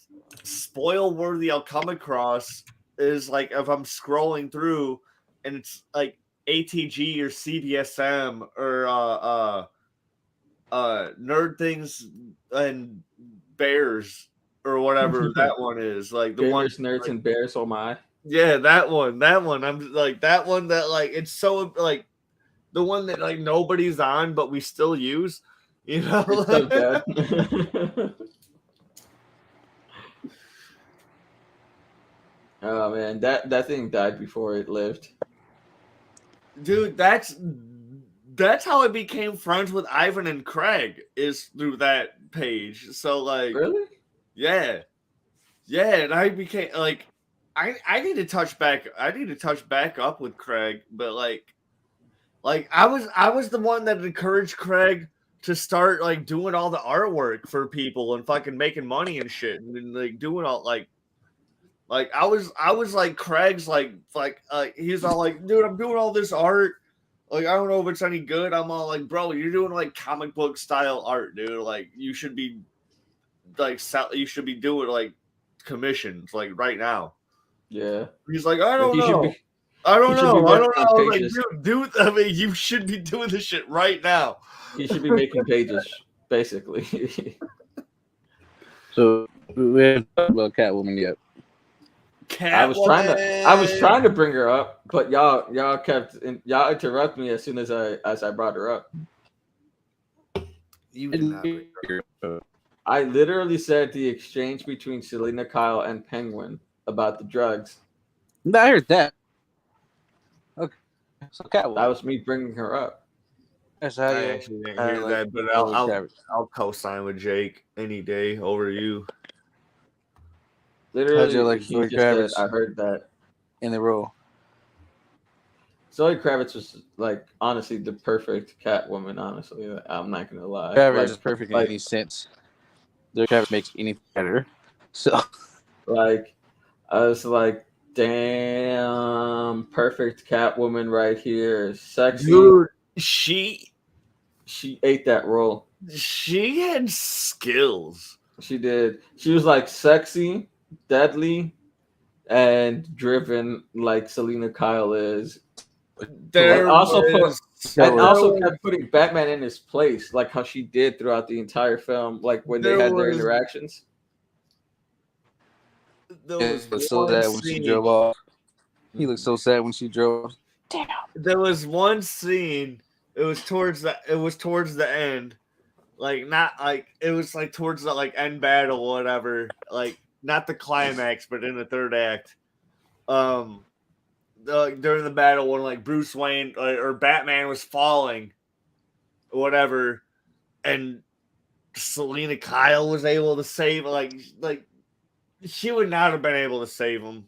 Speaker 2: spoil worthy I'll come across is like if I'm scrolling through and it's like ATG or CBSM or Nerd Things and Bears. Or whatever that one is, like the one
Speaker 1: Nerds
Speaker 2: like,
Speaker 1: and Bears. Oh my!
Speaker 2: Yeah, that one. I'm like that one that like it's so like the one that like nobody's on, but we still use. You know,
Speaker 1: it's so dead. Oh man, that thing died before it lived.
Speaker 2: Dude, that's how I became friends with Ivan and Craig is through that page. So like,
Speaker 1: really.
Speaker 2: Yeah, and I became like, I need to touch back. I need to touch back up with Craig, but like I was the one that encouraged Craig to start like doing all the artwork for people and fucking making money and shit, and like doing all like I was like Craig's like he's all like, dude, I'm doing all this art. Like I don't know if it's any good. I'm all like, bro, you're doing like comic book style art, dude. Like you should be. Like you should be doing like commissions like right now.
Speaker 1: Yeah.
Speaker 2: He's like, I don't know. I don't know. Like, dude, I mean, you should be doing this shit right now.
Speaker 1: You should be making pages, basically.
Speaker 3: So we haven't talked about Catwoman yet.
Speaker 1: I was trying to bring her up, but y'all interrupt me as soon as I brought her up.
Speaker 2: You did not bring her up.
Speaker 1: I literally said the exchange between Selena Kyle and Penguin about the drugs.
Speaker 3: I heard that. Okay, so Catwoman.
Speaker 1: That was me bringing her up.
Speaker 3: That's how
Speaker 2: I
Speaker 3: you
Speaker 2: actually didn't hear that, but I'll co-sign with Jake any day over you.
Speaker 1: Literally, he just said, "I heard that."
Speaker 3: In the role.
Speaker 1: Zoe Kravitz was like honestly the perfect Catwoman. Honestly, I'm not gonna lie.
Speaker 3: Kravitz is perfect in any sense. Zoe Kravitz makes anything better. So,
Speaker 1: like, I was like, damn, perfect Catwoman right here, sexy.
Speaker 2: Dude, she
Speaker 1: ate that role.
Speaker 2: She had skills.
Speaker 1: She did. She was like sexy, deadly, and driven like Selena Kyle is. Also kept putting Batman in his place, like how she did throughout the entire film, like when they had their interactions.
Speaker 3: There was so sad when she drove off. He looked so sad when she drove.
Speaker 2: Damn. There was one scene. It was towards the end. Like not like it was like towards the like end battle or whatever. Like not the climax, but in the third act. During the battle when like Bruce Wayne or Batman was falling, or whatever, and Selena Kyle was able to save like she would not have been able to save him.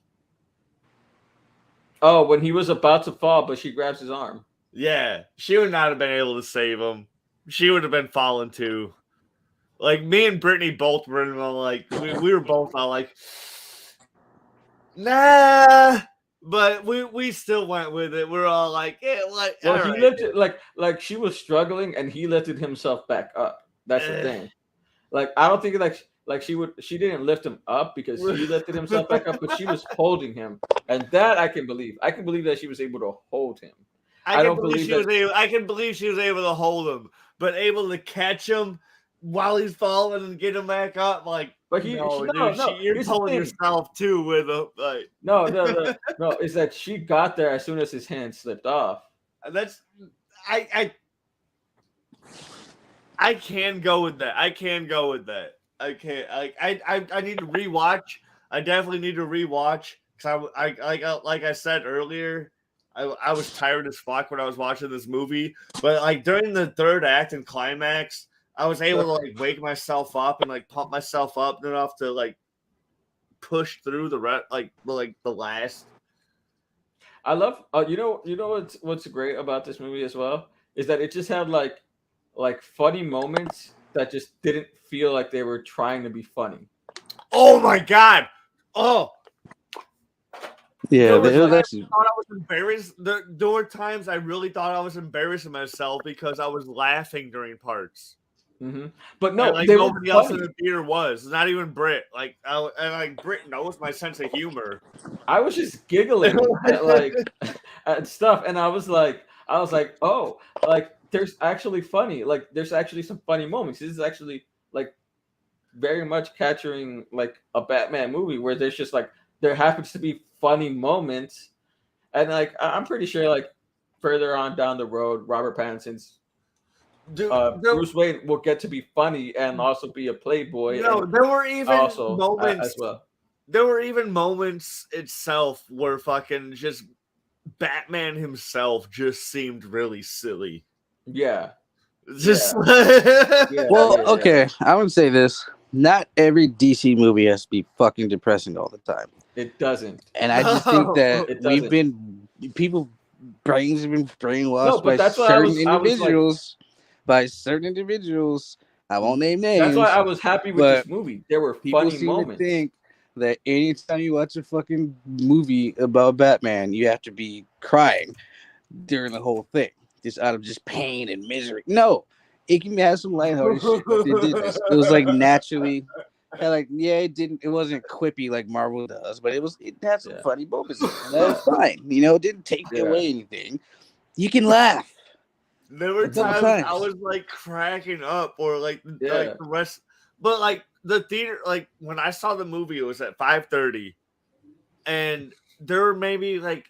Speaker 1: Oh, when he was about to fall, but she grabs his arm.
Speaker 2: Yeah, she would not have been able to save him. She would have been falling too. Like me and Brittany both were like we were both all like, nah. But we still went with it. We're all like, yeah, like.
Speaker 1: Well, he lifted like she was struggling, and he lifted himself back up. That's the thing. Like I don't think she didn't lift him up because he lifted himself back up, but she was holding him, and that I can believe. I can believe that she was able to hold him.
Speaker 2: I can believe she was able to hold him, but able to catch him while he's falling and get him back up. Like, but you're pulling yourself too with him. Like,
Speaker 1: no. It's that she got there as soon as his hand slipped off.
Speaker 2: That's I can go with that. I can go with that. I can't. I need to rewatch. I definitely need to rewatch because like I said earlier. I was tired as fuck when I was watching this movie, but like during the third act and climax, I was able to like wake myself up and like pump myself up enough to like push through the last.
Speaker 1: I love you know what's great about this movie as well is that it just had like funny moments that just didn't feel like they were trying to be funny.
Speaker 2: Oh my god! Oh.
Speaker 3: Yeah,
Speaker 2: I thought I was embarrassed. There were times I really thought I was embarrassing myself because I was laughing during parts.
Speaker 1: Mm-hmm. But no,
Speaker 2: like nobody else in the theater was. Not even Britt. Britt knows my sense of humor.
Speaker 1: I was just giggling at stuff, and I was like, oh, like there's actually funny. Like there's actually some funny moments. This is actually like very much capturing like a Batman movie where there's just like there happens to be funny moments, and like I'm pretty sure like further on down the road, Robert Pattinson's Bruce Wayne will get to be funny and also be a playboy.
Speaker 2: No, there were even moments
Speaker 1: as well.
Speaker 2: There were even moments itself where fucking just Batman himself just seemed really silly.
Speaker 1: Yeah.
Speaker 2: Just
Speaker 3: okay. I would say this. Not every DC movie has to be fucking depressing all the time.
Speaker 1: It doesn't.
Speaker 3: And I just think that people's brains have been brainwashed by certain individuals. By certain individuals. I won't name names.
Speaker 1: That's why I was happy with this movie. There were funny moments.
Speaker 3: To think that anytime you watch a fucking movie about Batman, you have to be crying during the whole thing. Just out of just pain and misery. No. It can have some lighthearted shit, but it was like naturally, it wasn't quippy like Marvel does, but it had some funny moments, and that was fine. It didn't take away anything. You can laugh.
Speaker 2: There were times I was like cracking up, or like the rest, but like the theater, like when I saw the movie, it was at 5:30, and there were maybe like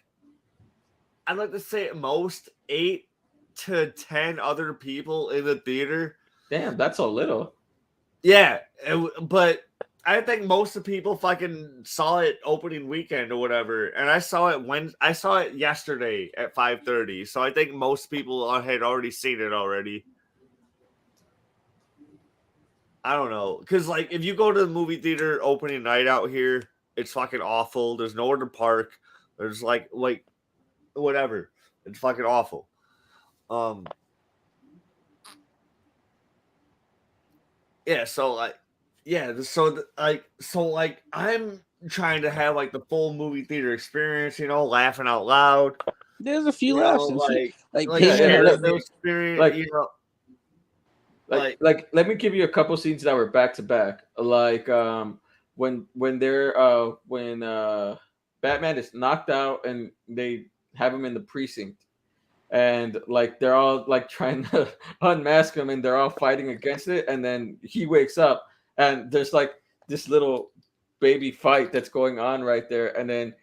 Speaker 2: I'd like to say at most 8 to 10 other people in the theater.
Speaker 1: Damn, that's a little.
Speaker 2: Yeah, but I think most of the people fucking saw it opening weekend or whatever, and I saw it yesterday at 5:30. So I think most people had already seen it already. I don't know, because like if you go to the movie theater opening night out here, it's fucking awful. There's nowhere to park. There's like whatever. It's fucking awful. Yeah. So like, yeah. So I'm trying to have like the full movie theater experience. Laughing out loud.
Speaker 3: There's a few laughs and shit.
Speaker 2: Like
Speaker 3: sharing
Speaker 2: the experience.
Speaker 1: Like let me give you a couple scenes that were back to back. Like when Batman is knocked out and they have him in the precinct, and like they're all like trying to unmask him and they're all fighting against it, and then he wakes up and there's like this little baby fight that's going on right there, and then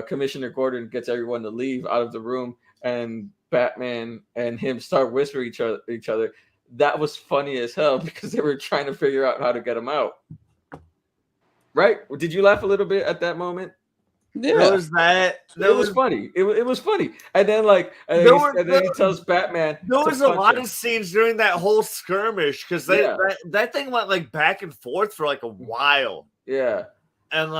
Speaker 1: Commissioner Gordon gets everyone to leave out of the room, and Batman and him start whispering each other. That was funny as hell because they were trying to figure out how to get him out. Right? Did you laugh a little bit at that moment?
Speaker 3: Yeah,
Speaker 2: it was
Speaker 1: funny. It was funny. And then then he tells Batman.
Speaker 2: There was a lot of scenes during that whole skirmish because that thing went like back and forth for like a while.
Speaker 1: Yeah,
Speaker 2: and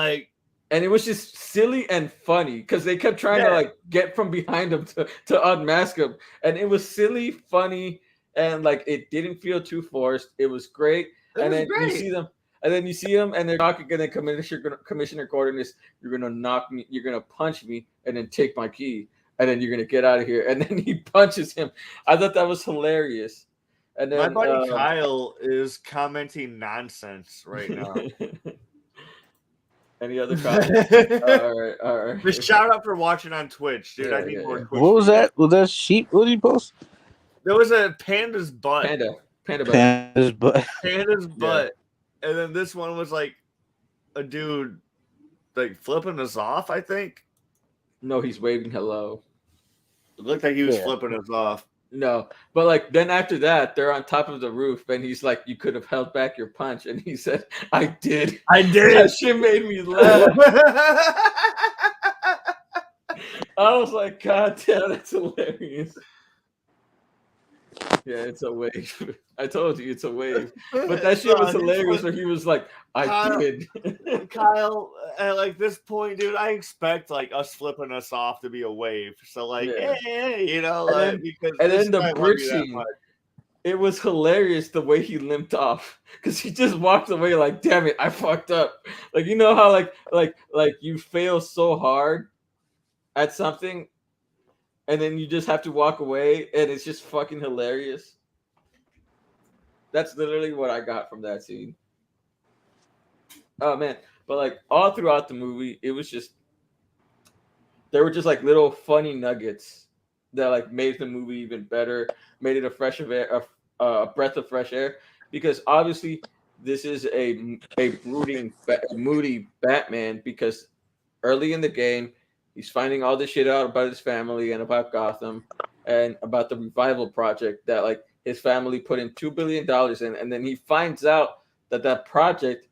Speaker 1: it was just silly and funny because they kept trying to like get from behind him to unmask him, and it was silly, funny, and like it didn't feel too forced. It was great. You see them. And then you see him, and they're talking. And then Commissioner Gordon is, "You're gonna knock me. You're gonna punch me, and then take my key, and then you're gonna get out of here." And then he punches him. I thought that was hilarious. And then
Speaker 2: my buddy Kyle is commenting nonsense right now.
Speaker 1: Any other comments? all right.
Speaker 2: Just shout out for watching on Twitch, dude. I need more Twitch.
Speaker 3: What was that? Was that sheep? What did you post?
Speaker 2: There was a panda's butt.
Speaker 3: Panda's butt.
Speaker 2: Panda's butt. And then this one was like a dude like flipping us off, I think.
Speaker 1: No, he's waving hello.
Speaker 2: It looked like he was flipping us off.
Speaker 1: No, but like then after that, they're on top of the roof, and he's like, "You could have held back your punch," and he said, "I did. That shit made me laugh." I was like, "God damn, that's hilarious." Yeah, it's a wave. I told you it's a wave. But that shit was hilarious where he was like, I did.
Speaker 2: Kyle, at like this point, dude, I expect like us flipping us off to be a wave. So like, hey,
Speaker 1: and then the bridge scene, it was hilarious the way he limped off. Because he just walked away like, damn it, I fucked up. Like, you know how like you fail so hard at something, and then you just have to walk away, and it's just fucking hilarious. That's literally what I got from that scene. Oh man, but like all throughout the movie, it was just there were just like little funny nuggets that like made the movie even better, made it a breath of fresh air. Because obviously, this is a moody Batman. Because early in the game, he's finding all this shit out about his family and about Gotham and about the revival project that like his family put in $2 billion in, and then he finds out that project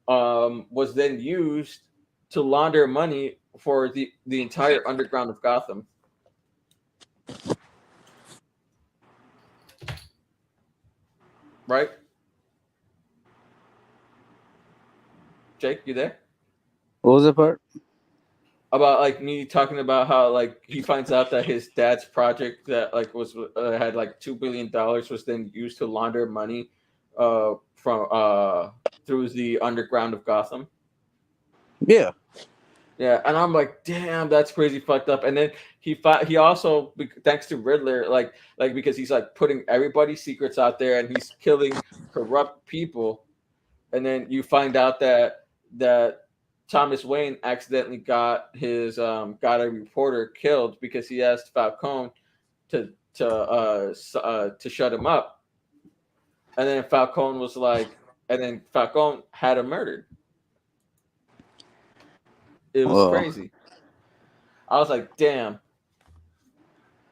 Speaker 1: was then used to launder money for the entire underground of Gotham. Right? Jake, you there?
Speaker 3: What was that part?
Speaker 1: About like me talking about how like he finds out that his dad's project that like was had like $2 billion was then used to launder money from through the underground of Gotham.
Speaker 3: Yeah,
Speaker 1: and I'm like, damn, that's crazy fucked up. And then he also, thanks to Riddler, like because he's like putting everybody's secrets out there and he's killing corrupt people, and then you find out that Thomas Wayne accidentally got a reporter killed because he asked Falcone to shut him up, and then Falcone was like, and then Falcone had him murdered. It was crazy. I was like, damn,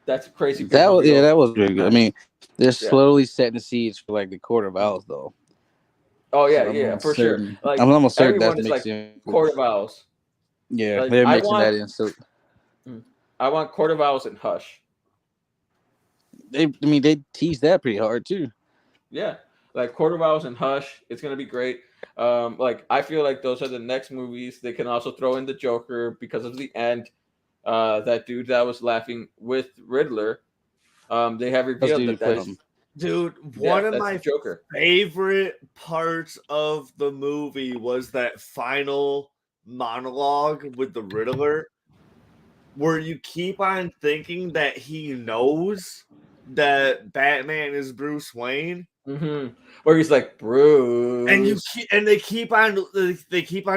Speaker 1: that's crazy.
Speaker 3: That was very good. I mean, they're slowly setting the seeds for like the Court of Owls, though.
Speaker 1: Oh yeah,
Speaker 3: So
Speaker 1: yeah, for sure. Like
Speaker 3: I'm almost certain
Speaker 1: everyone
Speaker 3: that's
Speaker 1: is like
Speaker 3: mixing.
Speaker 1: quarter vowels.
Speaker 3: Yeah,
Speaker 1: Like
Speaker 3: they're
Speaker 1: I
Speaker 3: mixing
Speaker 1: want,
Speaker 3: that in. So
Speaker 1: I want quarter vowels and hush.
Speaker 3: they tease that pretty hard too.
Speaker 1: Yeah, like quarter vowels and hush. It's gonna be great. Like I feel like those are the next movies. They can also throw in the Joker because of the end. That dude that was laughing with Riddler. They have
Speaker 3: That's
Speaker 1: revealed
Speaker 3: dude
Speaker 1: that
Speaker 3: play.
Speaker 1: is
Speaker 2: Dude,
Speaker 1: yeah,
Speaker 2: one of
Speaker 1: that's the
Speaker 2: my
Speaker 1: Joker.
Speaker 2: favorite parts of the movie was that final monologue with the Riddler, where you keep on thinking that he knows that Batman is Bruce Wayne.
Speaker 1: Mm-hmm. Where he's like Bruce,
Speaker 2: And they keep on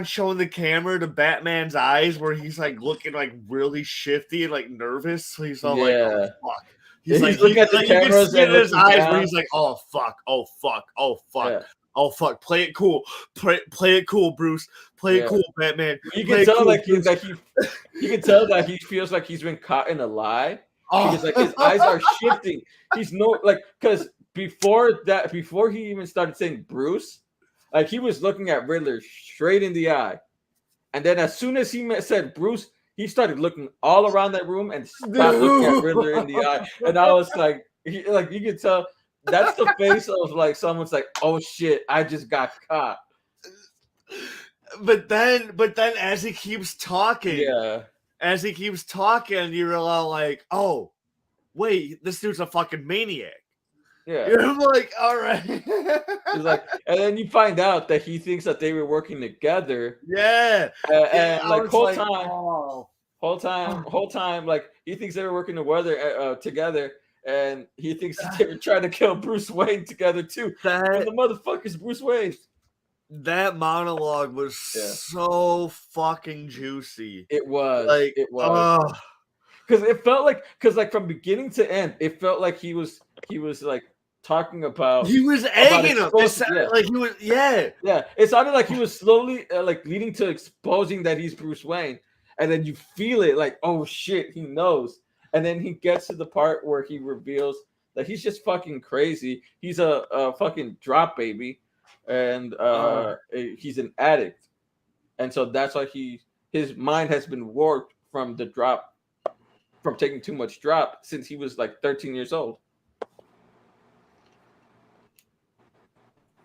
Speaker 2: showing the camera to Batman's eyes where he's like looking like really shifty and like nervous. So he's all like, "Oh
Speaker 1: yeah.
Speaker 2: fuck."
Speaker 1: He's looking at the
Speaker 2: You can
Speaker 1: cameras
Speaker 2: see it
Speaker 1: and
Speaker 2: in his
Speaker 1: looking
Speaker 2: eyes where
Speaker 1: down.
Speaker 2: he's like, "Oh fuck, oh fuck, oh fuck,
Speaker 1: Yeah,
Speaker 2: oh fuck." Play it cool, play it cool, Bruce. Play it
Speaker 1: yeah.
Speaker 2: cool, Batman.
Speaker 1: You
Speaker 2: Play
Speaker 1: can
Speaker 2: it
Speaker 1: tell
Speaker 2: cool,
Speaker 1: like
Speaker 2: Bruce.
Speaker 1: you can tell that he feels like he's been caught in a lie because like his eyes are shifting. He's no like because before he even started saying Bruce, like he was looking at Riddler straight in the eye, and then as soon as he said Bruce, he started looking all around that room and stopped looking at Riddler in the eye. And I was like, like you could tell that's the face of like someone's like, oh shit, I just got caught.
Speaker 2: But then as he keeps talking,
Speaker 1: Yeah.
Speaker 2: you're all like, "Oh, wait, this dude's a fucking maniac."
Speaker 1: Yeah.
Speaker 2: I'm like, all right.
Speaker 1: He's like, and then you find out that he thinks that they were working together.
Speaker 2: Yeah.
Speaker 1: And like
Speaker 2: oh.
Speaker 1: whole time, like he thinks they were working together, and he thinks that they were trying to kill Bruce Wayne together too. But the motherfucker's Bruce Wayne.
Speaker 2: That monologue was so fucking juicy.
Speaker 1: It was.
Speaker 2: Like,
Speaker 1: it was. Because it felt like from beginning to end, it felt like he was like talking about.
Speaker 2: He was egging him. Like he was,
Speaker 1: yeah. It sounded like he was slowly like leading to exposing that he's Bruce Wayne, and then you feel it like, oh shit, he knows. And then he gets to the part where he reveals that he's just fucking crazy. He's a fucking drop baby, and he's an addict, and so that's why his mind has been warped from the drop, from taking too much drop since he was like 13 years old.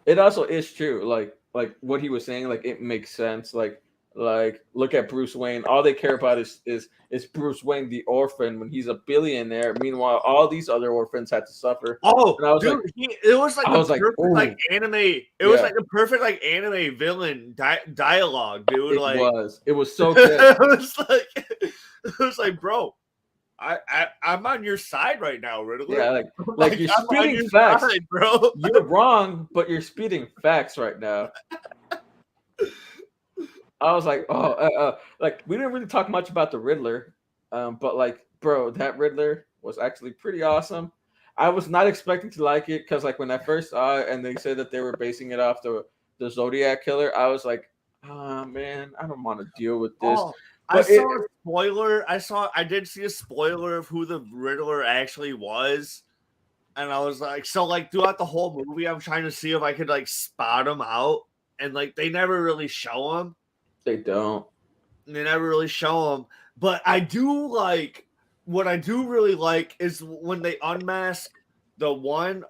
Speaker 1: It also is true, like what he was saying, like it makes sense. Like look at Bruce Wayne. All they care about is Bruce Wayne, the orphan, when he's a billionaire. Meanwhile, all these other orphans had to suffer.
Speaker 2: Oh,
Speaker 1: and I was
Speaker 2: dude,
Speaker 1: like,
Speaker 2: it was like the perfect like anime. It was
Speaker 1: Yeah.
Speaker 2: like the perfect like anime villain dialogue, dude.
Speaker 1: It was so good.
Speaker 2: it was like, bro, I'm on your side right now, Riddler.
Speaker 1: Yeah, like you're spitting facts,
Speaker 2: side, bro.
Speaker 1: You're wrong, but you're spitting facts right now. I was like, like we didn't really talk much about the Riddler, but like, bro, that Riddler was actually pretty awesome. I was not expecting to like it because, like, when I first saw it and they said that they were basing it off the Zodiac killer, I was like, man, I don't want to deal with this.
Speaker 2: I saw a spoiler. I did see a spoiler of who the Riddler actually was. And I was like, so like throughout the whole movie, I'm trying to see if I could like spot him out. And like they never really show him.
Speaker 1: They don't.
Speaker 2: They never really show him. But I do like, what I do really like is when they unmask the one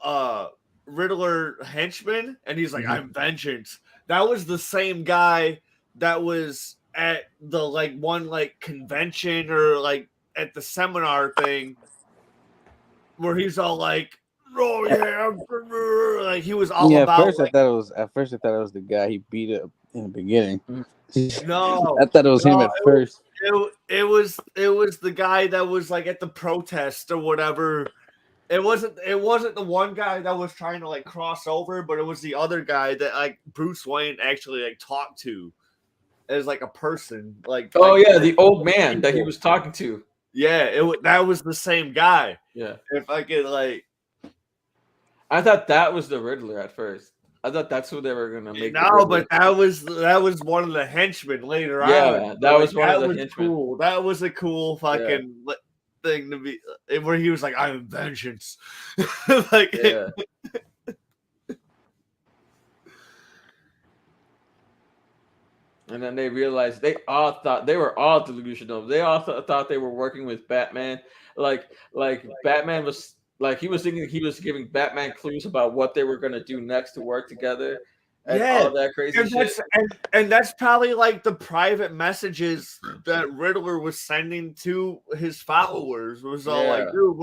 Speaker 2: Riddler henchman and he's like, I'm vengeance. That was the same guy that was at the like one like convention or like at the seminar thing where he's all like, oh yeah, like he was all about.
Speaker 3: At first I thought it was the guy he beat up in the beginning.
Speaker 2: No,
Speaker 3: I thought it was him at first.
Speaker 2: It was the guy that was like at the protest or whatever. It wasn't the one guy that was trying to like cross over, but it was the other guy that like Bruce Wayne actually like talked to as like a person. Like,
Speaker 1: the old man that he was talking to.
Speaker 2: Yeah, that was the same guy.
Speaker 1: Yeah.
Speaker 2: If I could like,
Speaker 1: I thought that was the Riddler at first. I thought that's who they were gonna make.
Speaker 2: No, but that was one of the henchmen later on.
Speaker 1: Yeah, that was one of the henchmen.
Speaker 2: Cool. That was a cool fucking thing to be, where he was like, "I am vengeance." Like,
Speaker 1: And then they realized they all thought they were all delusional. They all thought they were working with Batman. Like Batman was like he was thinking he was giving Batman clues about what they were gonna do next to work together, and
Speaker 2: Yeah,
Speaker 1: all that crazy
Speaker 2: and
Speaker 1: shit.
Speaker 2: that's probably like the private messages that Riddler was sending to his followers. Was all like,
Speaker 1: Yeah,
Speaker 2: dude,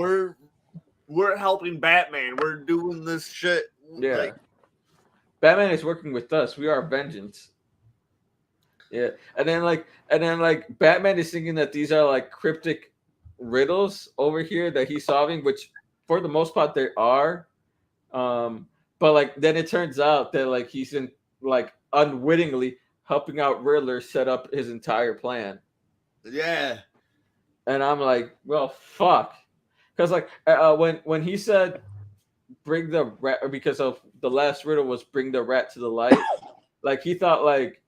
Speaker 2: we're helping Batman. We're doing this shit.
Speaker 1: yeah.
Speaker 2: Like,
Speaker 1: Batman is working with us. We are vengeance. Yeah, and then Batman is thinking that these are like cryptic riddles over here that he's solving, which for the most part they are. But like then it turns out that like he's in like unwittingly helping out Riddler set up his entire plan,
Speaker 2: yeah,
Speaker 1: and I'm like, well, fuck, because like when he said bring the rat, or because of the last riddle was bring the rat to the light, like he thought like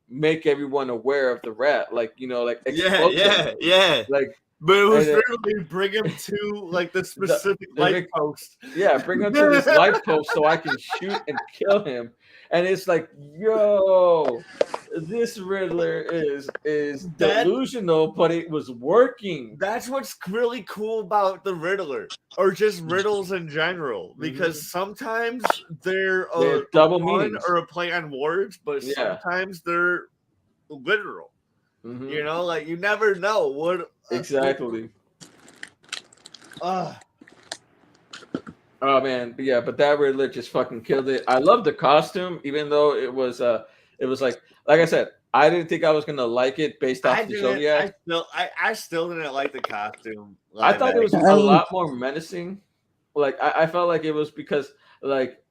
Speaker 1: make everyone aware of the rat, like like
Speaker 2: yeah,
Speaker 1: expose them,
Speaker 2: yeah, yeah.
Speaker 1: like
Speaker 2: But it was
Speaker 1: and
Speaker 2: literally bring him to like the specific light post.
Speaker 1: yeah, bring him to this light post so I can shoot and kill him. And it's like, yo, this Riddler is
Speaker 2: That
Speaker 1: delusional, but it was working.
Speaker 2: that's what's really cool about the Riddler, or just riddles in general, because sometimes they're
Speaker 1: They
Speaker 2: a
Speaker 1: have double
Speaker 2: pun
Speaker 1: meanings.
Speaker 2: or a play on words, but
Speaker 1: Yeah.
Speaker 2: sometimes they're literal.
Speaker 1: Mhm.
Speaker 2: You know, like you never know what
Speaker 1: Exactly.
Speaker 2: Uh,
Speaker 1: Oh man, but that Riddler just fucking killed it. I love the costume, even though it was like I said, I didn't think I was gonna like it based
Speaker 2: I
Speaker 1: off the
Speaker 2: didn't.
Speaker 1: Zodiac.
Speaker 2: I still didn't like the costume.
Speaker 1: I
Speaker 2: Live
Speaker 1: thought it was
Speaker 2: action.
Speaker 1: a lot more menacing. Like I felt like it was because like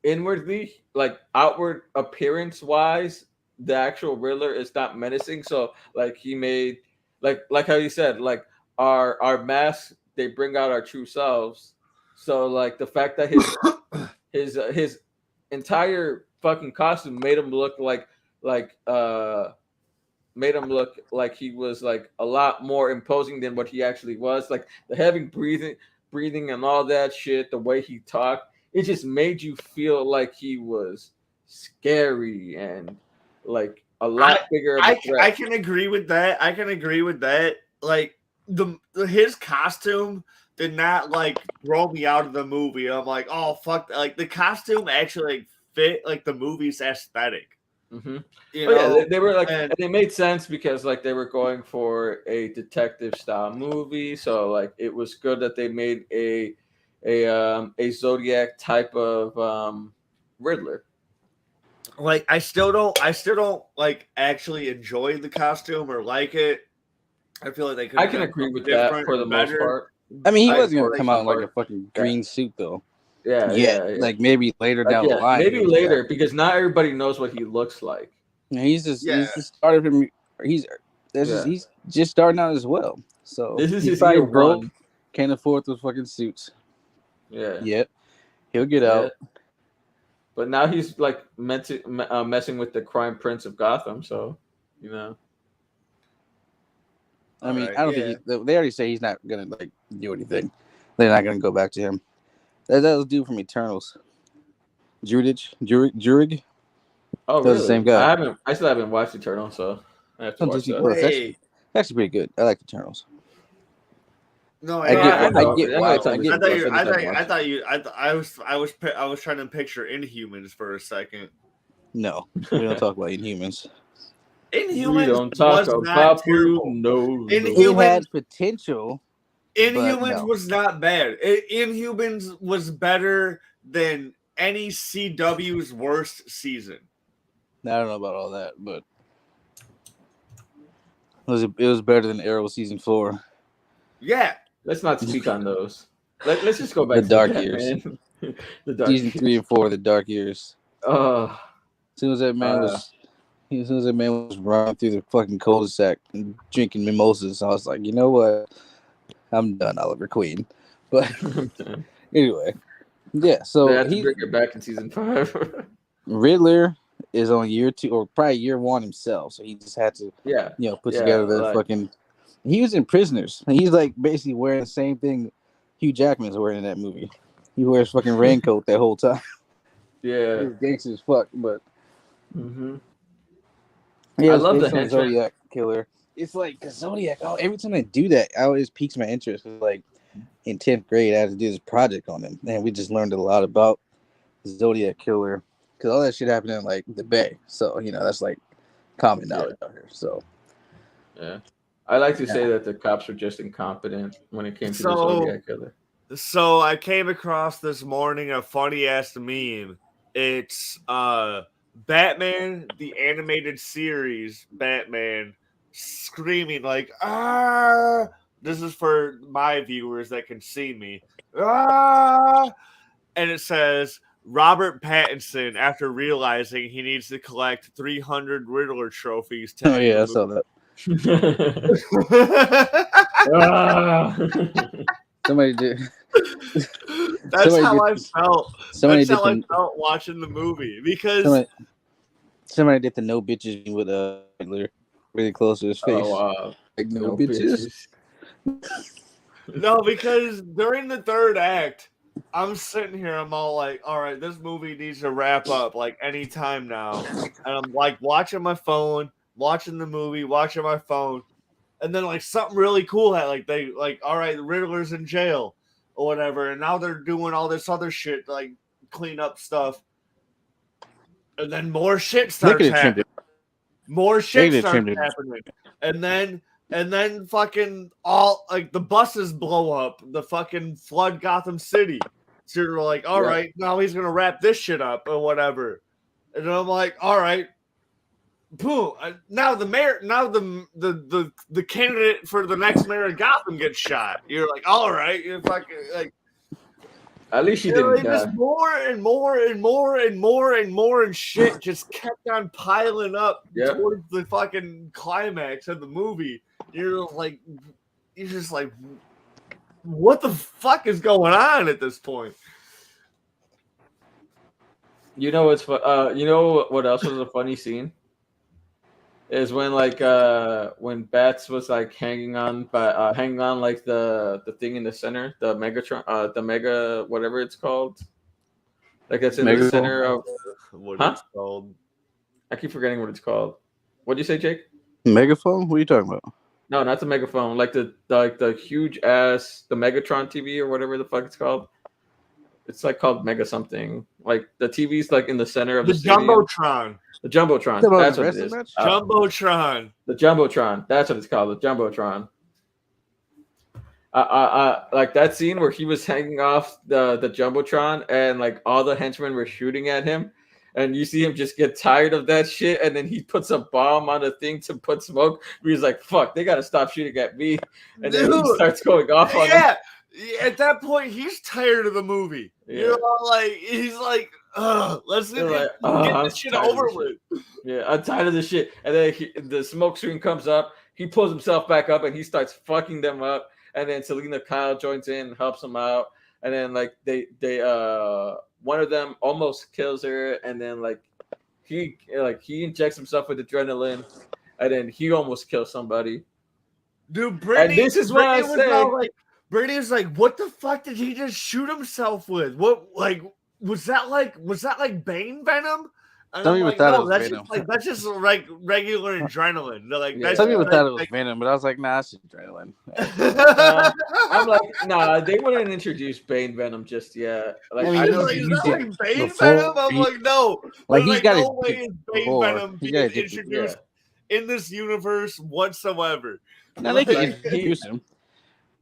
Speaker 1: inwardly, like outward appearance wise, the actual Riddler is not menacing. So like he made like how you said, like our masks they bring out our true selves. So like the fact that his entire fucking costume made him look like made him look like he was like a lot more imposing than what he actually was. Like the heavy breathing and all that shit, the way he talked, it just made you feel like he was scary and like a lot bigger of a threat.
Speaker 2: I can agree with that. I can agree with that. Like his costume did not like throw me out of the movie. I'm like, oh fuck! Like the costume actually like, fit like the movie's aesthetic.
Speaker 1: Mm-hmm.
Speaker 2: You
Speaker 1: But
Speaker 2: know,
Speaker 1: yeah, they were like,
Speaker 2: and
Speaker 1: and they made sense because like they were going for a detective style movie, so like it was good that they made a Zodiac type of Riddler.
Speaker 2: like I still don't like actually enjoy the costume or like it. I feel like they could
Speaker 1: I
Speaker 2: have
Speaker 1: can
Speaker 2: done
Speaker 1: agree
Speaker 2: something
Speaker 1: with that
Speaker 2: different
Speaker 1: for the
Speaker 2: and
Speaker 1: most
Speaker 2: better.
Speaker 1: part.
Speaker 3: I mean, he
Speaker 1: I
Speaker 3: wasn't
Speaker 1: for
Speaker 3: gonna come
Speaker 1: some
Speaker 3: out in like a
Speaker 1: part,
Speaker 3: fucking
Speaker 1: yeah,
Speaker 3: green suit though.
Speaker 1: yeah.
Speaker 3: Like maybe later
Speaker 1: Like
Speaker 3: down the
Speaker 1: yeah,
Speaker 3: line.
Speaker 1: maybe
Speaker 3: he'll do that.
Speaker 1: later because not everybody knows what he looks like.
Speaker 3: Yeah,
Speaker 2: Yeah,
Speaker 3: he's just started from
Speaker 1: Yeah,
Speaker 3: he's just starting out as well. So
Speaker 1: this is
Speaker 3: he's
Speaker 1: his
Speaker 3: probably
Speaker 1: year
Speaker 3: broke,
Speaker 1: one.
Speaker 3: can't afford those fucking suits.
Speaker 1: Yeah,
Speaker 3: Yet he'll get
Speaker 1: yeah.
Speaker 3: out.
Speaker 1: But now he's like messing with the crime prince of Gotham. So you know,
Speaker 3: I
Speaker 2: all
Speaker 3: mean,
Speaker 2: right,
Speaker 3: I don't think
Speaker 2: yeah.
Speaker 3: they already say he's not gonna like do anything. They're not gonna go back to him. That was dude from Eternals. Jurig.
Speaker 1: oh
Speaker 3: That was the same
Speaker 1: really?
Speaker 3: guy.
Speaker 1: I still haven't watched Eternal, so I have to
Speaker 3: On
Speaker 1: watch
Speaker 3: Disney
Speaker 1: that.
Speaker 3: Plus.
Speaker 2: Wait,
Speaker 3: Actually pretty good. I like Eternals.
Speaker 2: no,
Speaker 3: I
Speaker 1: No,
Speaker 3: get
Speaker 1: I
Speaker 3: why. I
Speaker 1: know.
Speaker 3: get
Speaker 1: I know
Speaker 3: why.
Speaker 1: it's on
Speaker 3: I
Speaker 1: Disney
Speaker 3: get.
Speaker 1: Plus. I just haven't
Speaker 2: I
Speaker 1: watched it.
Speaker 2: thought you. I was trying to picture Inhumans for a second.
Speaker 3: No, we don't talk about Inhumans.
Speaker 1: We
Speaker 2: Inhumans
Speaker 1: don't talk
Speaker 2: was not
Speaker 1: about
Speaker 2: terrible.
Speaker 1: Bruno.
Speaker 3: It
Speaker 2: Inhumans
Speaker 3: had potential, but
Speaker 2: Inhumans
Speaker 3: no.
Speaker 2: was not bad. Inhumans was better than any CW's worst season.
Speaker 3: I don't know about all that, but it was better than Arrow season 4.
Speaker 2: Yeah.
Speaker 1: Let's not speak on those. Let's just go
Speaker 3: The
Speaker 1: back to the
Speaker 3: dark years.
Speaker 1: Batman. The dark
Speaker 3: Season 3
Speaker 1: years.
Speaker 3: and 4, the dark years.
Speaker 1: Oh,
Speaker 3: As soon as that man was running through the fucking cul-de-sac and drinking mimosas, I was like, you know what? I'm done, Oliver Queen. But anyway, yeah.
Speaker 1: they
Speaker 3: So
Speaker 1: had to bring it back in season 5.
Speaker 3: Riddler is on year 2 or probably year 1 himself, so he just had to,
Speaker 1: Yeah,
Speaker 3: put
Speaker 1: yeah,
Speaker 3: together the
Speaker 1: like,
Speaker 3: fucking. He was in Prisoners. He's like basically wearing the same thing Hugh Jackman's wearing in that movie. He wears fucking raincoat that whole time.
Speaker 1: yeah.
Speaker 3: He's gangster as fuck, but
Speaker 1: Mm-hmm.
Speaker 3: Yeah,
Speaker 1: I
Speaker 3: it's
Speaker 1: love the
Speaker 3: based on
Speaker 1: henchman.
Speaker 3: Zodiac Killer. It's like Zodiac. Oh, every time they do that, I always piques my interest. Like in 10th grade, I had to do this project on him, and we just learned a lot about Zodiac Killer because all that shit happened in like the Bay. So that's like common knowledge out here. So
Speaker 1: yeah, I like to say that the cops were just incompetent when it came to the
Speaker 2: So,
Speaker 1: Zodiac Killer.
Speaker 2: so I came across this morning a funny ass meme. It's Batman, the animated series, Batman screaming like ah. This is for my viewers that can see me. Ah, and it says Robert Pattinson after realizing he needs to collect 300 Riddler trophies to end
Speaker 3: I
Speaker 2: the
Speaker 3: saw that.
Speaker 2: movie.
Speaker 3: Somebody did.
Speaker 2: That's
Speaker 3: somebody
Speaker 2: how
Speaker 3: did,
Speaker 2: I felt.
Speaker 3: Somebody
Speaker 2: That's
Speaker 3: did
Speaker 2: how I felt watching the movie because
Speaker 3: somebody did the no bitches with Hitler really close to his face.
Speaker 1: Oh wow!
Speaker 3: Like no bitches.
Speaker 2: No, because during the third act, I'm sitting here. I'm all like, "All right, this movie needs to wrap up like any time now." And I'm like watching my phone, watching the movie, watching my phone, and then like something really cool had like they like, "All right, the Riddler's in jail or whatever," and now they're doing all this other shit like clean up stuff, and then more shit starts happening. More shit starts happening, and then fucking all like the buses blow up. The fucking flood Gotham City. So you're like, all right, now he's gonna wrap this shit up or whatever. And I'm like, all right, boom. Now the mayor, now the candidate for the next mayor of Gotham gets shot. You're like, all right, you're fucking like.
Speaker 1: At least she didn't die.
Speaker 2: Just more and more and more and more and more and shit just kept on piling up towards the fucking climax of the movie. You're just like, what the fuck is going on at this point?
Speaker 1: You know what's you know what else was a funny scene? Is when when Bats was like hanging on like the thing in the center, the Megatron, the Mega whatever it's called, like it's in the center of
Speaker 2: what it's called.
Speaker 1: I keep forgetting what it's called. What do you say, Jake?
Speaker 3: Megaphone? What are you talking about?
Speaker 1: No, not the megaphone. Like the huge ass the Megatron TV or whatever the fuck it's called. It's like called Mega something. Like the TV's like in the center of the
Speaker 2: Jumbotron.
Speaker 1: The Jumbotron. That's what it is.
Speaker 2: Jumbotron.
Speaker 1: The Jumbotron. That's what it's called. The Jumbotron. Like that scene where he was hanging off the Jumbotron and like all the henchmen were shooting at him, and you see him just get tired of that shit, and then he puts a bomb on the thing to put smoke. He's like, "Fuck, they gotta stop shooting at me," and then he starts going off on them.
Speaker 2: At that point, he's tired of the movie. Yeah. You know, like he's like, let's get this shit over with.
Speaker 1: Yeah, I'm tired of this shit. And then the smoke screen comes up. He pulls himself back up and he starts fucking them up. And then Selena Kyle joins in and helps him out. And then like they one of them almost kills her. And then he injects himself with adrenaline. And then he almost kills somebody.
Speaker 2: Dude, Brittany,
Speaker 1: and this is what I say.
Speaker 2: Brittany was like, "What the fuck did he just shoot himself with? What was that like Bane venom?" And
Speaker 3: some people thought it was
Speaker 2: venom. That's just like regular adrenaline.
Speaker 3: Some people thought it was venom, but I was like, "Nah, it's adrenaline."
Speaker 1: I'm like, nah, they wouldn't introduce Bane venom just yet.
Speaker 2: Like, I know he's not like Bane venom. I'm like, no,
Speaker 3: like he's got
Speaker 2: no way is Bane venom being introduced in this universe whatsoever.
Speaker 3: Now they can introduce him.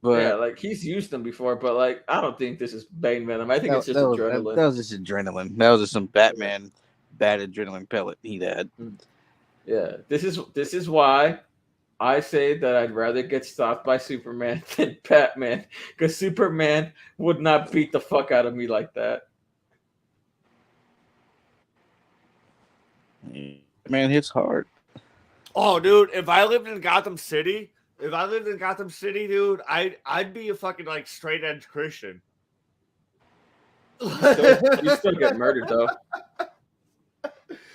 Speaker 1: But yeah, like he's used them before, but like I don't think this is Bane venom. I think it's just adrenaline.
Speaker 3: That was just adrenaline. That was just some Batman bad adrenaline pellet he had.
Speaker 1: Yeah, this is why I say that I'd rather get stopped by Superman than Batman, because Superman would not beat the fuck out of me like that.
Speaker 3: Man hits hard.
Speaker 2: Oh, dude, if I lived in Gotham City. Dude, I'd be a fucking like straight edge Christian.
Speaker 1: You still get murdered though.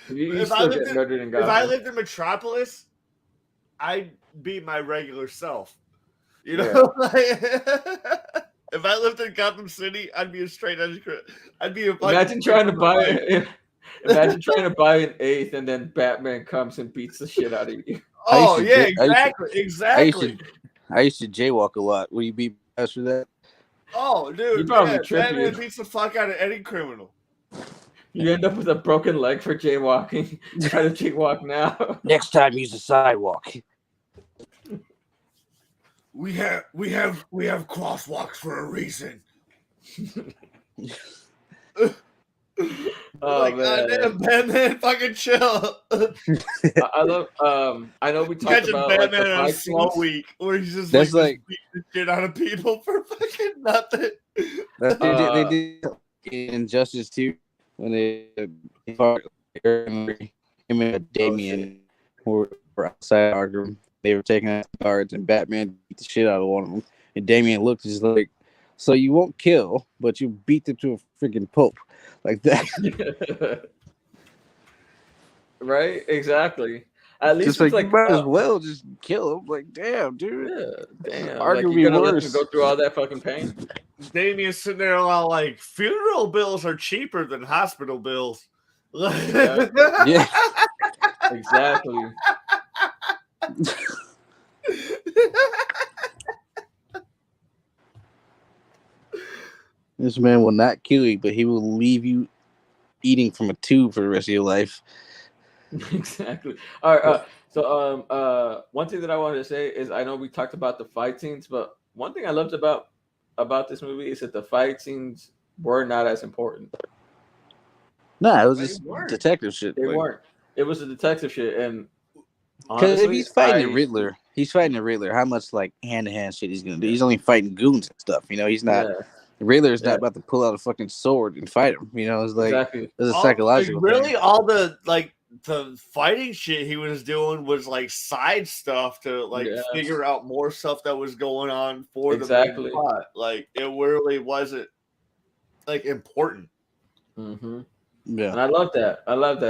Speaker 1: You still get murdered in Gotham.
Speaker 2: If I lived in Metropolis, I'd be my regular self. You know, if I lived in Gotham City, I'd be a straight edge Christian. I'd be a
Speaker 1: imagine trying to buy it. Imagine trying to buy an eighth and then Batman comes and beats the shit out of you.
Speaker 2: Oh yeah, exactly.
Speaker 3: I used to jaywalk a lot. Will you be best for that?
Speaker 2: Oh,
Speaker 1: He
Speaker 2: dude,
Speaker 1: probably
Speaker 2: yeah,
Speaker 1: trip
Speaker 2: Batman
Speaker 1: you.
Speaker 2: beats the fuck out of any criminal.
Speaker 1: You end up with a broken leg for jaywalking. Try to jaywalk now.
Speaker 3: Next time, use the sidewalk.
Speaker 2: We have crosswalks for a reason.
Speaker 1: Oh
Speaker 2: like,
Speaker 1: man,
Speaker 2: goddamn, Batman, fucking chill.
Speaker 1: I love. I know we talked
Speaker 2: Imagine
Speaker 1: about
Speaker 2: Batman
Speaker 1: like the
Speaker 2: in a
Speaker 1: fight
Speaker 2: slow
Speaker 1: scenes.
Speaker 2: week where he's just
Speaker 3: That's
Speaker 2: like beating the shit out of people for fucking nothing.
Speaker 3: They did Injustice too when they him and Damien were outside arguing. They were taking out the guards, and Batman beat the shit out of one of them. And Damien looked just like, so you won't kill, but you beat them to a freaking pulp like that.
Speaker 1: Right? Exactly. At least
Speaker 3: Just
Speaker 1: with
Speaker 3: like
Speaker 1: like,
Speaker 3: you might as well just kill him. Like, damn, dude.
Speaker 1: yeah, damn. Like
Speaker 3: Arguably
Speaker 1: you're gonna let them
Speaker 3: worse.
Speaker 1: go through all that fucking pain.
Speaker 2: Damien's sitting there all like, funeral bills are cheaper than hospital bills.
Speaker 1: Yeah. Exactly.
Speaker 3: This man will not kill you, but he will leave you eating from a tube for the rest of your life.
Speaker 1: Exactly. All right. So one thing that I wanted to say is I know we talked about the fight scenes, but one thing I loved about this movie is that the fight scenes were not as important.
Speaker 3: Nah, it was just detective shit.
Speaker 1: They weren't. It was the detective shit, and
Speaker 3: because if he's fighting the
Speaker 1: Riddler,
Speaker 3: how much like hand-to-hand shit he's gonna do? He's only fighting goons and stuff. You know, he's not.
Speaker 1: Yeah.
Speaker 3: Riddler's not about to pull out a fucking sword and fight him. You know, it's like
Speaker 1: exactly.
Speaker 3: It's a psychological thing.
Speaker 2: All the fighting shit he was doing was like side stuff to like figure out more stuff that was going on for the main plot. Like it really wasn't like important.
Speaker 1: Mm-hmm.
Speaker 3: Yeah,
Speaker 1: and I love that.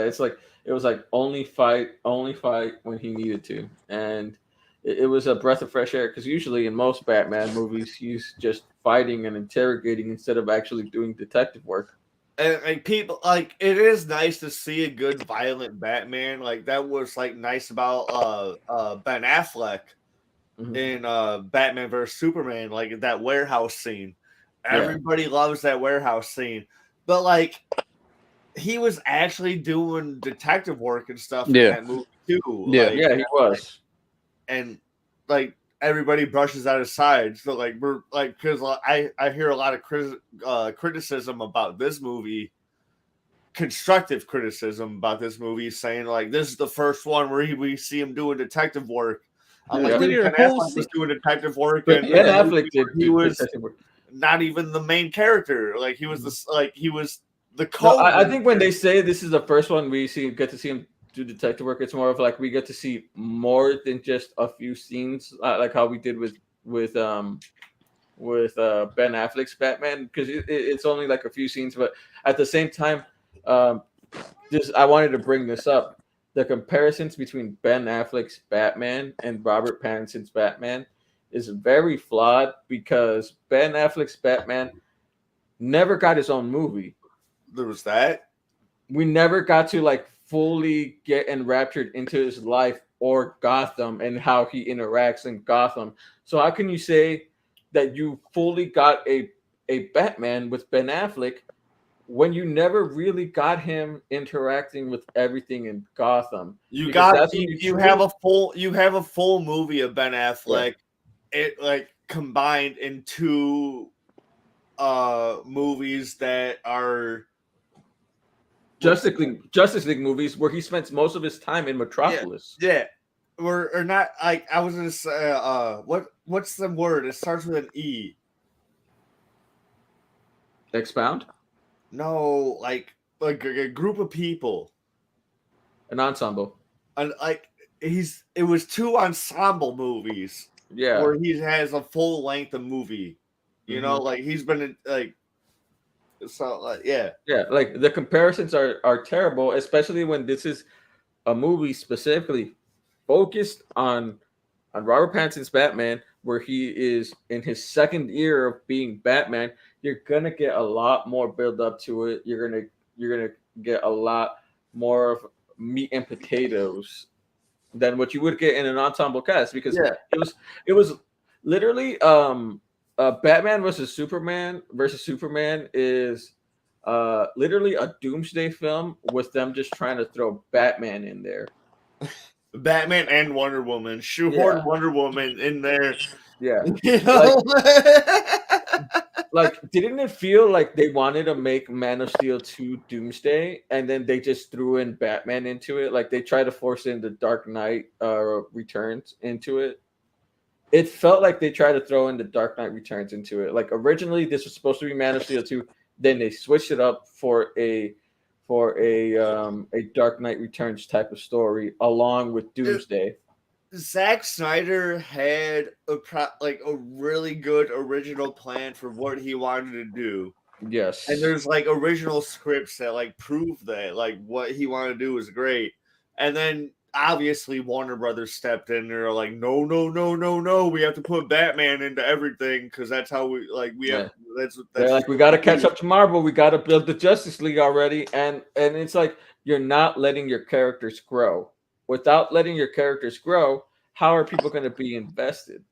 Speaker 1: It's like it was like only fight when he needed to, and it was a breath of fresh air because usually in most Batman movies he's just fighting and interrogating instead of actually doing detective work.
Speaker 2: And people like it is nice to see a good violent Batman. Like that was like nice about Ben Affleck in Batman vs Superman, like that warehouse scene. Everybody loves that warehouse scene, but like he was actually doing detective work and stuff in that movie too.
Speaker 1: Yeah, he was.
Speaker 2: And like everybody brushes that aside. So like we're like because I hear a lot of criticism about this movie, constructive criticism about this movie, saying like this is the first one where we see him doing detective work. I'm like, Ben Affleck was doing detective work, and
Speaker 1: Ben Affleck did.
Speaker 2: He was not even the main character. Like he was the code.
Speaker 1: No, I think when they say this is the first one we get to see him do detective work, it's more of like we get to see more than just a few scenes, like how we did with Ben Affleck's Batman, because it's only like a few scenes. But at the same time, I wanted to bring this up: the comparisons between Ben Affleck's Batman and Robert Pattinson's Batman is very flawed because Ben Affleck's Batman never got his own movie.
Speaker 2: There was that.
Speaker 1: We never got to like fully get enraptured into his life or Gotham and how he interacts in Gotham. So how can you say that you fully got a Batman with Ben Affleck when you never really got him interacting with everything in Gotham?
Speaker 2: You have a full movie of Ben Affleck, it like combined in two movies that are
Speaker 1: Justice League movies where he spends most of his time in Metropolis.
Speaker 2: Yeah. Or not like I was gonna say what's the word? It starts with an E.
Speaker 1: Expound?
Speaker 2: No, like a group of people.
Speaker 1: An ensemble.
Speaker 2: And like it was two ensemble movies.
Speaker 1: Yeah.
Speaker 2: Where he has a full length of movie. You know, like he's been like so like
Speaker 1: like the comparisons are terrible, especially when this is a movie specifically focused on Robert Pattinson's Batman, where he is in his second year of being Batman. You're gonna get a lot more build up to it. You're gonna get a lot more of meat and potatoes than what you would get in an ensemble cast because
Speaker 2: Yeah.
Speaker 1: it was literally Batman versus Superman is literally a doomsday film with them just trying to throw Batman in there.
Speaker 2: Batman and Wonder Woman. Shoehorn Wonder Woman in there.
Speaker 1: Yeah.
Speaker 2: You know?
Speaker 1: Like, didn't it feel like they wanted to make Man of Steel 2 Doomsday, and then they just threw in Batman into it? Like, they tried to force in the Dark Knight Returns into it. It felt like they tried to throw in the Dark Knight Returns into it. Like, originally, this was supposed to be Man of Steel 2. Then they switched it up for a Dark Knight Returns type of story along with Doomsday.
Speaker 2: Zack Snyder had a really good original plan for what he wanted to do.
Speaker 1: Yes.
Speaker 2: And there's like original scripts that like prove that like what he wanted to do was great. And then obviously Warner Brothers stepped in. They're like, no, we have to put Batman into everything because that's how we have. That's
Speaker 1: they're like, we got to catch up to Marvel. We got to build the Justice League already, and it's like you're not letting your characters grow. Without letting your characters grow, how are people going to be invested?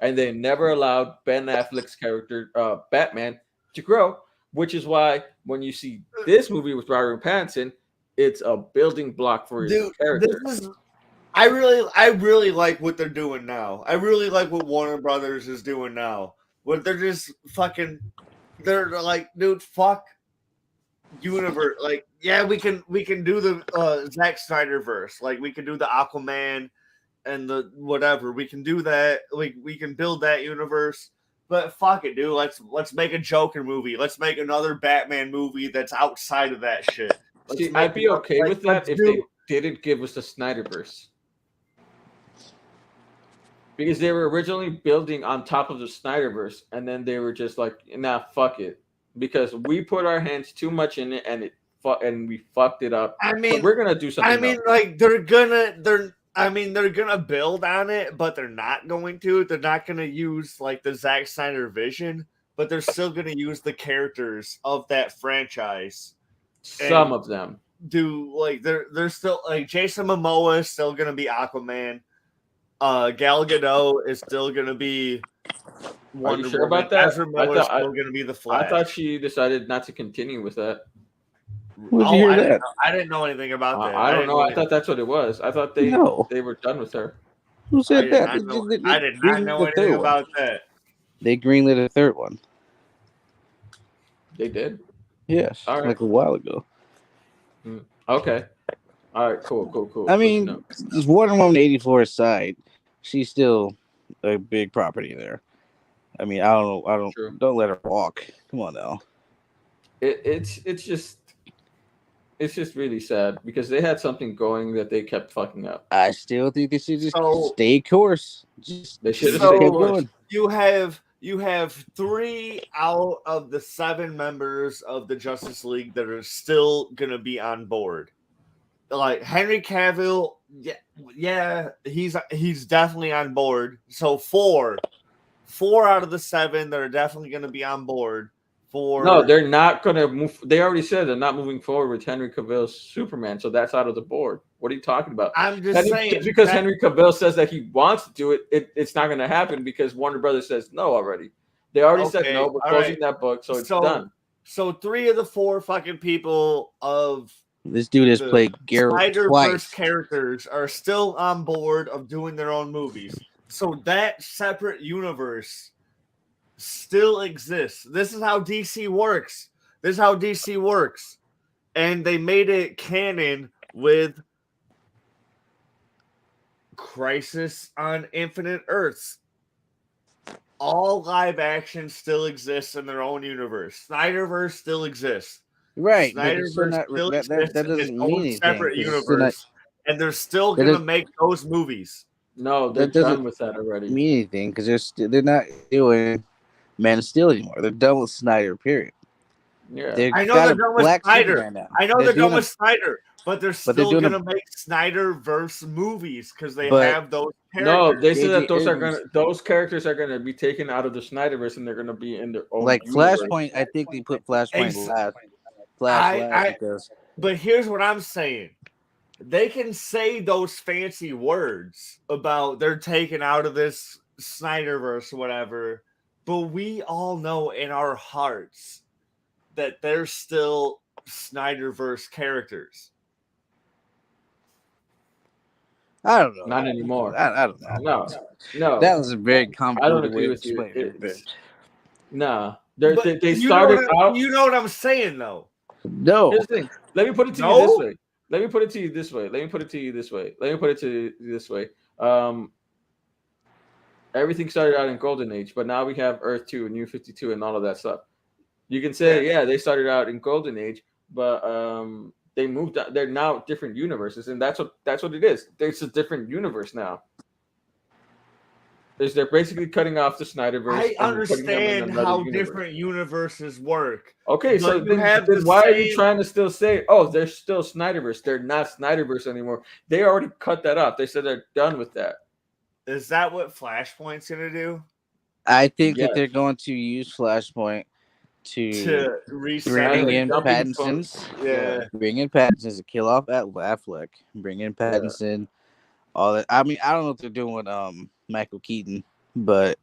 Speaker 1: And they never allowed Ben Affleck's character, Batman, to grow, which is why when you see this movie with Robert Pattinson, it's a building block for his character.
Speaker 2: I really like what they're doing now. I really like what Warner Brothers is doing now. What they're just fucking, they're like, dude, fuck universe. Like, yeah, we can do the Zack Snyder verse. Like, we can do the Aquaman and the whatever. We can do that. Like, we can build that universe. But fuck it, dude. Let's make a Joker movie. Let's make another Batman movie that's outside of that shit.
Speaker 1: See, I'd be okay with that if they didn't give us the Snyderverse. Because they were originally building on top of the Snyderverse, and then they were just like, nah, fuck it. Because we put our hands too much in it, and we fucked it up.
Speaker 2: I mean,
Speaker 1: but we're gonna do something.
Speaker 2: I mean, else. Like they're gonna build on it, but they're not going to. They're not gonna use like the Zack Snyder vision, but they're still gonna use the characters of that franchise.
Speaker 1: Some of them
Speaker 2: do like they're still like Jason Momoa is still gonna be Aquaman. Gal Gadot is still gonna be
Speaker 1: Wonder Are you sure Woman. About that?
Speaker 2: Ezra Miller is still gonna be the Flash.
Speaker 1: I thought she decided not to continue with that.
Speaker 2: I didn't know anything about that.
Speaker 1: I don't know. I thought that's what it was. I thought they were done with her.
Speaker 3: Who said that?
Speaker 2: I did not know anything about that.
Speaker 3: They greenlit a third one.
Speaker 1: They did?
Speaker 3: Yes, like a while ago.
Speaker 1: Okay. All right, cool.
Speaker 3: I mean, Wonder Woman 84 aside, she's still a big property there. I mean, don't let her walk. Come on now.
Speaker 1: It's just really sad because they had something going that they kept fucking up.
Speaker 3: I still think they should just stay course.
Speaker 1: They should have stayed going.
Speaker 2: You have 3 out of the 7 members of the Justice League that are still gonna be on board. Like Henry Cavill, yeah, he's definitely on board. So 4 out of the 7 that are definitely going to be on board.
Speaker 1: No, they're not going to move. They already said they're not moving forward with Henry Cavill's Superman, so that's out of the board. What are you talking about?
Speaker 2: I'm just saying
Speaker 1: just because Henry Cavill says that he wants to do it, it's not going to happen because Warner Brothers says no already. They already said no. We're closing that book, so it's done.
Speaker 2: So 3 of the 4 fucking people of
Speaker 3: this dude has played Garrett twice.
Speaker 2: Characters are still on board of doing their own movies. So that separate universe still exists. This is how DC works. And they made it canon with Crisis on Infinite Earths. All live action still exists in their own universe. Snyderverse still exists.
Speaker 3: Right,
Speaker 2: that
Speaker 3: doesn't mean anything.
Speaker 2: Separate universe, and they're still going to make those movies.
Speaker 1: No, they're done with that already.
Speaker 3: Mean anything because they're not doing Man of Steel anymore. They're done with Snyder. Period.
Speaker 1: Yeah,
Speaker 2: I know they're done with Snyder. I know they're done with Snyder, but they're still going to make Snyderverse movies because they have those characters.
Speaker 1: No, they said that those characters are going to be taken out of the Snyderverse and they're going to be in their own.
Speaker 3: Like Flashpoint, I think they put Flashpoint last. because.
Speaker 2: But here's what I'm saying. They can say those fancy words about they're taken out of this Snyderverse or whatever, but we all know in our hearts that they're still Snyderverse characters.
Speaker 3: I don't know.
Speaker 1: Not anymore.
Speaker 3: I don't know.
Speaker 1: No.
Speaker 3: That was a very
Speaker 1: I don't
Speaker 3: convoluted
Speaker 1: agree
Speaker 3: way of
Speaker 1: with you.
Speaker 3: explaining it.
Speaker 1: Nah.
Speaker 2: But
Speaker 1: They started out.
Speaker 2: You know what I'm saying, though.
Speaker 3: No.
Speaker 1: Here's the thing. Let me put it to you this way. Let me put it to you this way. Everything started out in Golden Age, but now we have Earth 2 and New 52 and all of that stuff. You can say, yeah, they started out in Golden Age, but they moved out. They're now different universes, and that's what it is. It's a different universe now. They're basically cutting off the Snyderverse.
Speaker 2: I understand how different universes work. Okay, so then
Speaker 1: why are you trying to still say, oh, they're still Snyderverse? They're not Snyderverse anymore. They already cut that off. They said they're done with that.
Speaker 2: Is that what Flashpoint's going to do?
Speaker 3: I think that they're going to use Flashpoint to bring in Pattinson's.
Speaker 2: Yeah.
Speaker 3: Bring in Pattinson's to kill off Affleck. Bring in Pattinson. All that. I mean, I don't know what they're doing with Michael Keaton, but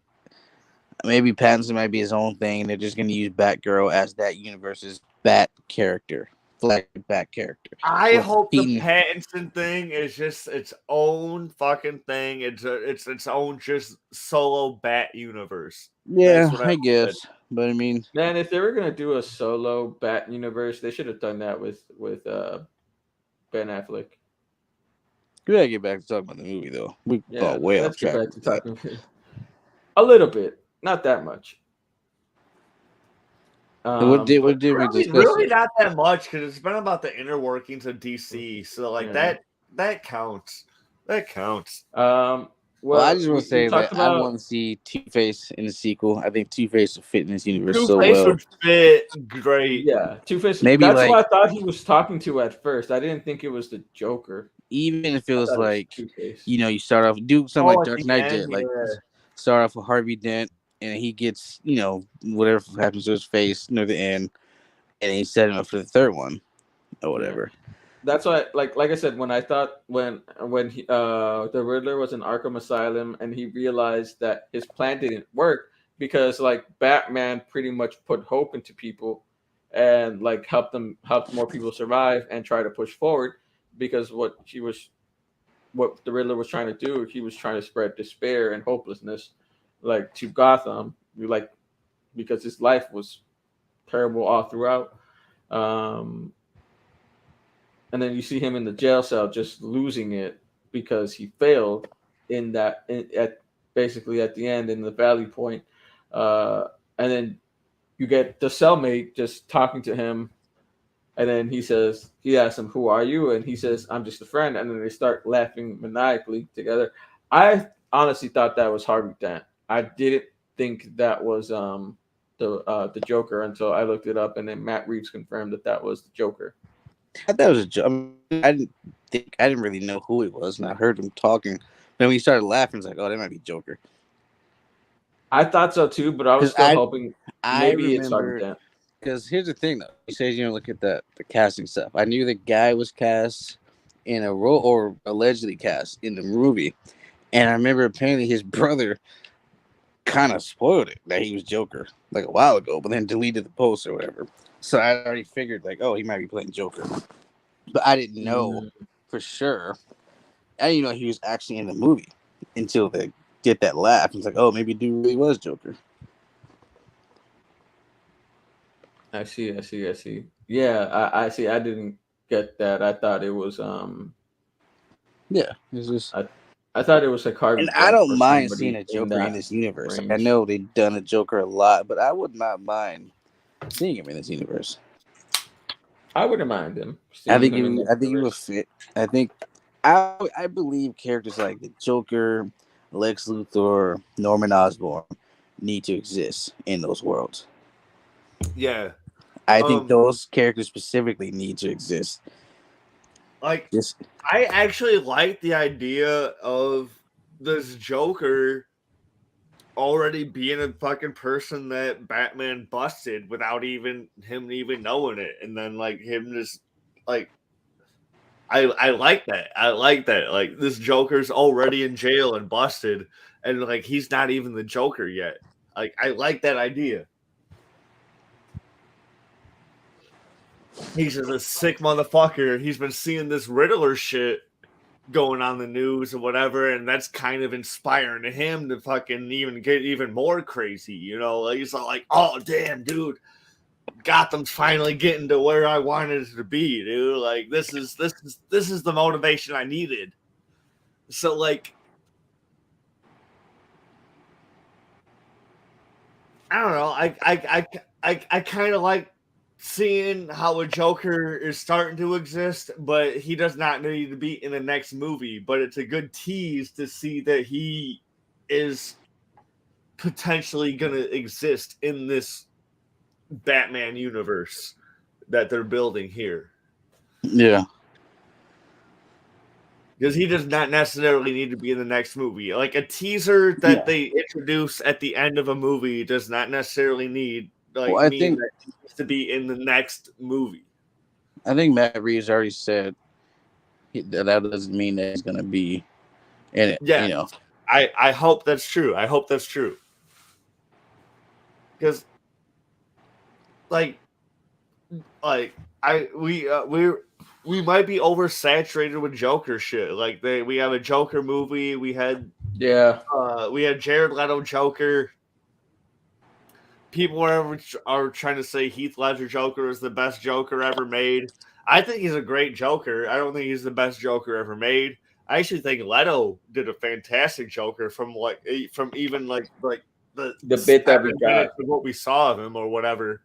Speaker 3: maybe Pattinson might be his own thing. And they're just going to use Batgirl as that universe's Bat character, Bat character.
Speaker 2: I hope the Pattinson thing is just its own fucking thing. It's its own just solo Bat universe.
Speaker 3: Yeah, I guess. But I mean,
Speaker 1: man, if they were going to do a solo Bat universe, they should have done that with Ben Affleck.
Speaker 3: We gotta get back to talking about the movie, though. We got way off track.
Speaker 1: Back to talking a little bit, not that much.
Speaker 3: What did we discuss?
Speaker 2: Really, not that much, because it's been about the inner workings of DC. So, like that counts. That counts.
Speaker 3: Well, I just want to say that I want to see Two-Face in the sequel. I think Two-Face will fit in this universe so well.
Speaker 2: Two-Face would fit great.
Speaker 1: Yeah, Two-Face. Maybe that's who I thought he was talking to at first. I didn't think it was the Joker.
Speaker 3: Even if it was like, you start off, do something like Dark Knight did. Like, start off with Harvey Dent, and he gets, whatever happens to his face near the end, and he set him up for the third one or whatever.
Speaker 1: That's why, like I said, when I thought when he, the Riddler was in Arkham Asylum and he realized that his plan didn't work because like Batman pretty much put hope into people and like helped more people survive and try to push forward, because what the Riddler was trying to do, he was trying to spread despair and hopelessness like to Gotham, because his life was terrible all throughout. And then you see him in the jail cell just losing it because he failed basically at the end in the Valley Point. And then you get the cellmate just talking to him. And then he asks him, "Who are you?" And he says, "I'm just a friend." And then they start laughing maniacally together. I honestly thought that was Harvey Dent. I didn't think that was the Joker until I looked it up, and then Matt Reeves confirmed that was the Joker.
Speaker 3: I thought it was a joke. I didn't really know who it was, and I heard him talking. Then when he started laughing, it's like, oh, that might be Joker.
Speaker 1: I thought so too, but I was still hoping maybe it's Harvey Dent.
Speaker 3: Because here's the thing, though. You say look at the casting stuff. I knew the guy was cast in a role, or allegedly cast in the movie, and I remember apparently his brother kind of spoiled it that he was Joker like a while ago, but then deleted the post or whatever. So I already figured like, oh, he might be playing Joker, but I didn't know for sure. I didn't know he was actually in the movie until they get that laugh. It's like, oh, maybe dude really was Joker.
Speaker 1: I see. Yeah, I see. I didn't get that. I thought it was
Speaker 3: Yeah, it's just.
Speaker 1: I thought it was like Harvey.
Speaker 3: And I don't mind seeing a Joker in this universe. Like, I know they've done a Joker a lot, but I would not mind seeing him in this universe.
Speaker 1: I wouldn't mind him.
Speaker 3: I think he would fit. I believe characters like the Joker, Lex Luthor, Norman Osborn need to exist in those worlds.
Speaker 2: Yeah.
Speaker 3: I think those characters specifically need to exist.
Speaker 2: Like, I actually like the idea of this Joker already being a fucking person that Batman busted without him even knowing it, and then like him just like I like that. I like that. Like this Joker's already in jail and busted, and like he's not even the Joker yet. Like I like that idea. He's just a sick motherfucker. He's been seeing this Riddler shit going on the news or whatever, and that's kind of inspiring him to fucking even get even more crazy. You know, like he's like, oh damn, dude. Gotham's finally getting to where I wanted it to be, dude. Like this is the motivation I needed. So like I don't know. I kind of like seeing how a Joker is starting to exist, but he does not need to be in the next movie. But it's a good tease to see that he is potentially gonna exist in this Batman universe that they're building here.
Speaker 3: Yeah.
Speaker 2: Because he does not necessarily need to be in the next movie. Like a teaser that they introduce at the end of a movie does not necessarily need that he needs to be in the next movie.
Speaker 3: I think Matt Reeves already said that doesn't mean that he's going to be in it.
Speaker 2: Yeah,
Speaker 3: you know.
Speaker 2: I hope that's true. I hope that's true. Because we might be oversaturated with Joker shit. Like we have a Joker movie. We had Jared Leto Joker. People are trying to say Heath Ledger Joker is the best Joker ever made. I think he's a great Joker. I don't think he's the best Joker ever made. I actually think Leto did a fantastic Joker from even the
Speaker 1: bit that we got,
Speaker 2: what we saw of him or whatever.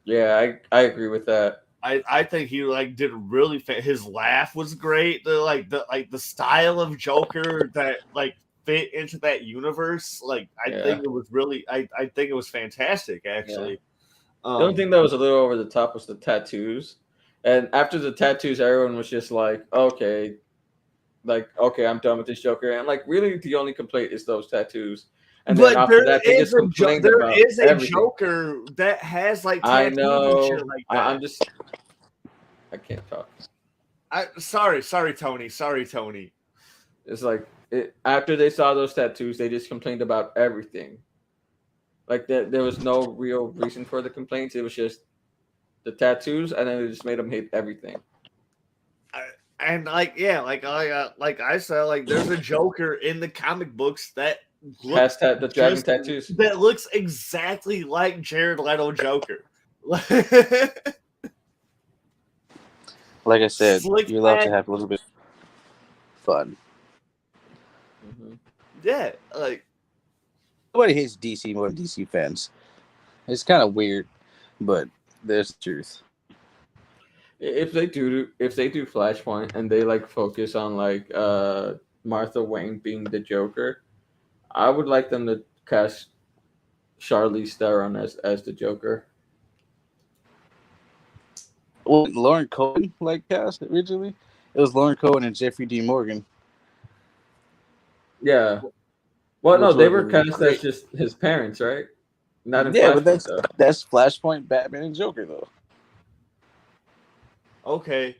Speaker 1: Yeah, I agree with that.
Speaker 2: I think he did really his laugh was great. The style of Joker that fit into that universe. I think it was really I think it was fantastic actually.
Speaker 1: Yeah. The only thing that was a little over the top was the tattoos. And after the tattoos, everyone was just like, okay, I'm done with this Joker. And really the only complaint is those tattoos. And then after that, they just complained about everything.
Speaker 2: Joker that has tattoos
Speaker 1: I know.
Speaker 2: and shit like that.
Speaker 1: I can't talk.
Speaker 2: Sorry, Tony. Sorry, Tony.
Speaker 1: It's after they saw those tattoos, they just complained about everything. There was no real reason for the complaints. It was just the tattoos, and then it just made them hate everything.
Speaker 2: I said, there's a Joker in the comic books that
Speaker 1: has the dragon tattoos
Speaker 2: that looks exactly like Jared Leto Joker.
Speaker 3: Like I said, you're allowed to have a little bit of fun.
Speaker 2: Mm-hmm. Yeah,
Speaker 3: nobody hates DC more than DC fans. It's kind of weird, but there's the truth.
Speaker 1: If they do Flashpoint and they focus on Martha Wayne being the Joker, I would like them to cast Charlize Theron as the Joker.
Speaker 3: Well, Lauren Cohen cast originally. It was Lauren Cohen and Jeffrey D. Morgan.
Speaker 1: Yeah. Well, no, they were cast as just his parents, right? Not in Flashpoint,
Speaker 3: but that's Flashpoint, Batman, and Joker, though.
Speaker 2: Okay.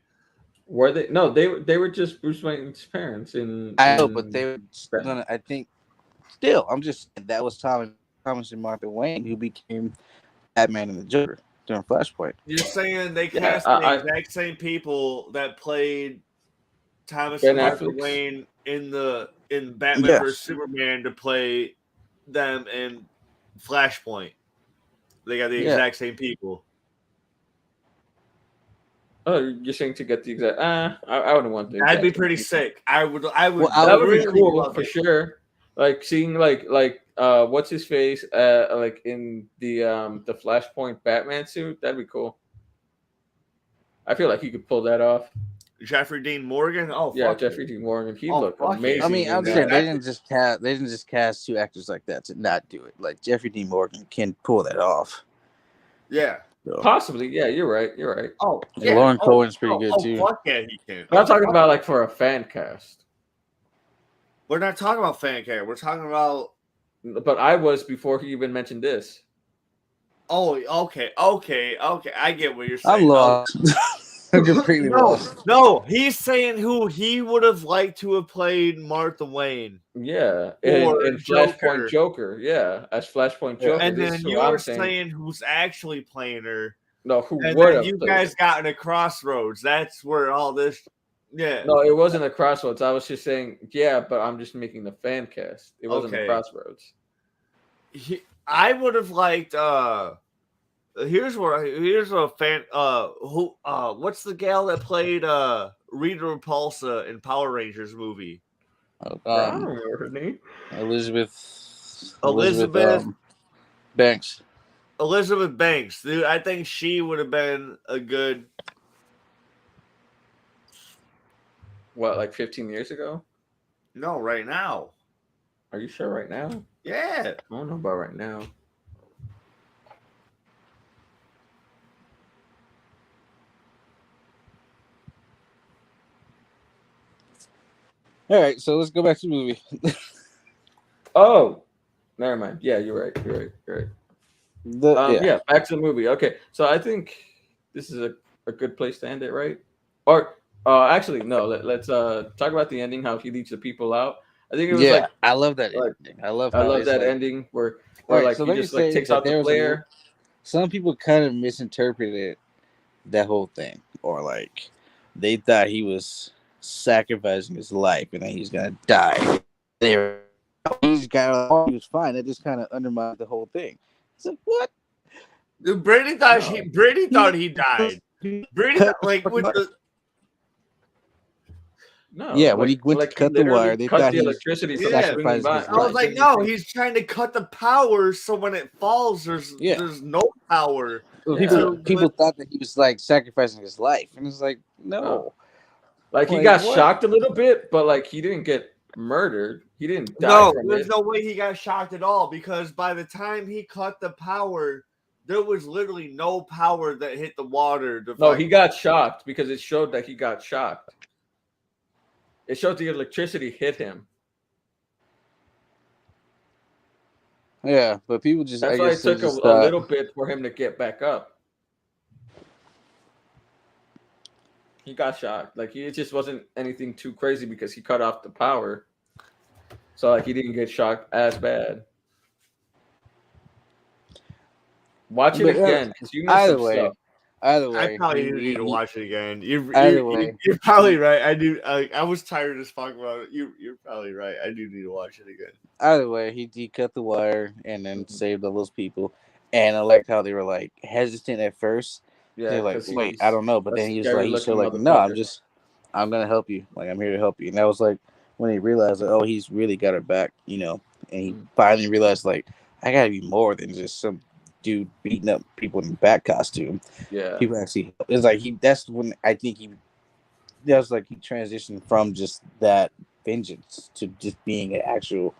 Speaker 1: Were they? No, they were just Bruce Wayne's parents.
Speaker 3: I know, but they were. I think. Still, I'm just that was Thomas and Martha Wayne who became Batman and the Joker during Flashpoint.
Speaker 2: You're saying they cast the exact same people that played Thomas and Martha Wayne in Batman vs Superman to play them in Flashpoint. They got the exact same people.
Speaker 1: Oh, you're saying to get the exact? I wouldn't want that.
Speaker 2: That'd be pretty sick. I would.
Speaker 1: That would be cool for sure. Seeing what's his face in the Flashpoint Batman suit, that'd be cool. I feel like he could pull that off.
Speaker 2: Jeffrey Dean Morgan. Oh
Speaker 1: yeah, Jeffrey Dean Morgan. He looked amazing.
Speaker 3: I mean, I'm saying they didn't just cast two actors like that to not do it. Jeffrey Dean Morgan can pull that off.
Speaker 2: Yeah.
Speaker 1: So. Possibly, yeah, you're right.
Speaker 2: Oh,
Speaker 3: yeah. Lauren Cohen's pretty good too.
Speaker 2: Fuck yeah, he can.
Speaker 1: But I'm talking about for a fan cast.
Speaker 2: We're not talking about fan cast. We're talking about
Speaker 1: But I was before he even mentioned this.
Speaker 2: Oh, okay. I get what you're
Speaker 3: I'm
Speaker 2: saying.
Speaker 3: lost. I'm completely lost.
Speaker 2: No, he's saying who he would have liked to have played Martha Wayne.
Speaker 1: Yeah,
Speaker 2: Or
Speaker 1: in Flashpoint Joker. Yeah, as Flashpoint Joker.
Speaker 2: And
Speaker 1: This
Speaker 2: then
Speaker 1: is
Speaker 2: you
Speaker 1: who
Speaker 2: were
Speaker 1: I'm saying.
Speaker 2: saying who's actually playing her.
Speaker 1: No, who
Speaker 2: And
Speaker 1: would
Speaker 2: then
Speaker 1: have
Speaker 2: you
Speaker 1: played
Speaker 2: guys
Speaker 1: it.
Speaker 2: got in a crossroads. That's where all this. Yeah.
Speaker 1: No, it wasn't a crossroads. I was just saying, yeah, but I'm just making the fan cast. It wasn't a
Speaker 2: Okay.
Speaker 1: crossroads.
Speaker 2: I would have liked. Here's a fan. What's the gal that played Rita Repulsa in Power Rangers movie?
Speaker 1: I don't remember her name.
Speaker 3: Elizabeth
Speaker 2: Banks.
Speaker 3: Banks.
Speaker 2: Elizabeth Banks, dude. I think she would have been a good.
Speaker 1: What, like 15 years ago?
Speaker 2: No, right now.
Speaker 1: Are you sure right now?
Speaker 2: Yeah.
Speaker 1: I don't know about right now.
Speaker 3: All right, so let's go back to the movie.
Speaker 1: Oh, never mind. Yeah, you're right. Yeah, back to the movie. Okay, so I think this is a good place to end it, right? Or actually, no. Let's talk about the ending. How he leads the people out. I think it was like
Speaker 3: I love that ending. I love
Speaker 1: that ending where like he just like takes out the flare.
Speaker 3: Some people kind of misinterpreted that whole thing, or like they thought he was sacrificing his life and then he's gonna die. He was fine. That just kind of undermined the whole thing. It's like, what?
Speaker 2: Brady thought he died. Brady thought, like with the.
Speaker 1: No,
Speaker 3: yeah, when he went to cut the wire, they thought
Speaker 1: the electricity.
Speaker 3: Sacrificing his
Speaker 2: I was like, no, he's trying to cut the power so when it falls, there's no power.
Speaker 3: People thought that he was like sacrificing his life, and it's like, no.
Speaker 1: Like he got shocked a little bit, but like he didn't get murdered. He didn't die.
Speaker 2: No, there's no way he got shocked at all because by the time he cut the power, there was literally no power that hit the water.
Speaker 1: No, he got shocked because it showed that he got shocked. It showed the electricity hit him.
Speaker 3: Yeah, but people just.
Speaker 1: That's why it took a little bit for him to get back up. He got shocked. Like it just wasn't anything too crazy because he cut off the power. So like he didn't get shocked as bad. Watch it again because you missed some stuff.
Speaker 3: Either way,
Speaker 2: I probably need to watch it again. You're probably right. I do. I was tired as fuck about it. You're probably right. I do need to watch it again.
Speaker 3: Either way, he cut the wire and then saved all those people. And I liked how they were like hesitant at first. Yeah, they're like, wait, I don't know. But then he was like, no, I'm gonna help you. Like I'm here to help you. And that was like when he realized that, oh, he's really got her back, and he finally realized like I gotta be more than just some dude beating up people in bat costume.
Speaker 1: Yeah,
Speaker 3: people actually. It's like that's when I think he transitioned from just that vengeance to just being an actual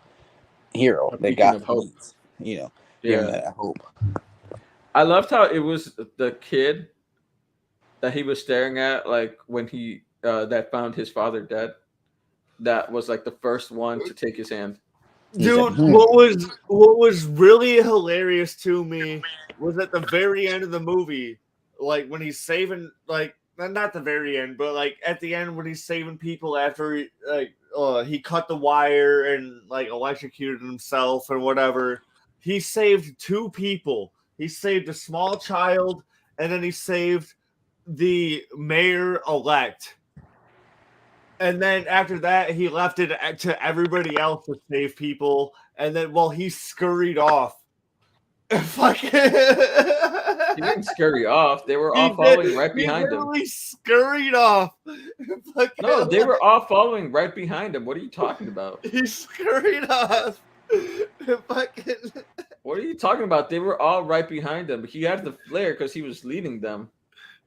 Speaker 3: hero that got hope. Giving that hope.
Speaker 1: I loved how it was the kid that he was staring at, like when he that found his father dead. That was like the first one to take his hand.
Speaker 2: Dude, what was really hilarious to me was at the very end of the movie, like when he's saving, like not the very end, but like at the end when he's saving people after he cut the wire and like electrocuted himself and whatever. He saved two people. He saved a small child, and then he saved the mayor-elect. And then after that, he left it to everybody else to save people. And then, he scurried off.
Speaker 1: He didn't scurry off. They were all following right behind him.
Speaker 2: He scurried off.
Speaker 1: No, they were all following right behind him. What are you talking about?
Speaker 2: He scurried off.
Speaker 1: What are you talking about? They were all right behind him. He had the flare because he was leading them.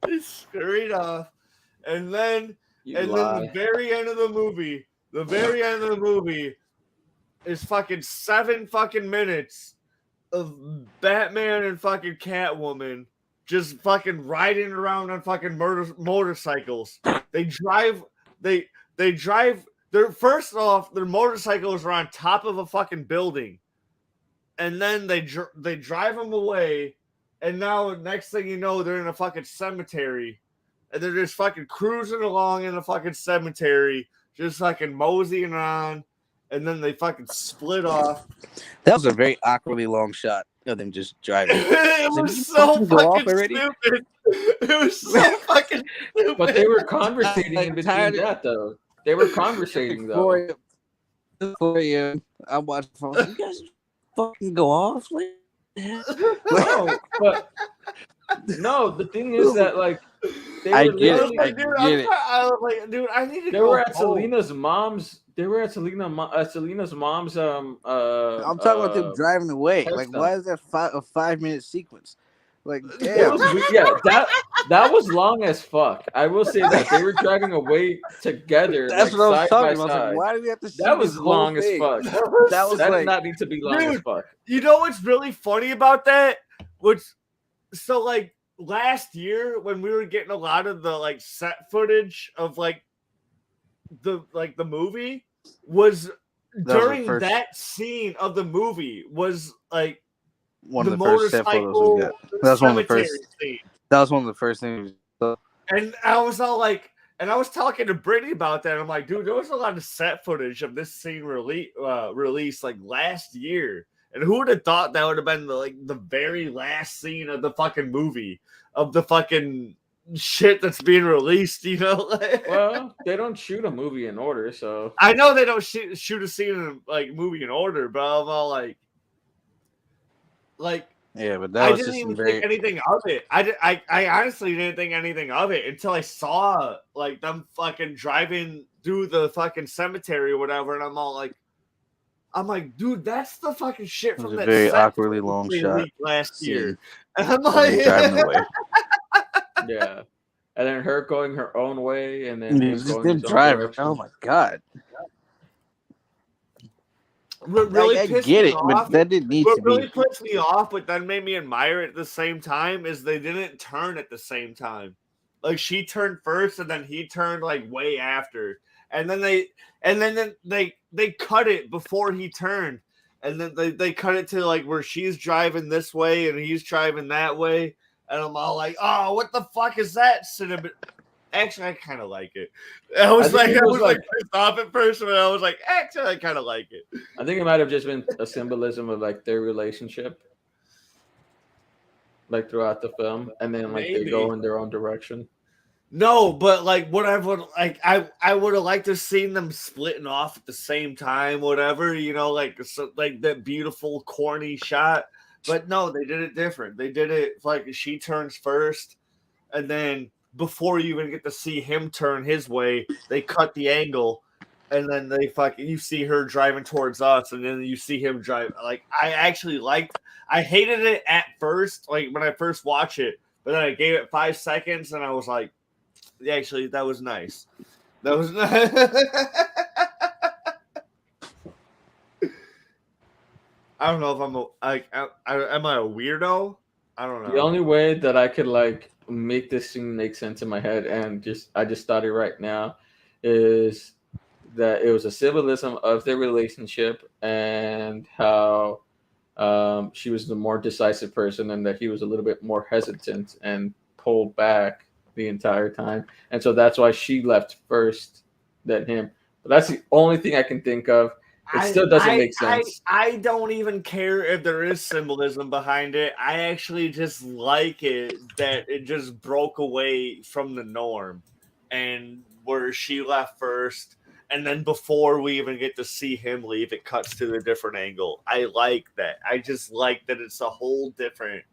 Speaker 2: He scurried off. And then the very end of the movie is fucking 7 fucking minutes of Batman and fucking Catwoman just fucking riding around on fucking motorcycles. They drive their motorcycles are on top of a fucking building. and then they drive him away, and now next thing you know, they're in a fucking cemetery, and they're just fucking cruising along in a fucking cemetery, just fucking moseying around, and then they fucking split off.
Speaker 3: That was a very awkwardly long shot of them just driving.
Speaker 2: It was so fucking stupid. It was so fucking stupid.
Speaker 1: But they were conversating in between that, though. They were conversating, though.
Speaker 3: 4 a.m. I'm watching the phone. You guys fucking go off?
Speaker 1: No, but no, the thing is that, like, they were
Speaker 3: I get it.
Speaker 2: Dude, I need to
Speaker 1: They
Speaker 2: go
Speaker 1: were at
Speaker 2: home.
Speaker 1: Selena's mom's. They were at Selena's mom's.
Speaker 3: I'm talking about them driving away. Like, why is that a 5-minute sequence? Like, damn.
Speaker 1: That was long as fuck. I will say that they were driving away together.
Speaker 3: That's
Speaker 1: like,
Speaker 3: what I was talking about.
Speaker 1: Like,
Speaker 3: why do we have to see
Speaker 1: that was
Speaker 3: this
Speaker 1: long as
Speaker 3: thing?
Speaker 1: fuck. That did not need to be long as fuck.
Speaker 2: You know what's really funny about that? So like last year when we were getting a lot of the like set footage of like the movie was during that scene of the movie was like
Speaker 3: one of the first set photos we got. That was one of the first.
Speaker 2: Scene.
Speaker 3: That was one of the first things.
Speaker 2: And I was all like, and I was talking to Brittany about that. I'm like, dude, there was a lot of set footage of this scene released like last year. And who would have thought that would have been the very last scene of the fucking movie, of the fucking shit that's being released, you know?
Speaker 1: Well, they don't shoot a movie in order, so
Speaker 2: I know they don't shoot a scene in like movie in order, but I'm all like
Speaker 3: yeah, but that
Speaker 2: I
Speaker 3: was
Speaker 2: didn't
Speaker 3: just
Speaker 2: even think anything of it. I honestly didn't think anything of it until I saw like them fucking driving through the fucking cemetery or whatever, and I'm like, dude, that's the fucking shit from that
Speaker 3: very awkwardly long shot
Speaker 2: last year. And I'm like,
Speaker 3: driving away.
Speaker 1: Yeah, and then her going her own way, and then
Speaker 3: just them driving. Oh my god.
Speaker 2: What really
Speaker 3: I get it, but that didn't need to be.
Speaker 2: What really pissed me off, but then made me admire it at the same time, is they didn't turn at the same time. Like she turned first, and then he turned like way after, and then they cut it before he turned, and then they cut it to like where she's driving this way and he's driving that way, and I'm all like, oh, what the fuck is that cinema? Actually, I kind of like it. I was like pissed off at first, and I was like, actually, I kind of like it.
Speaker 1: I think it might have just been a symbolism of like their relationship, like throughout the film, and then like they go in their own direction.
Speaker 2: No, but like what I would like, I would have liked to seen them splitting off at the same time, whatever, you know, like that beautiful corny shot. But no, they did it different. They did it like she turns first, and then before you even get to see him turn his way, they cut the angle, and then you see her driving towards us, and then you see him drive. Like I hated it at first, like when I first watched it, but then I gave it 5 seconds, and I was like, actually, that was nice. That was nice. I don't know if am I a weirdo? I don't know.
Speaker 1: The only way that I could like make this scene make sense in my head, and I just thought it right now, is that it was a symbolism of their relationship and how she was the more decisive person, and that he was a little bit more hesitant and pulled back the entire time, and so that's why she left first than him. But that's the only thing I can think of. It still doesn't make sense.
Speaker 2: I don't even care if there is symbolism behind it. I actually just like it that it just broke away from the norm, and where she left first, and then before we even get to see him leave, it cuts to a different angle. I like that. I just like that it's a whole different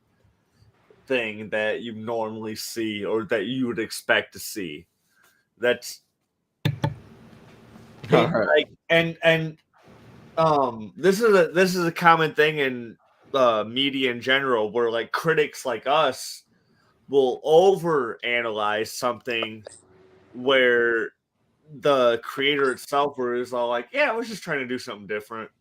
Speaker 2: thing that you normally see or that you would expect to see. That's like and this is a common thing in media in general, where like critics like us will over analyze something where the creator itself is all like, yeah, I was just trying to do something different.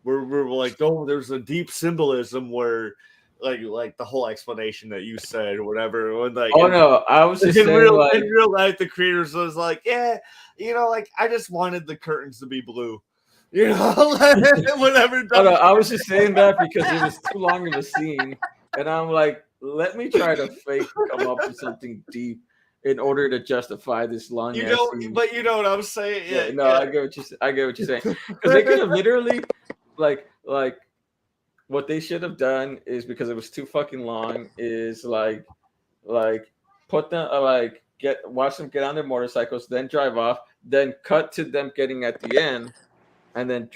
Speaker 2: We're like, oh, there's a deep symbolism where like the whole explanation that you said or whatever. When, like,
Speaker 1: no, I was just saying,
Speaker 2: in real life, the creators was like, yeah, you know, like I just wanted the curtains to be blue. You know, whatever.
Speaker 1: Oh, no, I was just saying that because it was too long of a scene, and I'm like, let me try to fake come up with something deep in order to justify this long ass scene.
Speaker 2: But you know what I'm saying?
Speaker 1: Yeah, no, I get what I get what you're saying because they could have literally, like what they should have done is because it was too fucking long. Is like put them watch them get on their motorcycles, then drive off, then cut to them getting at the end, and then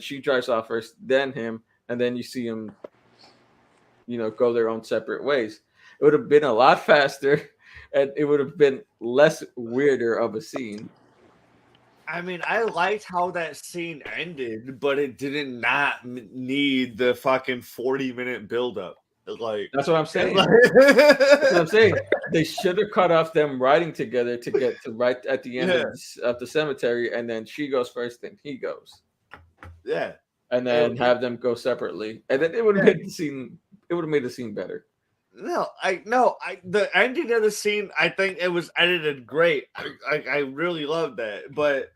Speaker 1: she drives off first, then him, and then you see him, go their own separate ways. It would have been a lot faster, and it would have been less weirder of a scene.
Speaker 2: I mean, I liked how that scene ended, but it did not need the fucking 40-minute buildup. Like
Speaker 1: that's what I'm saying. That's what I'm saying. They should have cut off them riding together to get to right at the end of the cemetery, and then she goes first, then he goes.
Speaker 2: Yeah,
Speaker 1: and then have them go separately, and then it would have made the scene. It would have made the scene better.
Speaker 2: The ending of the scene, I think it was edited great. I really loved that, but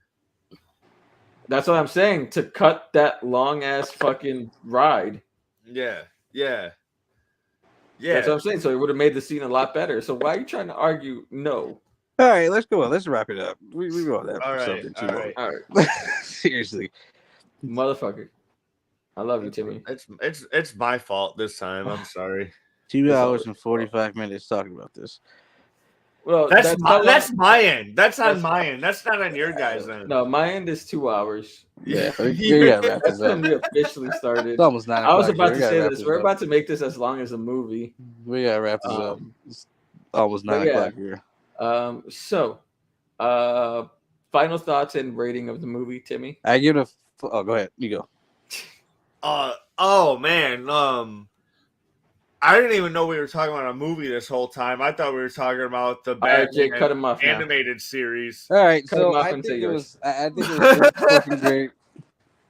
Speaker 1: that's what I'm saying. To cut that long ass fucking ride.
Speaker 2: Yeah.
Speaker 1: That's what I'm saying. So it would have made the scene a lot better. So why are you trying to argue no?
Speaker 3: All right, let's go on. Let's wrap it up. We go on that
Speaker 2: for
Speaker 3: something too long.
Speaker 1: All right.
Speaker 3: Seriously,
Speaker 1: motherfucker. I love you, Timmy.
Speaker 2: It's my fault this time. I'm sorry.
Speaker 3: 2 hours and 45 minutes talking about this.
Speaker 1: Well,
Speaker 2: that's my end. That's on my end. That's not on your guys' end.
Speaker 1: No, my end is 2 hours.
Speaker 3: Yeah, that's
Speaker 1: when we officially started.
Speaker 3: It's almost 9
Speaker 1: o'clock. I was about to say this. We're about to make this as long as a movie.
Speaker 3: We gotta wrap this up. It's almost 9 o'clock here.
Speaker 1: So, final thoughts and rating of the movie, Timmy.
Speaker 3: I give it go ahead. You go.
Speaker 2: Oh man. I didn't even know we were talking about a movie this whole time. I thought we were talking about the Batman animated series.
Speaker 3: All right, so I think it was fucking great.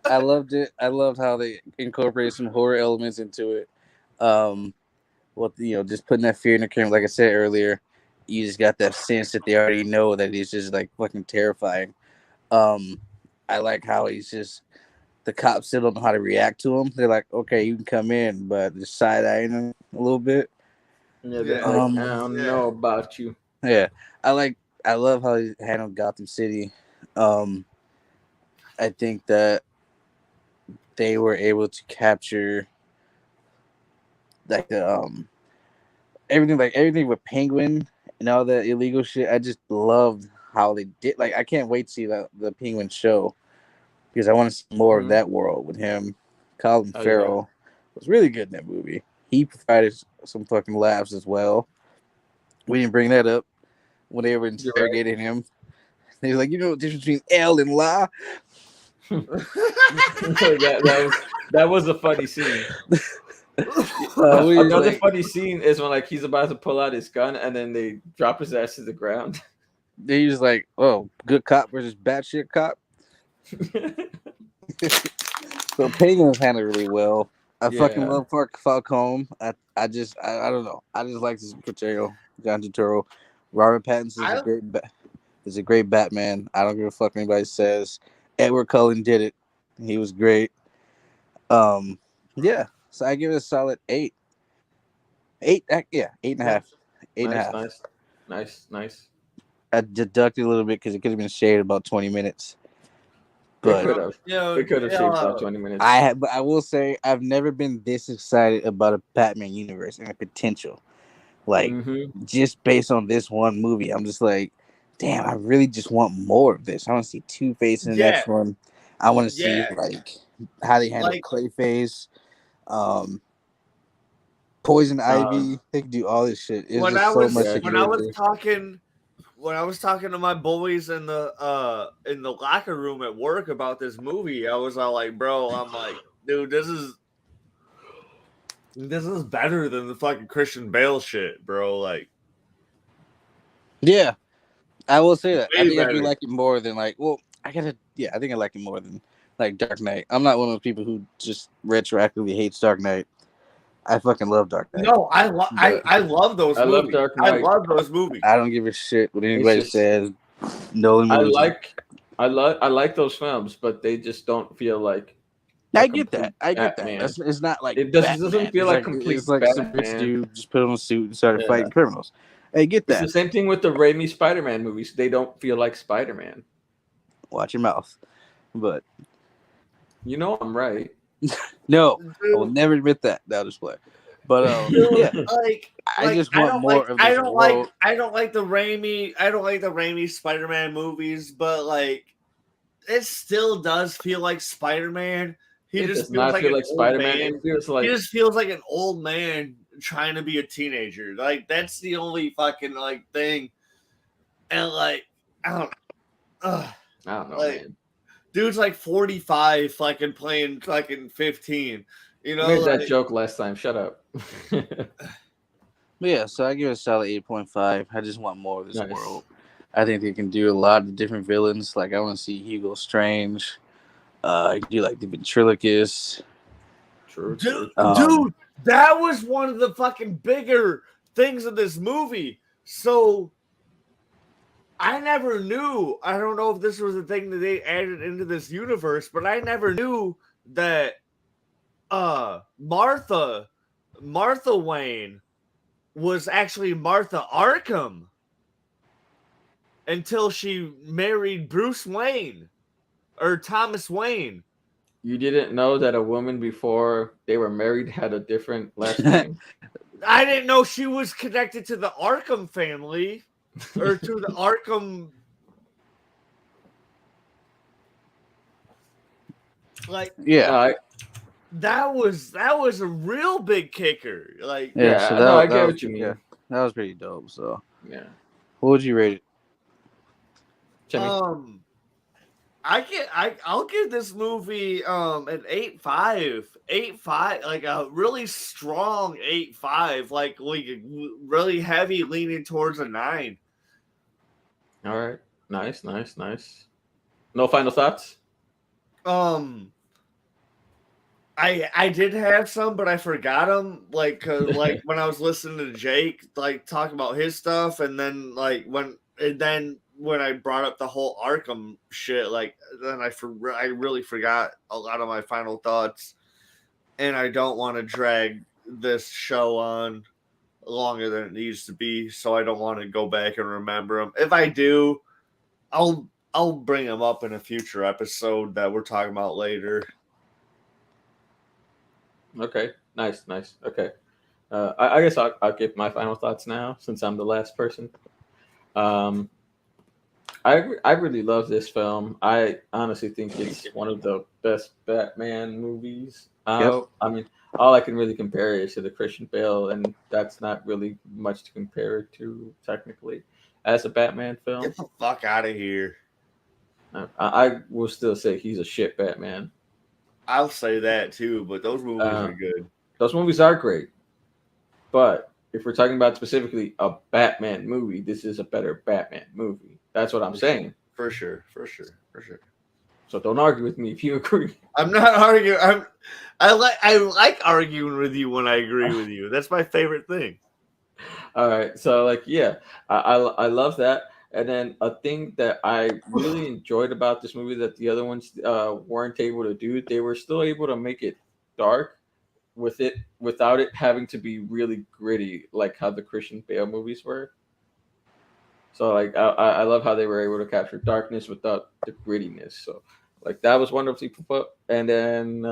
Speaker 3: I loved it. I loved how they incorporated some horror elements into it. Just putting that fear in the camera, like I said earlier, you just got that sense that they already know that he's just like fucking terrifying. I like how he's just. The cops still don't know how to react to him. They're like, okay, you can come in, but they're side-eyeing him a little bit.
Speaker 1: Yeah, I don't know about you.
Speaker 3: Yeah, I love how he handled Gotham City. I think that they were able to capture everything with Penguin and all that illegal shit. I just loved how they did. Like, I can't wait to see the Penguin show. Because I want to see more of that world with him. Colin Farrell was really good in that movie. He provided some fucking laughs as well. We didn't bring that up when they were interrogating him. They were like, you know the difference between L and La?
Speaker 1: that was a funny scene. Another funny scene is when he's about to pull out his gun and then they drop his ass to the ground.
Speaker 3: They just like, oh, good cop versus bad shit cop. So Penguin was handled really well. I fucking love Falcone. I don't know. I just like this portrayal. John Turturro. Robert Pattinson is a great Batman. I don't give a fuck what anybody says. Edward Cullen did it. He was great. Yeah. So I give it a solid 8. 8.5. 8.5.
Speaker 1: Nice.
Speaker 3: I deducted a little bit because it could have been shaved about 20 minutes. But
Speaker 1: we could have shaved about 20 minutes.
Speaker 3: But I will say I've never been this excited about a Batman universe and a potential. Just based on this one movie, I'm just like, damn, I really just want more of this. I want to see Two-Face in the next one. I want to see how they handle Clayface, Poison Ivy. They can do all this shit.
Speaker 2: When I was talking to my boys in the locker room at work about this movie, I was all like, bro, I'm like, dude, this is better than the fucking Christian Bale shit, bro. Like,
Speaker 3: yeah, I will say that. I think I do like it more than I think I like it more than Dark Knight. I'm not one of those people who just retroactively hates Dark Knight. I fucking love Dark Knight.
Speaker 2: No, I love those movies.
Speaker 1: Love Dark Knight.
Speaker 2: I love those movies.
Speaker 3: I don't give a shit what anybody says. Nolan movies.
Speaker 1: I like those films, but they just don't feel like a
Speaker 3: I get
Speaker 1: complete
Speaker 3: that. I get that.
Speaker 1: Batman.
Speaker 3: It's not like
Speaker 1: It
Speaker 3: Batman.
Speaker 1: doesn't feel like
Speaker 3: It's
Speaker 1: complete
Speaker 3: like some rich
Speaker 1: Batman.
Speaker 3: dude just put on a suit and started
Speaker 1: Yeah.
Speaker 3: fighting criminals. I get
Speaker 1: It's
Speaker 3: that.
Speaker 1: the same thing with the Raimi Spider-Man movies. They don't feel like Spider-Man.
Speaker 3: Watch your mouth. But
Speaker 1: You know I'm right.
Speaker 3: no,
Speaker 2: Dude,
Speaker 3: I will never admit that. Now display. But
Speaker 2: dude,
Speaker 3: yeah, I just want
Speaker 2: don't
Speaker 3: more
Speaker 2: like
Speaker 3: of this world.
Speaker 2: I don't like the Raimi Spider-Man movies, but like it still does feel like Spider-Man. He
Speaker 1: It
Speaker 2: just
Speaker 1: does
Speaker 2: feels
Speaker 1: not
Speaker 2: like
Speaker 1: feel
Speaker 2: an
Speaker 1: like
Speaker 2: old
Speaker 1: Spider-Man.
Speaker 2: man.
Speaker 1: It feels
Speaker 2: He
Speaker 1: like
Speaker 2: just feels like an old man trying to be a teenager. Like that's the only fucking like thing. And like I don't
Speaker 1: know,
Speaker 2: like
Speaker 1: man.
Speaker 2: dude's like 45 fucking playing fucking 15. You
Speaker 1: I
Speaker 2: know,
Speaker 1: made that
Speaker 2: like
Speaker 1: joke last time. Shut up.
Speaker 3: But yeah, so I give it a solid 8.5. I just want more of this
Speaker 1: Nice.
Speaker 3: world. I think they can do a lot of different villains. Like I want to see Hugo Strange. I do like the ventriloquist.
Speaker 1: True.
Speaker 2: dude, that was one of the fucking bigger things of this movie. So I never knew. I don't know if this was a thing that they added into this universe, but I never knew that Martha Wayne was actually Martha Arkham until she married Bruce Wayne or Thomas Wayne.
Speaker 1: You didn't know that a woman before they were married had a different last name?
Speaker 2: I didn't know she was connected to the Arkham family or to the Arkham. Like,
Speaker 3: Yeah.
Speaker 2: that was a real big kicker. Like,
Speaker 1: Yeah,
Speaker 3: so
Speaker 1: I get
Speaker 3: was,
Speaker 1: what you mean.
Speaker 3: Yeah, that was pretty dope. So
Speaker 1: yeah.
Speaker 3: What would you rate it?
Speaker 1: Jimmy?
Speaker 2: I'll give this movie an 8.5. 8.5, like a really strong 8.5, like really heavy leaning towards a 9.
Speaker 1: All right. Nice. No final thoughts?
Speaker 2: I did have some, but I forgot them. Like when I was listening to Jake like talk about his stuff, and then when I brought up the whole Arkham shit, like then I really forgot a lot of my final thoughts, and I don't want to drag this show on longer than it needs to be, so I don't want to go back and remember them. If I do, I'll bring them up in a future episode that we're talking about later.
Speaker 1: Okay. Nice. Okay. I guess I'll give my final thoughts now since I'm the last person. I really love this film. I honestly think it's one of the best Batman movies out. I mean, all I can really compare is to the Christian Bale, and that's not really much to compare it to technically as a Batman film.
Speaker 2: Get the fuck out of here.
Speaker 1: I will still say he's a shit Batman.
Speaker 2: I'll say that too, but those movies are good.
Speaker 1: Those movies are great. But if we're talking about specifically a Batman movie, this is a better Batman movie. That's what I'm saying.
Speaker 2: For sure.
Speaker 1: So don't argue with me if you agree.
Speaker 2: I'm not arguing. I like arguing with you when I agree with you. That's my favorite thing.
Speaker 1: All right. So I love that. And then a thing that I really enjoyed about this movie that the other ones weren't able to do, they were still able to make it dark without it having to be really gritty like how the Christian Bale movies were. So like I love how they were able to capture darkness without the grittiness. So like that was wonderfully put. And then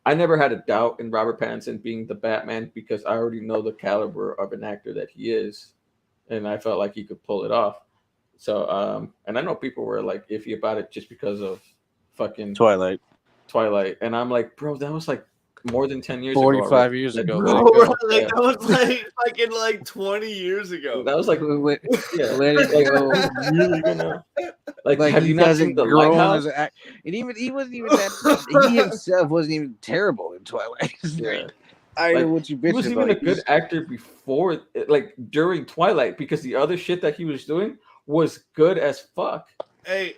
Speaker 1: I never had a doubt in Robert Pattinson being the Batman because I already know the caliber of an actor that he is, and I felt like he could pull it off. So and I know people were like iffy about it just because of fucking
Speaker 3: Twilight,
Speaker 1: and I'm like, bro, that was like more than 10 years
Speaker 3: 45
Speaker 1: ago.
Speaker 3: years ago.
Speaker 2: That was like fucking like 20 years ago.
Speaker 1: That was like, yeah,
Speaker 3: let it go.
Speaker 1: Really gonna like have
Speaker 3: he
Speaker 1: you not seen the Lighthouse?
Speaker 3: And even he wasn't even that. He himself wasn't even terrible in Twilight.
Speaker 1: Yeah.
Speaker 3: I know what you bitching about.
Speaker 1: He was even a good actor before, like during Twilight, because the other shit that he was doing was good as fuck.
Speaker 2: Hey,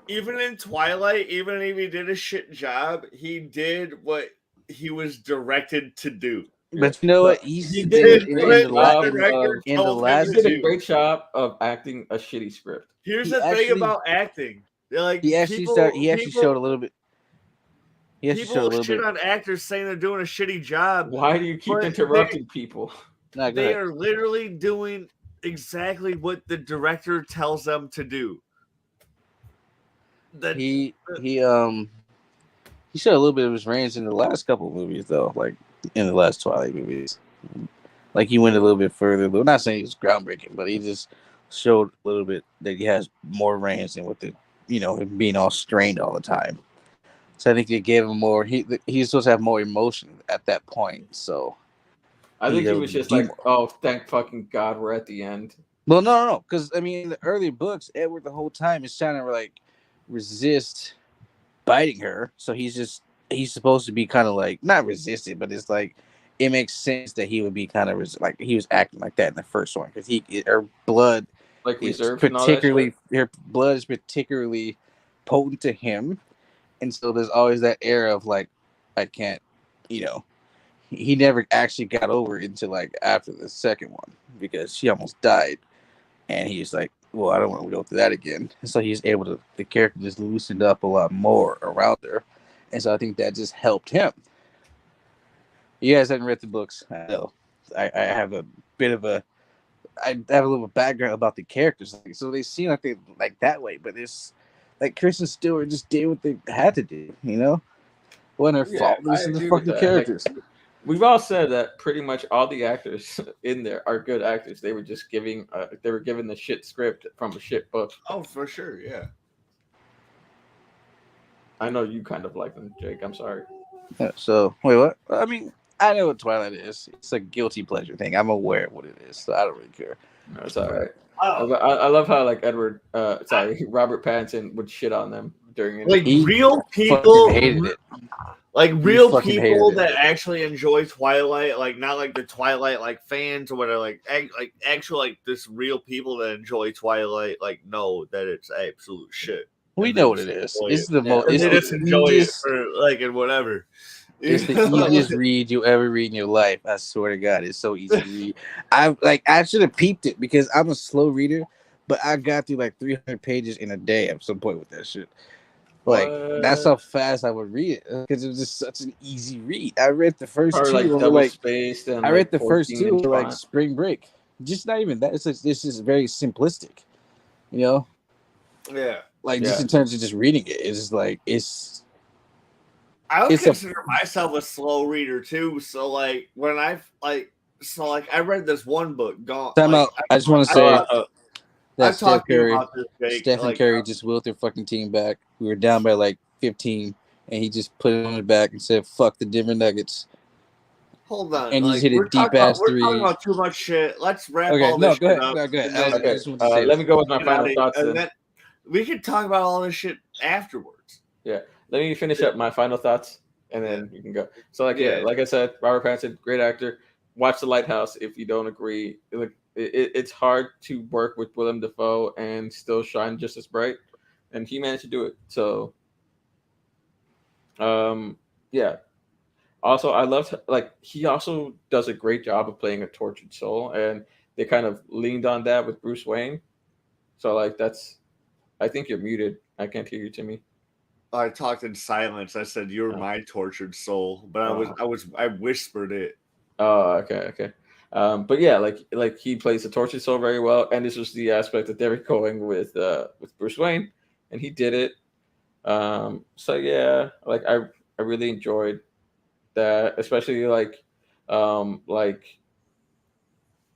Speaker 2: even in Twilight, even if he did a shit job, he did what he was directed to do.
Speaker 3: But you know
Speaker 1: But
Speaker 3: what? He's
Speaker 2: He
Speaker 1: he did a
Speaker 2: did,
Speaker 1: great
Speaker 2: but the
Speaker 1: job
Speaker 2: director
Speaker 1: of
Speaker 3: in the
Speaker 2: told him
Speaker 1: he
Speaker 3: last
Speaker 1: did a
Speaker 2: to.
Speaker 1: great job of acting a shitty script.
Speaker 2: Here's
Speaker 3: he
Speaker 2: the thing
Speaker 3: actually
Speaker 2: about acting. Like
Speaker 3: he actually started. He actually showed a
Speaker 2: people
Speaker 3: little bit. He actually showed a
Speaker 2: people
Speaker 3: little
Speaker 2: shit
Speaker 3: bit.
Speaker 2: on actors saying they're doing a shitty job,
Speaker 1: Why do you keep
Speaker 2: but
Speaker 1: interrupting people?
Speaker 3: No, go
Speaker 2: they
Speaker 3: ahead.
Speaker 2: are literally doing exactly what the director tells them to do. That
Speaker 3: He he um he showed a little bit of his range in the last couple of movies though, like in the last Twilight movies. Like he went a little bit further. But I'm not saying he was groundbreaking, but he just showed a little bit that he has more range than with the him being all strained all the time. So I think they gave him more. He's supposed to have more emotion at that point. So
Speaker 1: I
Speaker 3: he's
Speaker 1: think he
Speaker 3: able
Speaker 1: was
Speaker 3: to
Speaker 1: just
Speaker 3: do
Speaker 1: like,
Speaker 3: more.
Speaker 1: oh, thank fucking God, we're at the end.
Speaker 3: Well, no, because I mean, in the early books, Edward the whole time is trying to like resist biting her. So he's supposed to be kind of like not resisted, but it's like it makes sense that he would be kind of like he was acting like that in the first one because her blood
Speaker 1: Like
Speaker 3: is
Speaker 1: reserved and all that shit.
Speaker 3: particularly potent to him, and so there's always that air of like I can't, you know. He never actually got over it until like after the second one because she almost died, and he's like, "Well, I don't want to go through that again." And so he's able to the character just loosened up a lot more around her, and so I think that just helped him. You guys haven't read the books, I know. I have a bit of a I have a little background about the characters, so they seem like they like that way, but it's like Kristen Stewart just did what they had to do, Wasn't her
Speaker 1: Yeah,
Speaker 3: fault. It
Speaker 1: I
Speaker 3: was in the
Speaker 1: agree with
Speaker 3: fucking
Speaker 1: that. Like
Speaker 3: characters.
Speaker 1: we've all said that pretty much all the actors in there are good actors. They were just they were given the shit script from a shit book.
Speaker 2: oh, for sure, yeah.
Speaker 1: I know you kind of like them, Jake. I'm sorry.
Speaker 3: Yeah, so wait, what? I mean, I know what Twilight is. It's a guilty pleasure thing. I'm aware of what it is, so I don't really care.
Speaker 1: No, it's all
Speaker 3: But
Speaker 1: right.
Speaker 2: Oh,
Speaker 1: I love how like Robert Pattinson would shit on them during
Speaker 2: like
Speaker 1: interviews.
Speaker 3: he
Speaker 2: real
Speaker 3: fucking
Speaker 2: people,
Speaker 3: hated it.
Speaker 2: like
Speaker 3: He
Speaker 2: real
Speaker 3: fucking hated
Speaker 2: people
Speaker 3: it.
Speaker 2: that actually enjoy Twilight, like not like the Twilight like fans or whatever, like actual like this real people that enjoy Twilight, like know that it's absolute shit,
Speaker 3: We
Speaker 2: and they
Speaker 3: know what
Speaker 2: just
Speaker 3: it is.
Speaker 2: enjoy
Speaker 3: It's
Speaker 2: it,
Speaker 3: the
Speaker 1: Yeah,
Speaker 3: most.
Speaker 2: and
Speaker 3: It's
Speaker 2: they
Speaker 3: the
Speaker 2: just enjoy it
Speaker 3: easiest.
Speaker 2: for like and whatever. You
Speaker 3: It's the
Speaker 2: know?
Speaker 3: easiest read you'll ever read in your life. I swear to God, it's so easy to read. I should have peeped it because I'm a slow reader, but I got through like 300 pages in a day at some point with that shit. Like that's
Speaker 1: what?
Speaker 3: how fast I would read it because it was just such an easy read. I read the first
Speaker 1: Or
Speaker 3: two
Speaker 1: like
Speaker 3: over
Speaker 1: double
Speaker 3: like
Speaker 1: spaced and
Speaker 3: I read
Speaker 1: like
Speaker 3: the first
Speaker 1: 14
Speaker 3: two
Speaker 1: inch
Speaker 3: over like
Speaker 1: font.
Speaker 3: spring break. Just not even that. It's just very simplistic, you know.
Speaker 2: Yeah.
Speaker 3: Like just
Speaker 1: Yeah.
Speaker 3: in terms of just reading it, it's just like
Speaker 2: I would
Speaker 3: it's a
Speaker 2: consider myself a slow reader too. So like when I read this one book, Gone.
Speaker 3: time
Speaker 2: Like
Speaker 3: out. I just want to
Speaker 2: I've
Speaker 1: Oh,
Speaker 3: say
Speaker 2: talked
Speaker 3: that
Speaker 2: I've
Speaker 3: Steph
Speaker 2: talked to you
Speaker 3: Curry,
Speaker 2: about this, Jake.
Speaker 3: Stephen Curry just willed their fucking team back. We were down by like 15, and he just put it on the back and said, "Fuck the Denver Nuggets,"
Speaker 2: Hold on,
Speaker 3: and he just
Speaker 2: like
Speaker 3: hit a deep ass
Speaker 2: we're talking
Speaker 3: three.
Speaker 2: about too much shit. Let's wrap
Speaker 3: Okay,
Speaker 2: all
Speaker 3: no,
Speaker 2: this
Speaker 3: go
Speaker 2: shit
Speaker 3: ahead.
Speaker 2: up,
Speaker 3: No, go ahead.
Speaker 2: and then
Speaker 3: I
Speaker 1: okay.
Speaker 3: just want to say
Speaker 1: Let
Speaker 3: that.
Speaker 1: me go with my
Speaker 2: get out
Speaker 1: final
Speaker 2: of,
Speaker 1: thoughts
Speaker 2: and
Speaker 1: then.
Speaker 2: then we can talk about all this shit afterwards.
Speaker 1: Yeah. Let me finish up my final thoughts and
Speaker 2: Yeah,
Speaker 1: then you can go. So like
Speaker 2: yeah.
Speaker 1: like I said, Robert Pattinson, great actor. Watch The Lighthouse if you don't agree. It's hard to work with Willem Dafoe and still shine just as bright, and he managed to do it. So yeah. Also, I loved like he also does a great job of playing a tortured soul, and they kind of leaned on that with Bruce Wayne. So like that's I think you're muted. I can't hear you, Timmy.
Speaker 2: I talked in silence. I said you're
Speaker 1: Oh,
Speaker 2: my tortured soul, but
Speaker 1: oh,
Speaker 2: I whispered it.
Speaker 1: oh okay, okay. But yeah, like he plays the tortured soul very well, and this was the aspect that they were going with Bruce Wayne, and he did it. So yeah, like I really enjoyed that, especially um like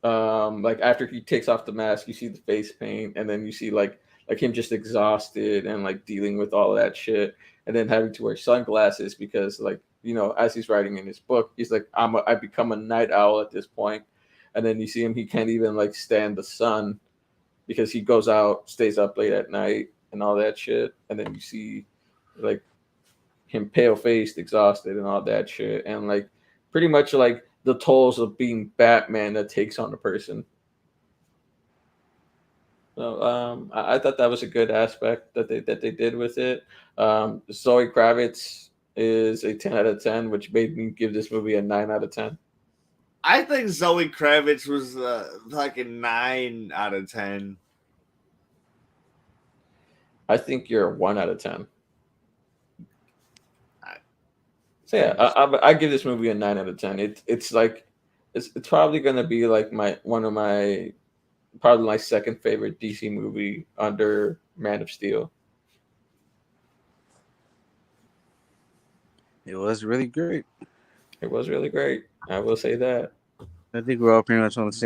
Speaker 1: like after he takes off the mask, you see the face paint, and then you see like him just exhausted and like dealing with all of that shit, and then having to wear sunglasses because like as he's writing in his book, he's like I become a night owl at this point, and then you see him, he can't even like stand the sun because he goes out, stays up late at night and all that shit, and then you see like him pale faced, exhausted, and all that shit, and like pretty much like the tolls of being Batman that takes on a person. So I thought that was a good aspect that they did with it. Zoe Kravitz is a 10 out of 10, which made me give this movie a 9 out of 10.
Speaker 2: I think Zoe Kravitz was like a 9 out of 10.
Speaker 1: I think you're a 1 out of 10. So yeah, I give this movie a 9 out of 10. It's like it's probably gonna be like probably my second favorite DC movie under Man of Steel.
Speaker 3: It was really great.
Speaker 1: It was really great. I will say that.
Speaker 3: I think we're all pretty much on the same